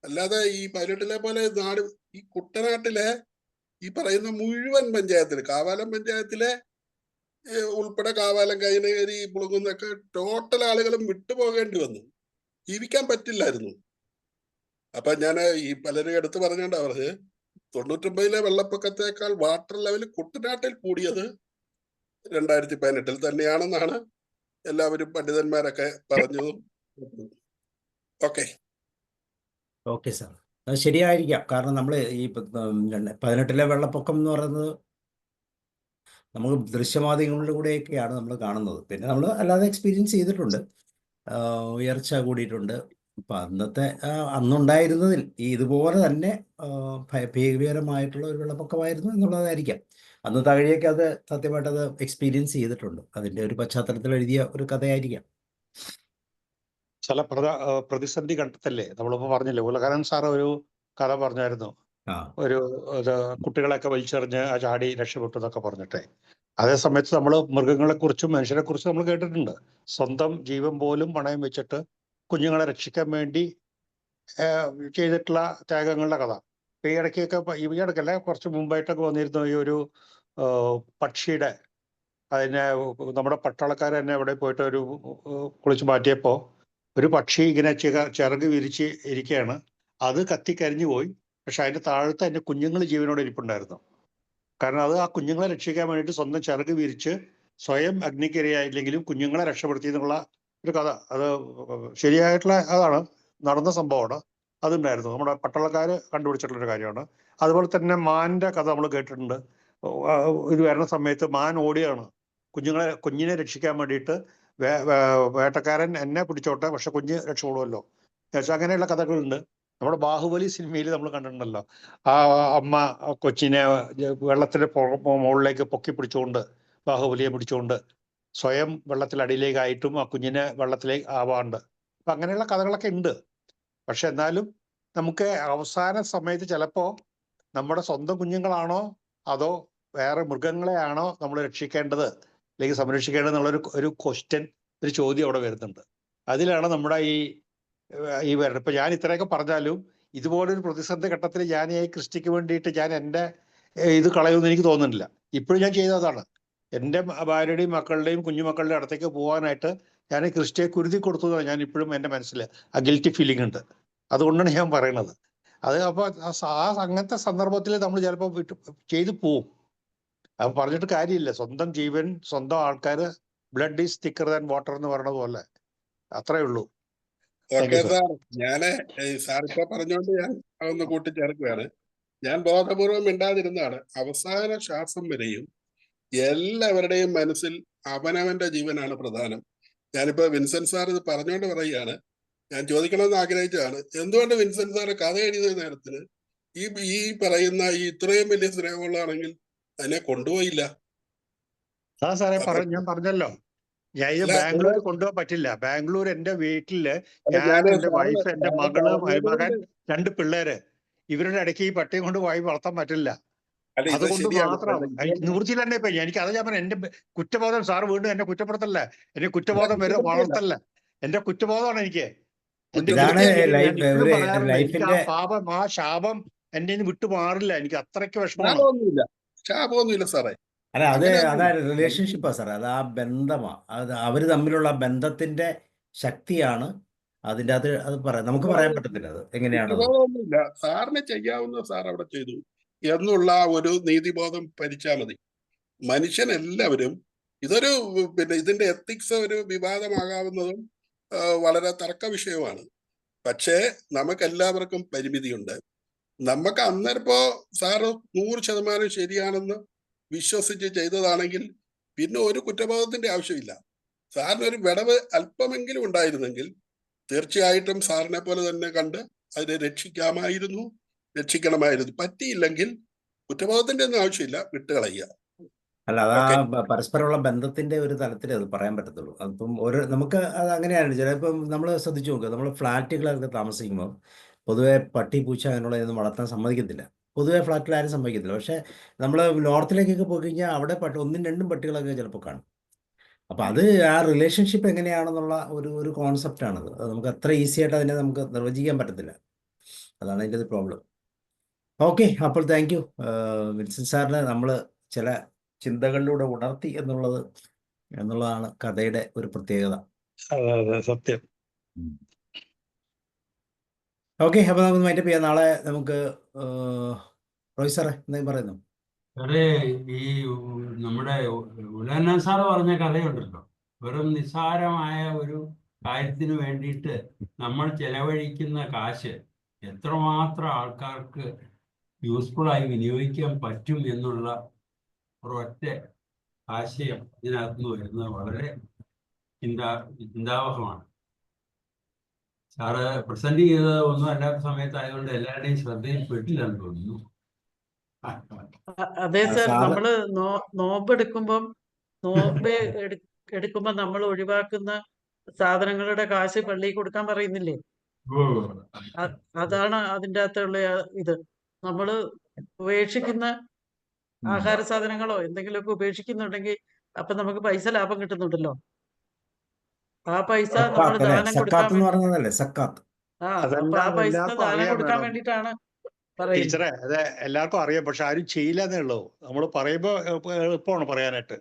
അല്ലാതെ ഈ 18 പോലെ നാട്, ഈ കുട്ടനാട്ടിലെ ഈ പറയുന്ന മുഴുവൻ പഞ്ചായത്തില്, കാവാലം പഞ്ചായത്തിലെ ഉൾപ്പെടെ കാവാലം, കൈനകരി, പുളുങ്ങുന്നൊക്കെ ടോട്ടൽ ആളുകളും വിട്ടുപോകേണ്ടി വന്നു. ജീവിക്കാൻ പറ്റില്ലായിരുന്നു. അപ്പൊ ഞാൻ ഈ പലരും എടുത്തു പറഞ്ഞോണ്ടാ പറഞ്ഞത്, 99 വെള്ളപ്പൊക്കത്തേക്കാൾ വാട്ടർ ലെവൽ കുട്ടനാട്ടിൽ കൂടിയത് 2018 തന്നെയാണെന്നാണ് എല്ലാവരും പണ്ഡിതന്മാരൊക്കെ പറഞ്ഞതും. ഓക്കെ ഓക്കെ സാർ, അത് ശരിയായിരിക്കാം. കാരണം നമ്മൾ ഈ 18-ലെ വെള്ളപ്പൊക്കം എന്ന് പറയുന്നത് നമുക്ക് ദൃശ്യമാധ്യമങ്ങളിലൂടെയൊക്കെയാണ് നമ്മൾ കാണുന്നത്. പിന്നെ നമ്മൾ അല്ലാതെ എക്സ്പീരിയൻസ് ചെയ്തിട്ടുണ്ട്. ഉയർച്ച കൂടിയിട്ടുണ്ട്. അപ്പം അന്നുണ്ടായിരുന്നതിൽ ഈ ഇതുപോലെ തന്നെ ഭീകരമായിട്ടുള്ള ഒരു വെള്ളപ്പൊക്കമായിരുന്നു എന്നുള്ളതായിരിക്കാം. അന്ന് തകഴിയൊക്കെ അത് സത്യമായിട്ട് അത് എക്സ്പീരിയൻസ് ചെയ്തിട്ടുണ്ട്. അതിൻ്റെ ഒരു പശ്ചാത്തലത്തിൽ എഴുതിയ ഒരു കഥയായിരിക്കാം. ചില പ്രതിസന്ധി ഘട്ടത്തല്ലേ നമ്മളിപ്പോൾ പറഞ്ഞില്ലേ, ഉലകനൻ സാർ ഒരു കഥ പറഞ്ഞായിരുന്നു. ഒരു കുട്ടികളെയൊക്കെ വലിച്ചെറിഞ്ഞ് ആ ചാടി രക്ഷപ്പെട്ടു എന്നൊക്കെ പറഞ്ഞിട്ടെ. അതേ സമയത്ത് നമ്മൾ മൃഗങ്ങളെ കുറിച്ചും മനുഷ്യരെ കുറിച്ചും നമ്മൾ കേട്ടിട്ടുണ്ട്. സ്വന്തം ജീവൻ പോലും പണയം വെച്ചിട്ട് കുഞ്ഞുങ്ങളെ രക്ഷിക്കാൻ വേണ്ടി ചെയ്തിട്ടുള്ള ത്യാഗങ്ങളുടെ കഥ. ഈ ഇടയ്ക്കല്ല, കുറച്ച് മുമ്പായിട്ടൊക്കെ വന്നിരുന്നു ഈ ഒരു പക്ഷിയുടെ, അതിനെ നമ്മുടെ പട്ടാളക്കാർ തന്നെ അവിടെ പോയിട്ട് ഒരു കുളിച്ച് മാറ്റിയപ്പോൾ ഒരു പക്ഷി ഇങ്ങനെ ചിറക് വിരിച്ച് ഇരിക്കുകയാണ്. അത് കത്തിക്കരിഞ്ഞു പോയി. പക്ഷെ അതിന്റെ താഴത്ത് അതിന്റെ കുഞ്ഞുങ്ങൾ ജീവനോടെ ഇരിപ്പുണ്ടായിരുന്നു. കാരണം അത് ആ കുഞ്ഞുങ്ങളെ രക്ഷിക്കാൻ വേണ്ടിയിട്ട് സ്വന്തം ചിറക് വിരിച്ച് സ്വയം അഗ്നിക്കിരയായില്ലെങ്കിലും കുഞ്ഞുങ്ങളെ രക്ഷപ്പെടുത്തി എന്നുള്ള ഒരു കഥ. അത് ശരിയായിട്ടുള്ള അതാണ്, നടന്ന സംഭവമാണ്. അതുണ്ടായിരുന്നു, നമ്മുടെ പട്ടാളക്കാർ കണ്ടുപിടിച്ചിട്ടുള്ളൊരു കാര്യമാണ്. അതുപോലെ തന്നെ മാനിന്റെ കഥ നമ്മൾ കേട്ടിട്ടുണ്ട്. ഇത് വരുന്ന സമയത്ത് മാൻ ഓടിയാണ് കുഞ്ഞിനെ രക്ഷിക്കാൻ വേണ്ടിയിട്ട്. വേട്ടക്കാരൻ എന്നെ പിടിച്ചോട്ടെ, പക്ഷെ കുഞ്ഞ് രക്ഷപ്പെടുമല്ലോ. അങ്ങനെയുള്ള കഥകളുണ്ട്. നമ്മുടെ ബാഹുബലി സിനിമയിൽ നമ്മൾ കണ്ടിട്ടുണ്ടല്ലോ, ആ അമ്മ കൊച്ചിനെ വെള്ളത്തിന്റെ മുകളിലേക്ക് പൊക്കി പിടിച്ചുകൊണ്ട്, ബാഹുബലിയെ പിടിച്ചുകൊണ്ട് സ്വയം വെള്ളത്തിലടിയിലേക്കായിട്ടും ആ കുഞ്ഞിനെ വെള്ളത്തിലേക്ക് ആവാണ്ട്. അപ്പൊ അങ്ങനെയുള്ള കഥകളൊക്കെ ഉണ്ട്. പക്ഷെ എന്നാലും നമുക്ക് അവസാന സമയത്ത് ചിലപ്പോൾ നമ്മുടെ സ്വന്തം കുഞ്ഞുങ്ങളാണോ അതോ വേറെ മൃഗങ്ങളെയാണോ നമ്മൾ രക്ഷിക്കേണ്ടത് അല്ലെങ്കിൽ സംരക്ഷിക്കേണ്ടത് എന്നുള്ളൊരു ഒരു ക്വസ്റ്റ്യൻ, ഒരു ചോദ്യം അവിടെ വരുന്നുണ്ട്. അതിലാണ് നമ്മുടെ ഈ വരുന്നത്. ഇപ്പൊ ഞാൻ ഇത്രയൊക്കെ പറഞ്ഞാലും ഇതുപോലൊരു പ്രതിസന്ധി ഘട്ടത്തിൽ ഞാൻ ഈ ക്രിസ്റ്റിക്ക് വേണ്ടിയിട്ട് ഞാൻ എൻ്റെ ഇത് കളയുമെന്ന് എനിക്ക് തോന്നുന്നില്ല. ഇപ്പോഴും ഞാൻ ചെയ്തതാണ്. എൻ്റെ ഭാര്യയുടെയും മക്കളുടെയും കുഞ്ഞുമക്കളുടെയും അടുത്തേക്ക് പോകാനായിട്ട് ഞാൻ ക്രിസ്റ്റിയെ കുരുതി കൊടുത്തതാണ്. ഞാൻ ഇപ്പോഴും എൻ്റെ മനസ്സിൽ ആ ഗിൽറ്റി ഫീലിംഗ് ഉണ്ട്. അതുകൊണ്ടാണ് ഞാൻ പറയണത്. അത് അപ്പോൾ അങ്ങനത്തെ സന്ദർഭത്തിൽ നമ്മൾ ചിലപ്പോൾ ചെയ്തു പോവും. അത് പറഞ്ഞിട്ട് കാര്യമില്ല. സ്വന്തം ജീവൻ, സ്വന്തം ആൾക്കാർ, blood is thicker than water എന്ന് പറയുന്നത് പോലെ. അത്രേ ഉള്ളൂ. ഓക്കെ സാർ, ഞാന് സാർ ഇപ്പൊ പറഞ്ഞുകൊണ്ട് ഞാൻ അതൊന്ന് കൂട്ടിച്ചേർക്കുകയാണ്. ഞാൻ ബോധപൂർവം മിണ്ടാതിരുന്നതാണ്. അവസാന ശ്വാസം വരെയും എല്ലാവരുടെയും മനസ്സിൽ അവനവന്റെ ജീവനാണ് പ്രധാനം. ഞാനിപ്പോ വിൻസെന്റ് സാർ ഇത് പറഞ്ഞുകൊണ്ട് പറയുകയാണ്, ഞാൻ ചോദിക്കണമെന്ന് ആഗ്രഹിച്ചതാണ്, എന്തുകൊണ്ട് വിൻസെന്റ് സാറ് കഥ എഴുതിയ നേരത്തിന് ഈ പറയുന്ന ഇത്രയും വലിയ സ്നേഹമുള്ളതാണെങ്കിൽ അതിനെ കൊണ്ടുപോയില്ല? സാറേ ഞാൻ പറഞ്ഞല്ലോ, ഞാൻ ഇത് ബാംഗ്ലൂർ കൊണ്ടുപോകാൻ പറ്റില്ല. ബാംഗ്ലൂർ എന്റെ വീട്ടില് ഞാൻ, എന്റെ വൈഫ്, എന്റെ മകള്, മകൻ, 2 പിള്ളേര്, ഇവരുടെ ഇടയ്ക്ക് ഈ പട്ടിയും കൊണ്ട് പോയി വളർത്താൻ പറ്റില്ല. അതുകൊണ്ട് മാത്രം നിവൃത്തിയിൽ തന്നെ ഇപ്പൊ എനിക്ക് അത് ഞാൻ പറഞ്ഞു. എന്റെ കുറ്റബോധം, സാർ വീണ്ടും എന്നെ കുറ്റപ്പെടുത്തല്ല, എന്റെ കുറ്റബോധം വരെ വളർത്തല്ല. എന്റെ കുറ്റബോധമാണ് എനിക്ക്. എനിക്ക് ആ പാപം, ആ ശാപം എന്റെ വിട്ടു മാറില്ല. എനിക്ക് അത്രയ്ക്ക് വിഷമമാണ്. ശാപമൊന്നുമില്ല സാറേ. അല്ല, അതാ റിലേഷൻഷിപ്പാ സാറേ, അത് ആ ബന്ധമാ. അത് അവർ തമ്മിലുള്ള ബന്ധത്തിന്റെ ശക്തിയാണ് അതിൻ്റെ അത്. അത് നമുക്ക് പറയാൻ പറ്റത്തില്ല അത് എങ്ങനെയാണ്. സാറിന് ചെയ്യാവുന്ന സാർ അവിടെ ചെയ്തു എന്നുള്ള ഒരു നീതിബോധം ഭരിച്ചാൽ മതി. മനുഷ്യനെല്ലാവരും ഇതൊരു ഇതിന്റെ എത്തിക്സ് ഒരു വിവാദമാകാവുന്നതും വളരെ തർക്ക വിഷയമാണ്. പക്ഷേ നമുക്കെല്ലാവർക്കും പരിമിതിയുണ്ട്. നമുക്ക് അന്നേരപ്പോ സാറ് 100% ശരിയാണെന്ന് വിശ്വസിച്ച് ചെയ്തതാണെങ്കിൽ പിന്നെ ഒരു കുറ്റബോധത്തിന്റെ ആവശ്യമില്ല. സാറിന് ഒരു വിടവ് അല്പമെങ്കിലും ഉണ്ടായിരുന്നെങ്കിൽ തീർച്ചയായിട്ടും സാറിനെ പോലെ തന്നെ കണ്ട് അതിനെ രക്ഷിക്കണമായിരുന്നു. പറ്റിയില്ലെങ്കിൽ കുറ്റബോധത്തിന്റെ ഒന്നും ആവശ്യമില്ല, വിട്ടുകളയുക. അല്ല, അതാ പരസ്പരമുള്ള ബന്ധത്തിന്റെ ഒരു തലത്തിൽ അത് പറയാൻ പറ്റത്തുള്ളൂ. അതിപ്പം നമുക്ക് അത് അങ്ങനെയാണ്. ചിലപ്പം നമ്മൾ ശ്രദ്ധിച്ചു നോക്കുക, നമ്മൾ ഫ്ലാറ്റുകളൊക്കെ താമസിക്കുമ്പോൾ പൊതുവെ പട്ടി, പൂച്ച അങ്ങനെയുള്ളതൊന്നും വളർത്താൻ സമ്മതിക്കത്തില്ല. പൊതുവെ ഫ്ലാറ്റിൽ ആരും സമ്മതിക്കത്തില്ല. പക്ഷേ നമ്മൾ നോർത്തിലേക്കൊക്കെ പോയി കഴിഞ്ഞാൽ അവിടെ 1, 2 പട്ടികളൊക്കെ ചിലപ്പോൾ കാണും. അപ്പം അത് ആ റിലേഷൻഷിപ്പ് എങ്ങനെയാണെന്നുള്ള ഒരു കോൺസെപ്റ്റാണത്. അത് നമുക്ക് അത്ര ഈസി ആയിട്ട് അതിനെ നമുക്ക് നിർവചിക്കാൻ പറ്റത്തില്ല. അതാണ് അതിൻ്റെ ഒരു പ്രോബ്ലം. ഓക്കെ, അപ്പോൾ താങ്ക് യു വിൻസെന്റ് സാറിനെ നമ്മൾ ചില ചിന്തകളിലൂടെ ഉണർത്തി എന്നുള്ളതാണ് കഥയുടെ ഒരു പ്രത്യേകത. സത്യം. ഓക്കെ, അപ്പോൾ നമുക്ക് മൈൻഡപ്പ് ചെയ്യാം. നാളെ നമുക്ക് റോയ് സാറേ എന്തെങ്കിലും പറയുന്നു? സാറേ, ഈ നമ്മുടെ ഉലന സാറ് പറഞ്ഞ കഥയുണ്ടല്ലോ, വെറും നിസ്സാരമായ ഒരു കാര്യത്തിന് വേണ്ടിയിട്ട് നമ്മൾ ചെലവഴിക്കുന്ന കാശ് എത്രമാത്രം ആൾക്കാർക്ക് യൂസ്ഫുള്ളായി വിനിയോഗിക്കാൻ പറ്റും എന്നുള്ള ഒരൊറ്റ ആശയം ഇതിനകത്തുനിന്ന് വരുന്നത് വളരെ ചിന്താവഹമാണ്. സാറ് പ്രസന്റ് ചെയ്തത് ഒന്നും അല്ലാത്ത സമയത്തായതുകൊണ്ട് എല്ലാവരുടെയും ശ്രദ്ധയിൽ പെട്ടില്ലെന്ന് തോന്നുന്നു. അതെ സാർ, സാറ് നമ്മള് നോമ്പ് എടുക്കുമ്പം എടുക്കുമ്പോ നമ്മൾ ഒഴിവാക്കുന്ന സാധനങ്ങളുടെ കാശ് പള്ളിയിൽ കൊടുക്കാൻ പറയുന്നില്ലേ? അതാണ് അതിൻ്റെ അകത്തുള്ള ഇത്. നമ്മള് ഉപേക്ഷിക്കുന്ന ആഹാര സാധനങ്ങളോ എന്തെങ്കിലുമൊക്കെ ഉപേക്ഷിക്കുന്നുണ്ടെങ്കിൽ അപ്പൊ നമുക്ക് പൈസ ലാഭം കിട്ടുന്നുണ്ടല്ലോ. ആ പൈസ നമ്മൾ സക്കാത്ത് അല്ലെ? ദാനം കൊടുക്കാൻ സക്കാത്ത് എന്ന് വേണ്ടി, പറഞ്ഞതല്ലേ സക്കാത്ത്? അപ്പൊ ആ പൈസ എല്ലാവർക്കും ദാനം അറിയാൻ കൊടുക്കാൻ വേണം വേണ്ടിയിട്ടാണ് പറയുന്നത്. ടീച്ചറെ. അത് എല്ലാവർക്കും അറിയാം, പക്ഷെ ആരും ചെയ്യില്ല എന്നേ ഉള്ളൂ. നമ്മൾ പറയുമ്പോൾ എളുപ്പമാണ് പറയാനായിട്ട്.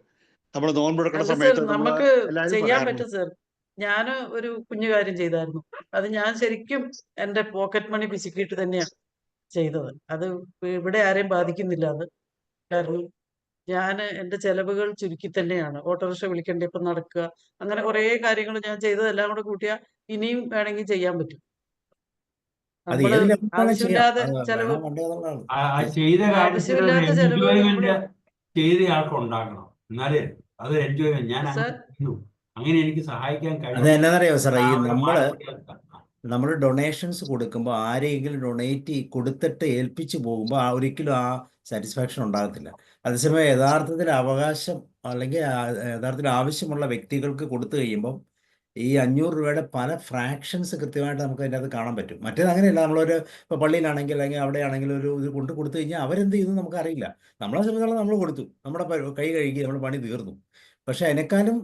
നമ്മൾ നോമ്പെടുക്കുന്ന അല്ല സാർ, സമയത്ത് നമ്മൾ നമുക്ക് എല്ലാവരും ചെയ്യാൻ പറയാറുണ്ട്. പറ്റും സാർ. ഞാൻ ഒരു കുഞ്ഞു കാര്യം ചെയ്തായിരുന്നു. അത് ഞാൻ ശരിക്കും എന്റെ പോക്കറ്റ് മണി പിശുക്കിയിട്ട് തന്നെയാണ് ചെയ്തത്. അത് ഇവിടെ ആരെയും ബാധിക്കുന്നില്ല അത്. കാരണം ഞാൻ എന്റെ ചെലവുകൾ ചുരുക്കി തന്നെയാണ്. ഓട്ടോറിക്ഷ വിളിക്കേണ്ടപ്പം നടക്കുക, അങ്ങനെ കുറേ കാര്യങ്ങൾ ഞാൻ ചെയ്തതെല്ലാം കൂടെ കൂട്ടിയാൽ ഇനിയും വേണമെങ്കിൽ ചെയ്യാൻ പറ്റും. അത് നമ്മള് ഏത് ലെവലിലാണ് ചെയ്യാം, ആവശ്യമില്ലാതെ അത് ചെലവ് വേണം വേണ്ടതെന്നുള്ളതാണ്. ആ ചെയ്ത കാര്യത്തിൽ ഒരു ആവശ്യമില്ലാത്ത ചെലവുകൾ എൻജോയ്മെന്റ് നമ്മൾ ചെയ്ത ആൾക്ക് ഉണ്ടാകണം. എന്നാലേ അത് എൻജോയ്മെന്റ് ഞാൻ സാർ, അങ്ങനെ ചെയ്തു, അങ്ങനെ എനിക്ക് സഹായിക്കാൻ അത് കഴിയും. എന്നറിയോ സാറേ, ഈ ആ ഒരു നമ്മള് മാനസിക നമ്മൾ ഡൊണേഷൻസ് കൊടുക്കുമ്പോൾ ആരെങ്കിലും ഡൊണേറ്റ് കൊടുത്തിട്ട് ഏൽപ്പിച്ച് പോകുമ്പോൾ ഒരിക്കലും ആ സാറ്റിസ്ഫാക്ഷൻ ഉണ്ടാകത്തില്ല. അതേസമയം യഥാർത്ഥത്തിൽ അവകാശം അല്ലെങ്കിൽ യഥാർത്ഥത്തിൽ ആവശ്യമുള്ള വ്യക്തികൾക്ക് കൊടുത്തു കഴിയുമ്പം ഈ 500 രൂപയുടെ പല ഫ്രാക്ഷൻസ് കൃത്യമായിട്ട് നമുക്ക് അതിൻ്റെ അത് കാണാൻ പറ്റും. മറ്റേത് അങ്ങനെയല്ല. നമ്മളൊരു ഇപ്പോൾ പള്ളിയിലാണെങ്കിൽ അല്ലെങ്കിൽ അവിടെ ആണെങ്കിൽ ഒരു ഇത് കൊടുത്തു കഴിഞ്ഞാൽ അവരെന്ത് ചെയ്യുന്നു നമുക്കറിയില്ല. നമ്മളെ സംബന്ധിച്ചോളം നമ്മൾ കൊടുത്തു, നമ്മുടെ കൈ കഴുകി, നമ്മുടെ പണി തീർന്നു. പക്ഷെ അതിനേക്കാളും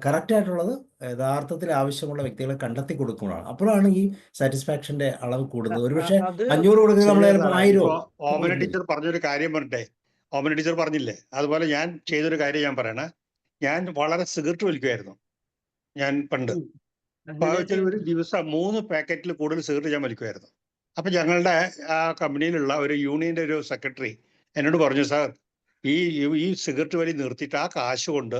കറക്റ്റായിട്ടുള്ളത് യഥാർത്ഥത്തിൽ ആവശ്യമുള്ള വ്യക്തികളെ കണ്ടെത്തി കൊടുക്കുന്നതാണ്. അപ്പോഴാണ് ഈ സാറ്റിസ്ഫാക്ഷന്റെ അളവ് കൂടുന്നത്. ഒരുപക്ഷെ അത് 500 കൊടുക്കുന്നത് നമ്മൾ ശരിയാ ചിലപ്പോൾ സാറേ. 1000 ഇപ്പൊ ഓമന കൊടുക്കുന്നത്. ടീച്ചർ പറഞ്ഞൊരു കാര്യം പറഞ്ഞിട്ടെ, ഓമന ടീച്ചർ പറഞ്ഞില്ലേ, അതുപോലെ ഞാൻ ചെയ്തൊരു കാര്യം ഞാൻ പറയണേ. ഞാൻ വളരെ സിഗരറ്റ് വലിക്കുമായിരുന്നു ഞാൻ പണ്ട്. അപ്പൊ അങ്ങനെ വെച്ചാൽ ഒരു ദിവസം 3 പാക്കറ്റിൽ കൂടുതൽ സിഗരറ്റ് ഞാൻ വലിക്കുമായിരുന്നു. അപ്പൊ ഞങ്ങളുടെ ആ കമ്പനിയിലുള്ള ഒരു യൂണിയന്റെ ഒരു സെക്രട്ടറി എന്നോട് പറഞ്ഞു, സാർ ഈ സിഗരറ്റ് വലി നിർത്തിയിട്ട് ആ കാശ് കൊണ്ട്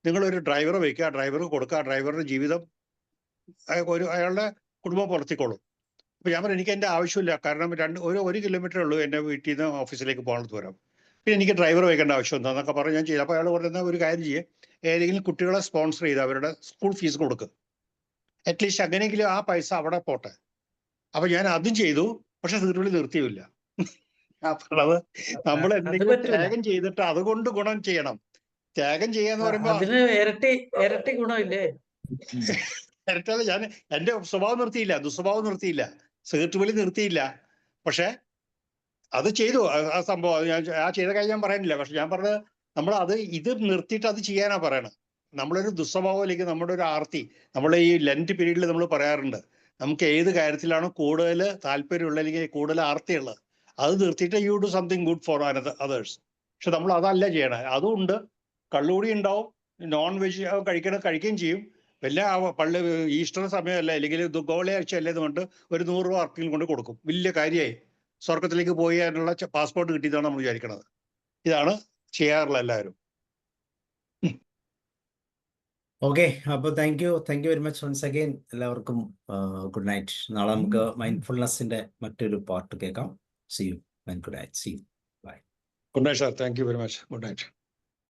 നിങ്ങളൊരു ഡ്രൈവറെ വയ്ക്കുക, ആ ഡ്രൈവർക്ക് കൊടുക്കുക, ആ ഡ്രൈവറുടെ ജീവിതം അയാളുടെ കുടുംബം പുലർത്തിക്കോളും. അപ്പൊ ഞാൻ പറഞ്ഞു, എനിക്ക് എൻ്റെ ആവശ്യമില്ല. കാരണം 1 കിലോമീറ്ററേ ഉള്ളൂ എൻ്റെ വീട്ടിൽ നിന്ന് ഓഫീസിലേക്ക് പോകാനുള്ള ദൂരം. പിന്നെ എനിക്ക് ഡ്രൈവർ വയ്ക്കേണ്ട ആവശ്യം എന്താണെന്നൊക്കെ പറഞ്ഞ് ഞാൻ ചെയ്തു. അപ്പോൾ അയാൾ പറഞ്ഞാൽ ഒരു കാര്യം ചെയ്യേ, ഏതെങ്കിലും കുട്ടികളെ സ്പോൺസർ ചെയ്ത് അവരുടെ സ്കൂൾ ഫീസ് കൊടുക്കുക. അറ്റ്ലീസ്റ്റ് അങ്ങനെയെങ്കിലും ആ പൈസ അവിടെ പോട്ടെ. അപ്പൊ ഞാൻ അതും ചെയ്തു, പക്ഷെ സിഗരറ്റ് നിർത്തിയില്ല. അപ്പോഴത് നമ്മൾ അത് എന്തെങ്കിലും പറ്റൂല. ത്യാഗം ചെയ്തിട്ട് അതുകൊണ്ട് ഗുണം ചെയ്യണം. ത്യാഗം ചെയ്യാന്ന് പറയുമ്പോ അതിന് ഇരട്ടി ഗുണമില്ലേ? ഇരട്ടല്ല. ഞാൻ എൻ്റെ സ്വഭാവം നിർത്തിയില്ല, ദുസ്വഭാവം നിർത്തിയില്ല, സിഗരറ്റ് വലി നിർത്തിയില്ല. പക്ഷെ അത് ചെയ്തു ആ സംഭവം. ഞാൻ ആ ചെയ്ത കാര്യം ഞാൻ പറയാനില്ല. പക്ഷെ ഞാൻ പറഞ്ഞത് നമ്മൾ ഇത് നിർത്തിയിട്ട് അത് ചെയ്യാനാ പറയണത്. നമ്മളൊരു ദുസ്വഭാവത്തിലേക്ക് നമ്മുടെ ഒരു ആർത്തി, നമ്മൾ ഈ ലെൻറ്റ് പീരീഡിൽ നമ്മൾ പറയാറുണ്ട്, നമുക്ക് ഏത് കാര്യത്തിലാണോ കൂടുതൽ താല്പര്യമുള്ള അല്ലെങ്കിൽ കൂടുതൽ ആർത്തിയുള്ളത് അത് നിർത്തിയിട്ട് you do something good for others. പക്ഷെ നമ്മൾ അതല്ല ചെയ്യണേ. അതുകൊണ്ട് കള്ളുകൂടി ഉണ്ടാവും, നോൺ വെജ് കഴിക്കുകയും ചെയ്യും. വലിയ പള്ളി ഈസ്റ്റർ സമയമല്ല അല്ലെങ്കിൽ ഗോളയാഴ്ച അല്ലേ കൊണ്ട് ഒരു 100 രൂപ ആർക്കെങ്കിലും കൊണ്ട് കൊടുക്കും. വലിയ കാര്യമായി സ്വർഗത്തിലേക്ക് പോയി അതിനുള്ള പാസ്പോർട്ട് കിട്ടിയതാണ് നമ്മൾ വിചാരിക്കുന്നത്. ഇതാണ് ചെയ്യാറുള്ള എല്ലാവരും. ഓക്കെ, അപ്പോൾ thank you very much once again. എല്ലാവർക്കും ഗുഡ് നൈറ്റ്. നാളെ നമുക്ക് മൈൻഡ്ഫുൾനെസ്സിന്റെ മറ്റൊരു പാർട്ട് കേൾക്കാം. See you and good night. See you. Bye. Good night sir. Thank you very much. Good night.